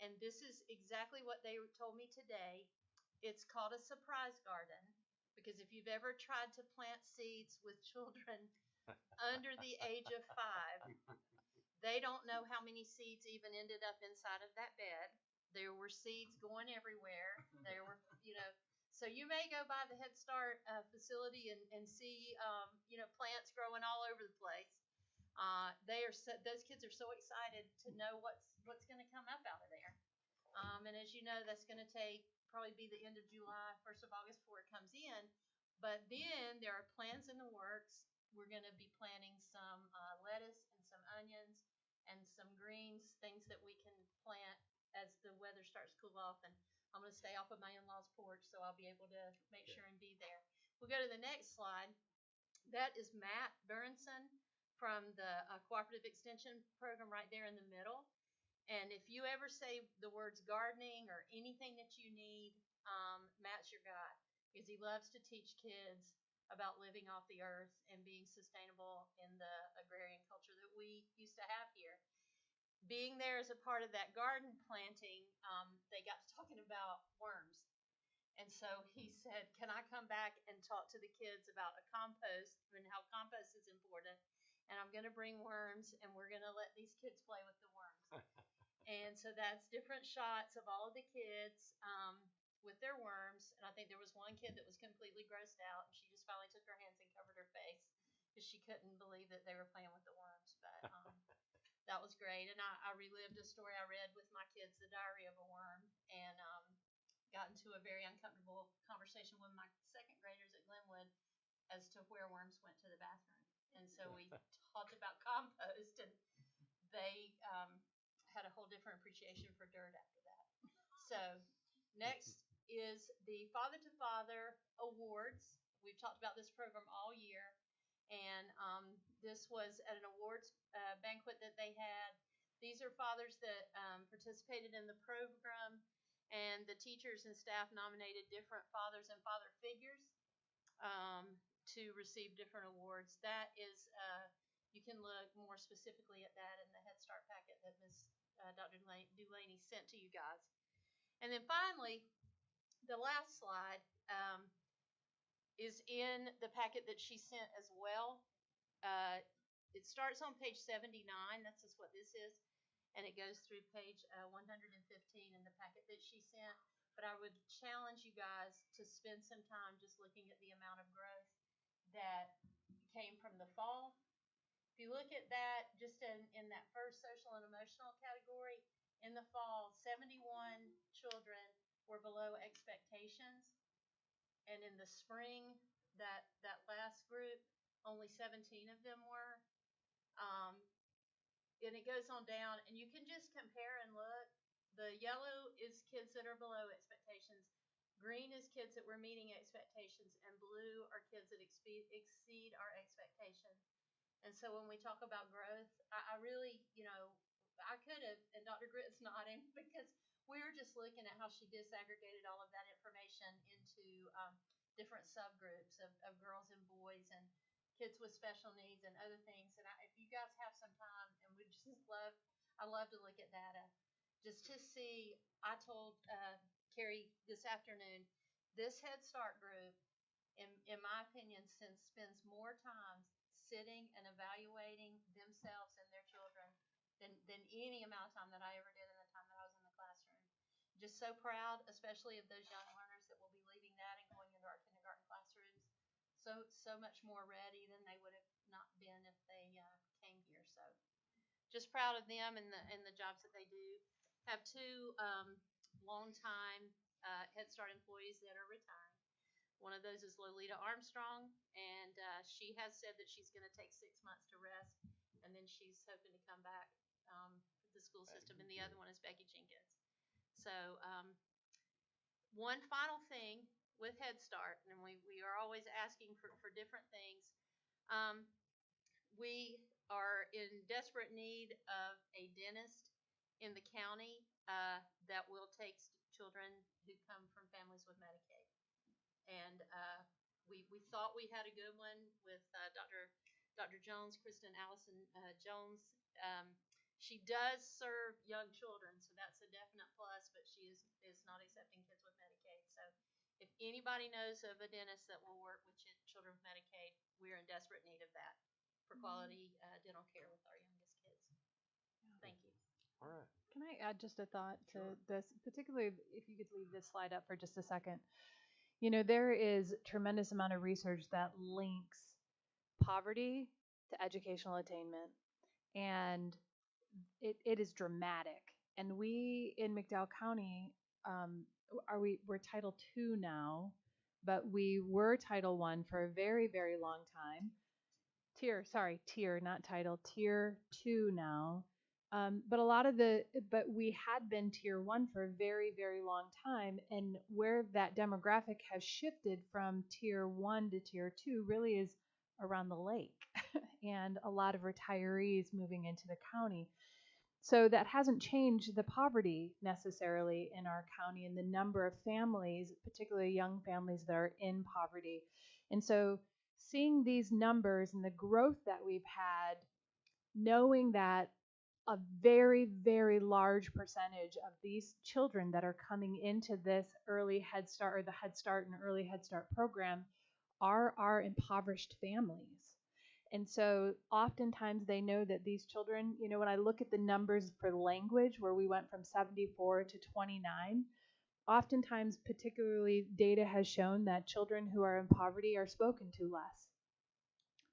and this is exactly what they told me today. It's called a surprise garden, because if you've ever tried to plant seeds with children under the age of 5, they don't know how many seeds even ended up inside of that bed. There were seeds going everywhere. There were, so you may go by the Head Start facility and see, plants growing all over the place. Those kids are so excited to know what's going to come up out of there. And as you know, that's going to probably be the end of July, 1st of August before it comes in. But then there are plans in the works. We're going to be planting some lettuce and some onions and some greens, things that we can plant as the weather starts to cool off. And I'm going to stay off of my in-laws' porch, so I'll be able to make sure and be there. We'll go to the next slide. That is Matt Berenson from the Cooperative Extension Program right there in the middle. And if you ever say the words gardening or anything that you need, Matt's your guy, because he loves to teach kids about living off the earth and being sustainable in the agrarian culture that we used to have here. Being there as a part of that garden planting, they got to talking about worms. And so he said, can I come back and talk to the kids about a compost and how compost is important? And I'm going to bring worms, and we're going to let these kids play with the worms. And so that's different shots of all of the kids with their worms. And I think there was one kid that was completely grossed out, and she just finally took her hands and covered her face because she couldn't believe that they were playing with the worms. But that was great. And I relived a story I read with my kids, The Diary of a Worm, and got into a very uncomfortable conversation with my second graders at Glenwood as to where worms went to the bathroom. And so we talked about compost, and they had a whole different appreciation for dirt after that. So next is the Father to Father Awards. We've talked about this program all year, and this was at an awards banquet that they had. These are fathers that participated in the program, and the teachers and staff nominated different fathers and father figures to receive different awards. That is, you can look more specifically at that in the Head Start packet that Dr. Dulaney sent to you guys. And then finally, the last slide is in the packet that she sent as well. It starts on page 79. That's just what this is. And it goes through page 115 in the packet that she sent. But I would challenge you guys to spend some time just looking at the amount of growth that came from the fall. If you look at that, just in that first social and emotional category, in the fall, 71 children were below expectations. And in the spring, that last group, only 17 of them were. And it goes on down, and you can just compare and look. The yellow is kids that are below expectations. Green is kids that were meeting expectations, and blue are kids that exceed our expectations. And so when we talk about growth, I really, I could have, and Dr. Gritt's nodding, because we were just looking at how she disaggregated all of that information into different subgroups of girls and boys and kids with special needs and other things. And if you guys have some time, and I love to look at data just to see. I told Carrie this afternoon, this Head Start group, in my opinion, spends more time sitting and evaluating themselves and their children than any amount of time that I ever did in the time that I was in the classroom. Just so proud, especially of those young learners that will be leaving that and going into our kindergarten classrooms. So much more ready than they would have not been if they came here. So just proud of them and the jobs that they do. Have two longtime Head Start employees that are retiring. One of those is Lolita Armstrong, and she has said that she's going to take 6 months to rest, and then she's hoping to come back to the school system. And the other one is Becky Jenkins. So one final thing with Head Start, and we are always asking for different things. We are in desperate need of a dentist in the county that will take children who come from families with Medicaid. And we thought we had a good one with Dr. Jones, Kristen Allison Jones. She does serve young children, so that's a definite plus, but she is not accepting kids with Medicaid. So if anybody knows of a dentist that will work with children with Medicaid, we're in desperate need of that for quality dental care with our youngest kids. Thank you. All right. Can I add just a thought to this, particularly if you could leave this slide up for just a second? There is a tremendous amount of research that links poverty to educational attainment, and it is dramatic. And we in McDowell County, we're Title II now, but we were Title I for a very, very long time. Tier, not title, Tier 2 now. But we had been Tier 1 for a very, very long time. And where that demographic has shifted from Tier 1 to Tier 2 really is around the lake and a lot of retirees moving into the county. So that hasn't changed the poverty necessarily in our county and the number of families, particularly young families that are in poverty. And so seeing these numbers and the growth that we've had, knowing that a very, very large percentage of these children that are coming into this early Head Start or the Head Start and early Head Start program are our impoverished families. And so oftentimes they know that these children, when I look at the numbers for language, where we went from 74 to 29, oftentimes particularly data has shown that children who are in poverty are spoken to less.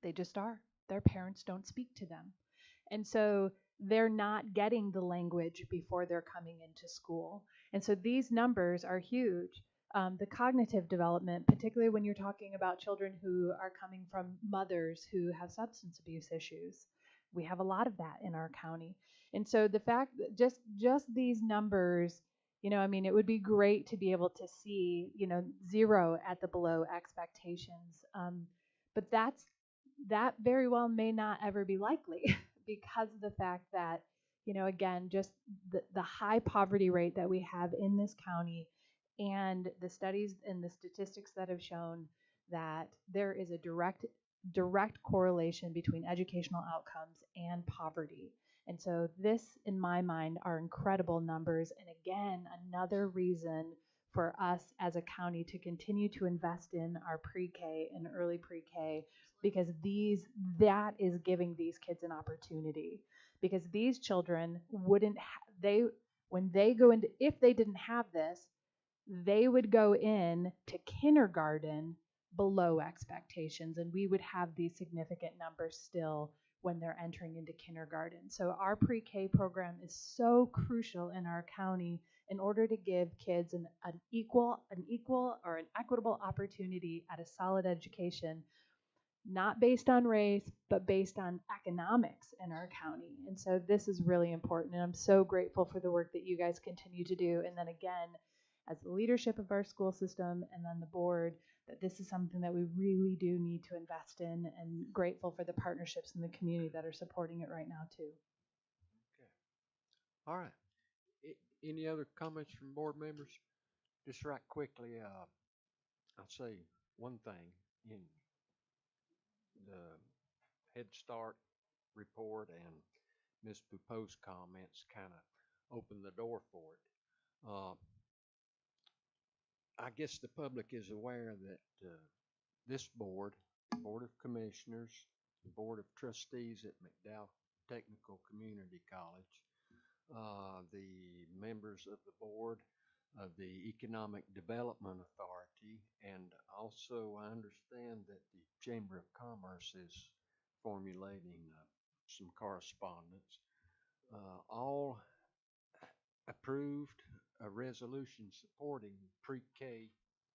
They just are. Their parents don't speak to them. And so they're not getting the language before they're coming into school. And so these numbers are huge. The cognitive development, particularly when you're talking about children who are coming from mothers who have substance abuse issues. We have a lot of that in our county. And so the fact that just these numbers, it would be great to be able to see, 0 at the below expectations. But that very well may not ever be likely because of the fact that, you know, again, just the high poverty rate that we have in this county, and the studies and the statistics that have shown that there is a direct correlation between educational outcomes and poverty. And so this, in my mind, are incredible numbers. And again, another reason for us as a county to continue to invest in our pre-K and early pre-K, because that is giving these kids an opportunity. Because these children when they go into, if they didn't have this, they would go in to kindergarten below expectations, and we would have these significant numbers still when they're entering into kindergarten. So our pre-K program is so crucial in our county in order to give kids an equal or an equitable opportunity at a solid education, not based on race, but based on economics in our county. And so this is really important, and I'm so grateful for the work that you guys continue to do. And then again, as the leadership of our school system and then the board, that this is something that we really do need to invest in, and grateful for the partnerships in the community that are supporting it right now too. Okay. All right. Any other comments from board members? Just right quickly, I'll say one thing. In the Head Start report and Ms. Pupo's comments kind of opened the door for it. I guess the public is aware that this board, the Board of Commissioners, the Board of Trustees at McDowell Technical Community College, the members of the board of the Economic Development Authority, and also I understand that the Chamber of Commerce is formulating some correspondence, all approved a resolution supporting pre-K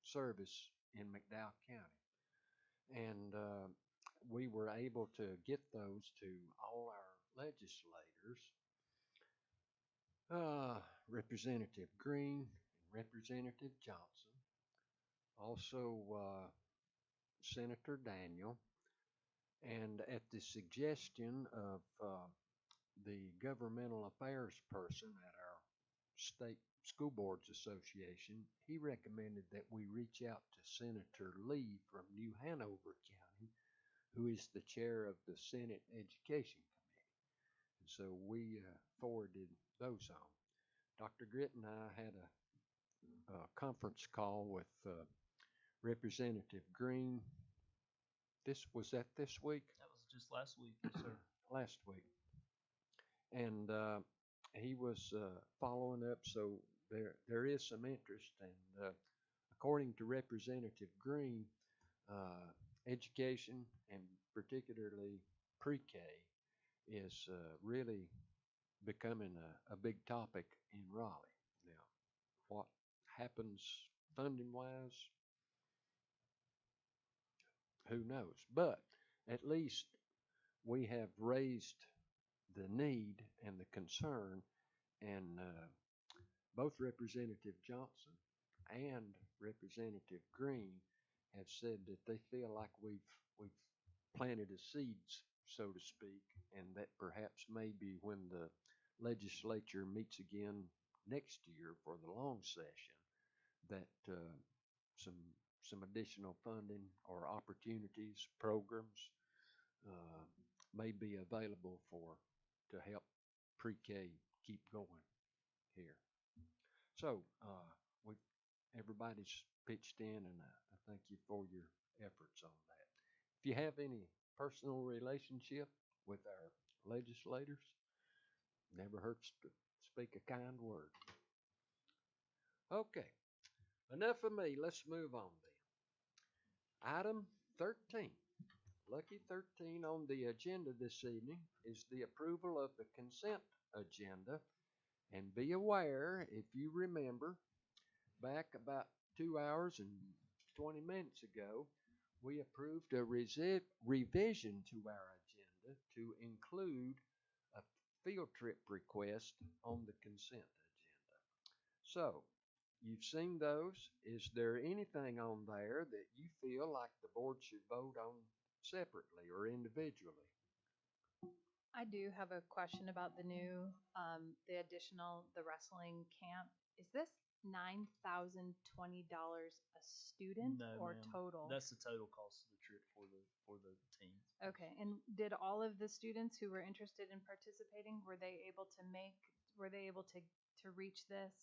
service in McDowell County. And we were able to get those to all our legislators, Representative Green and Representative Johnson, also Senator Daniel, and at the suggestion of the governmental affairs person at our State School Boards Association, he recommended that we reach out to Senator Lee from New Hanover County, who is the chair of the Senate Education Committee. And so we forwarded those on. Dr. Gritt and I had a conference call with Representative Green. Was that this week? That was just last week, yes, sir. Last week. And he was following up, so there is some interest. And according to Representative Green, education, and particularly pre-K, is really becoming a big topic in Raleigh. Now, what happens funding-wise, who knows? But at least we have raised the need and the concern, and both Representative Johnson and Representative Green have said that they feel like we've planted a seeds, so to speak, and that perhaps maybe when the legislature meets again next year for the long session, that some additional funding or opportunities, programs may be available to help pre-K keep going here. So everybody's pitched in, and I thank you for your efforts on that. If you have any personal relationship with our legislators, never hurts to speak a kind word. Okay, enough of me. Let's move on then. Item 13. Lucky 13 on the agenda this evening is the approval of the consent agenda. And be aware, if you remember, back about 2 hours and 20 minutes ago, we approved a revision to our agenda to include a field trip request on the consent agenda. So, you've seen those. Is there anything on there that you feel like the board should vote on separately or individually? I do have a question about the new, the additional, the wrestling camp. Is this $9,020 a student No, or ma'am. total? That's the total cost of the trip for the team. Okay, and did all of the students who were interested in participating, were they able to reach this?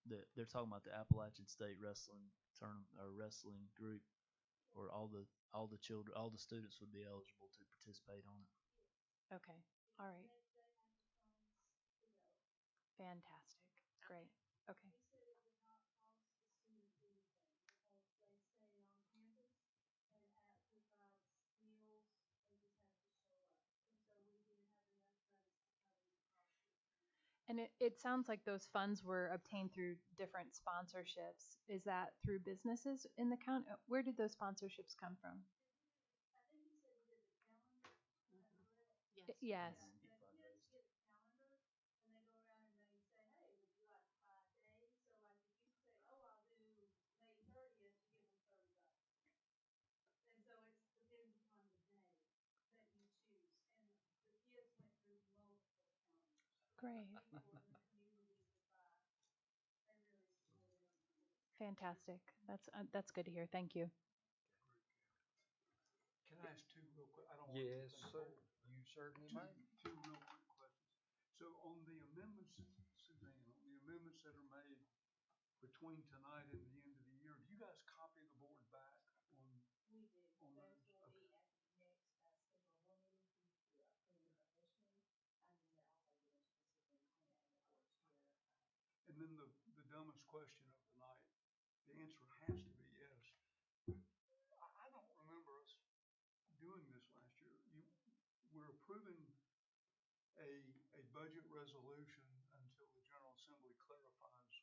They're talking about the Appalachian State Wrestling Tournament or wrestling group, or all the children, all the students would be eligible to participate on it. Okay, all right. Fantastic, great, okay. And it sounds like those funds were obtained through different sponsorships. Is that through businesses in the county? Where did those sponsorships come from? Yes. Yes. Great. Fantastic. That's good to hear. Thank you. Can I ask two real quick? I don't want to keep Yes, things sir. over. You certainly Two, may. two real quick questions. So on the amendments, Suzanne, on the amendments that are made between tonight and the end of the year, do you guys copy the board back on, on those? Okay. And then the dumbest question of the night, the answer has to be yes. I don't remember us doing this last year. We're approving a budget resolution until the General Assembly clarifies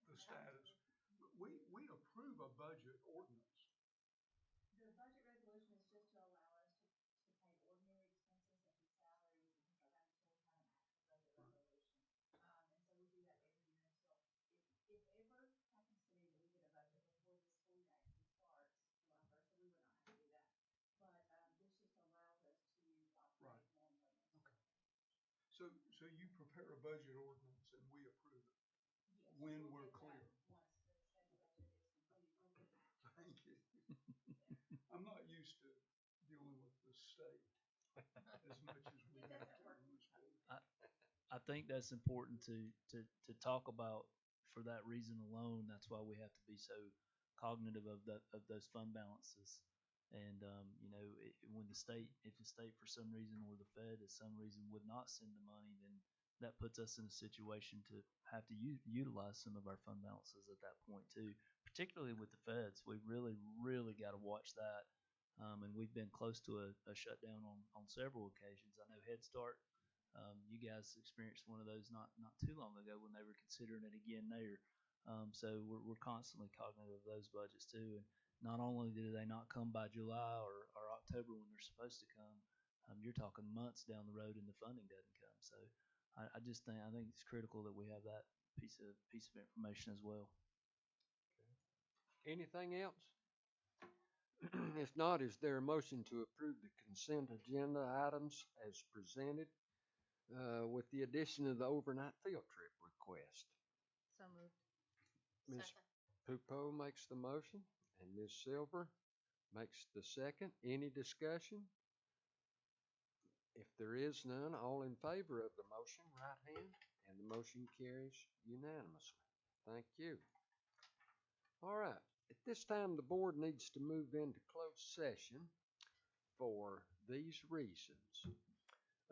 the status. We approve a budget ordinance. Right. Okay. So you prepare a budget ordinance and we approve it when we're clear. Thank you. I'm not used to dealing with the state as much as we have to on this board. I think that's important to talk about for that reason alone. That's why we have to be so cognitive of those fund balances. And when if the state for some reason or the Fed for some reason would not send the money, then that puts us in a situation to have to utilize some of our fund balances at that point too. Particularly with the Feds, we really got to watch that. And we've been close to a shutdown on several occasions. I know Head Start, you guys experienced one of those not too long ago when they were considering it again there. So we're constantly cognitive of those budgets too. And not only do they not come by July or October when they're supposed to come, you're talking months down the road and the funding doesn't come. So I think it's critical that we have that piece of information as well. Anything else? If not, is there a motion to approve the consent agenda items as presented with the addition of the overnight field trip request? So moved. Ms. Pupo makes the motion and Ms. Silver makes the second. Any discussion? If there is none, all in favor of the motion, right hand, and the motion carries unanimously. Thank you. All right. At this time, the board needs to move into closed session for these reasons.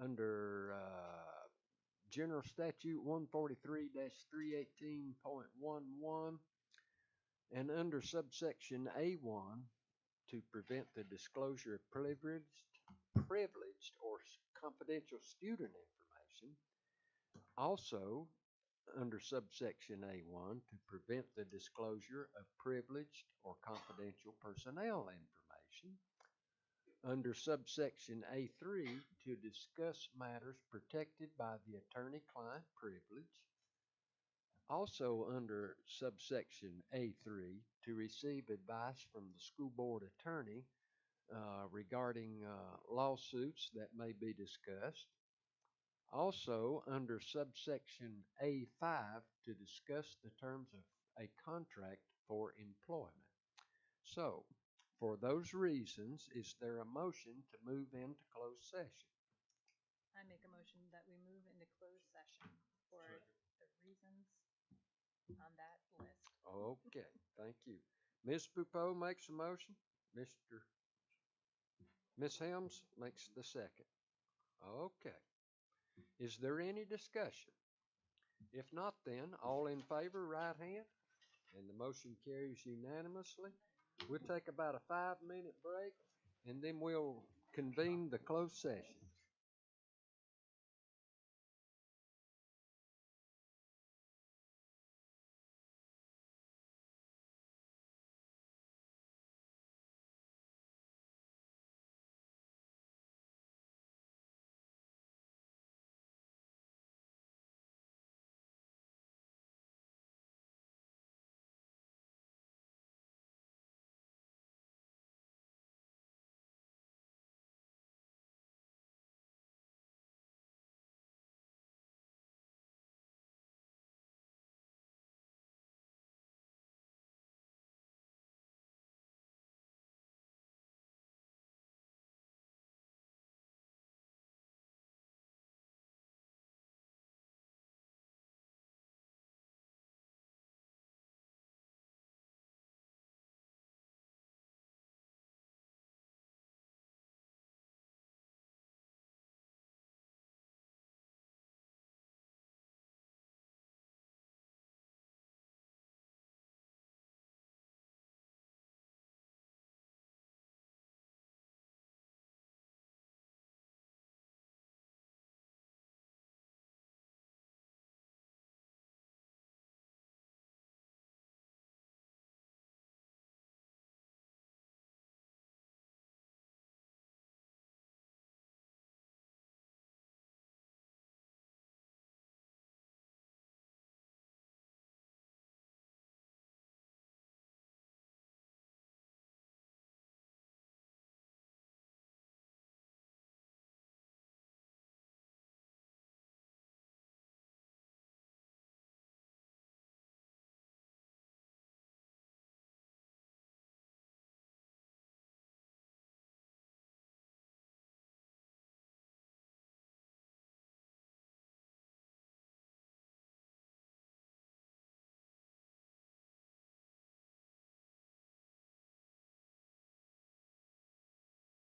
Under General Statute 143-318.11 and under subsection A1 to prevent the disclosure of privileged or confidential student information. Also, under subsection A1 to prevent the disclosure of privileged or confidential personnel information. Under subsection A3 to discuss matters protected by the attorney-client privilege. Also under subsection A3 to receive advice from the school board attorney regarding lawsuits that may be discussed. Also, under subsection A5, to discuss the terms of a contract for employment. So, for those reasons, is there a motion to move into closed session? I make a motion that we move into closed session for the reasons on that list. Okay, thank you. Ms. Pupo makes a motion. Ms. Helms makes the second. Okay. Is there any discussion? If not, then all in favor, right hand, and the motion carries unanimously. We'll take about a 5-minute break, and then we'll convene the closed session.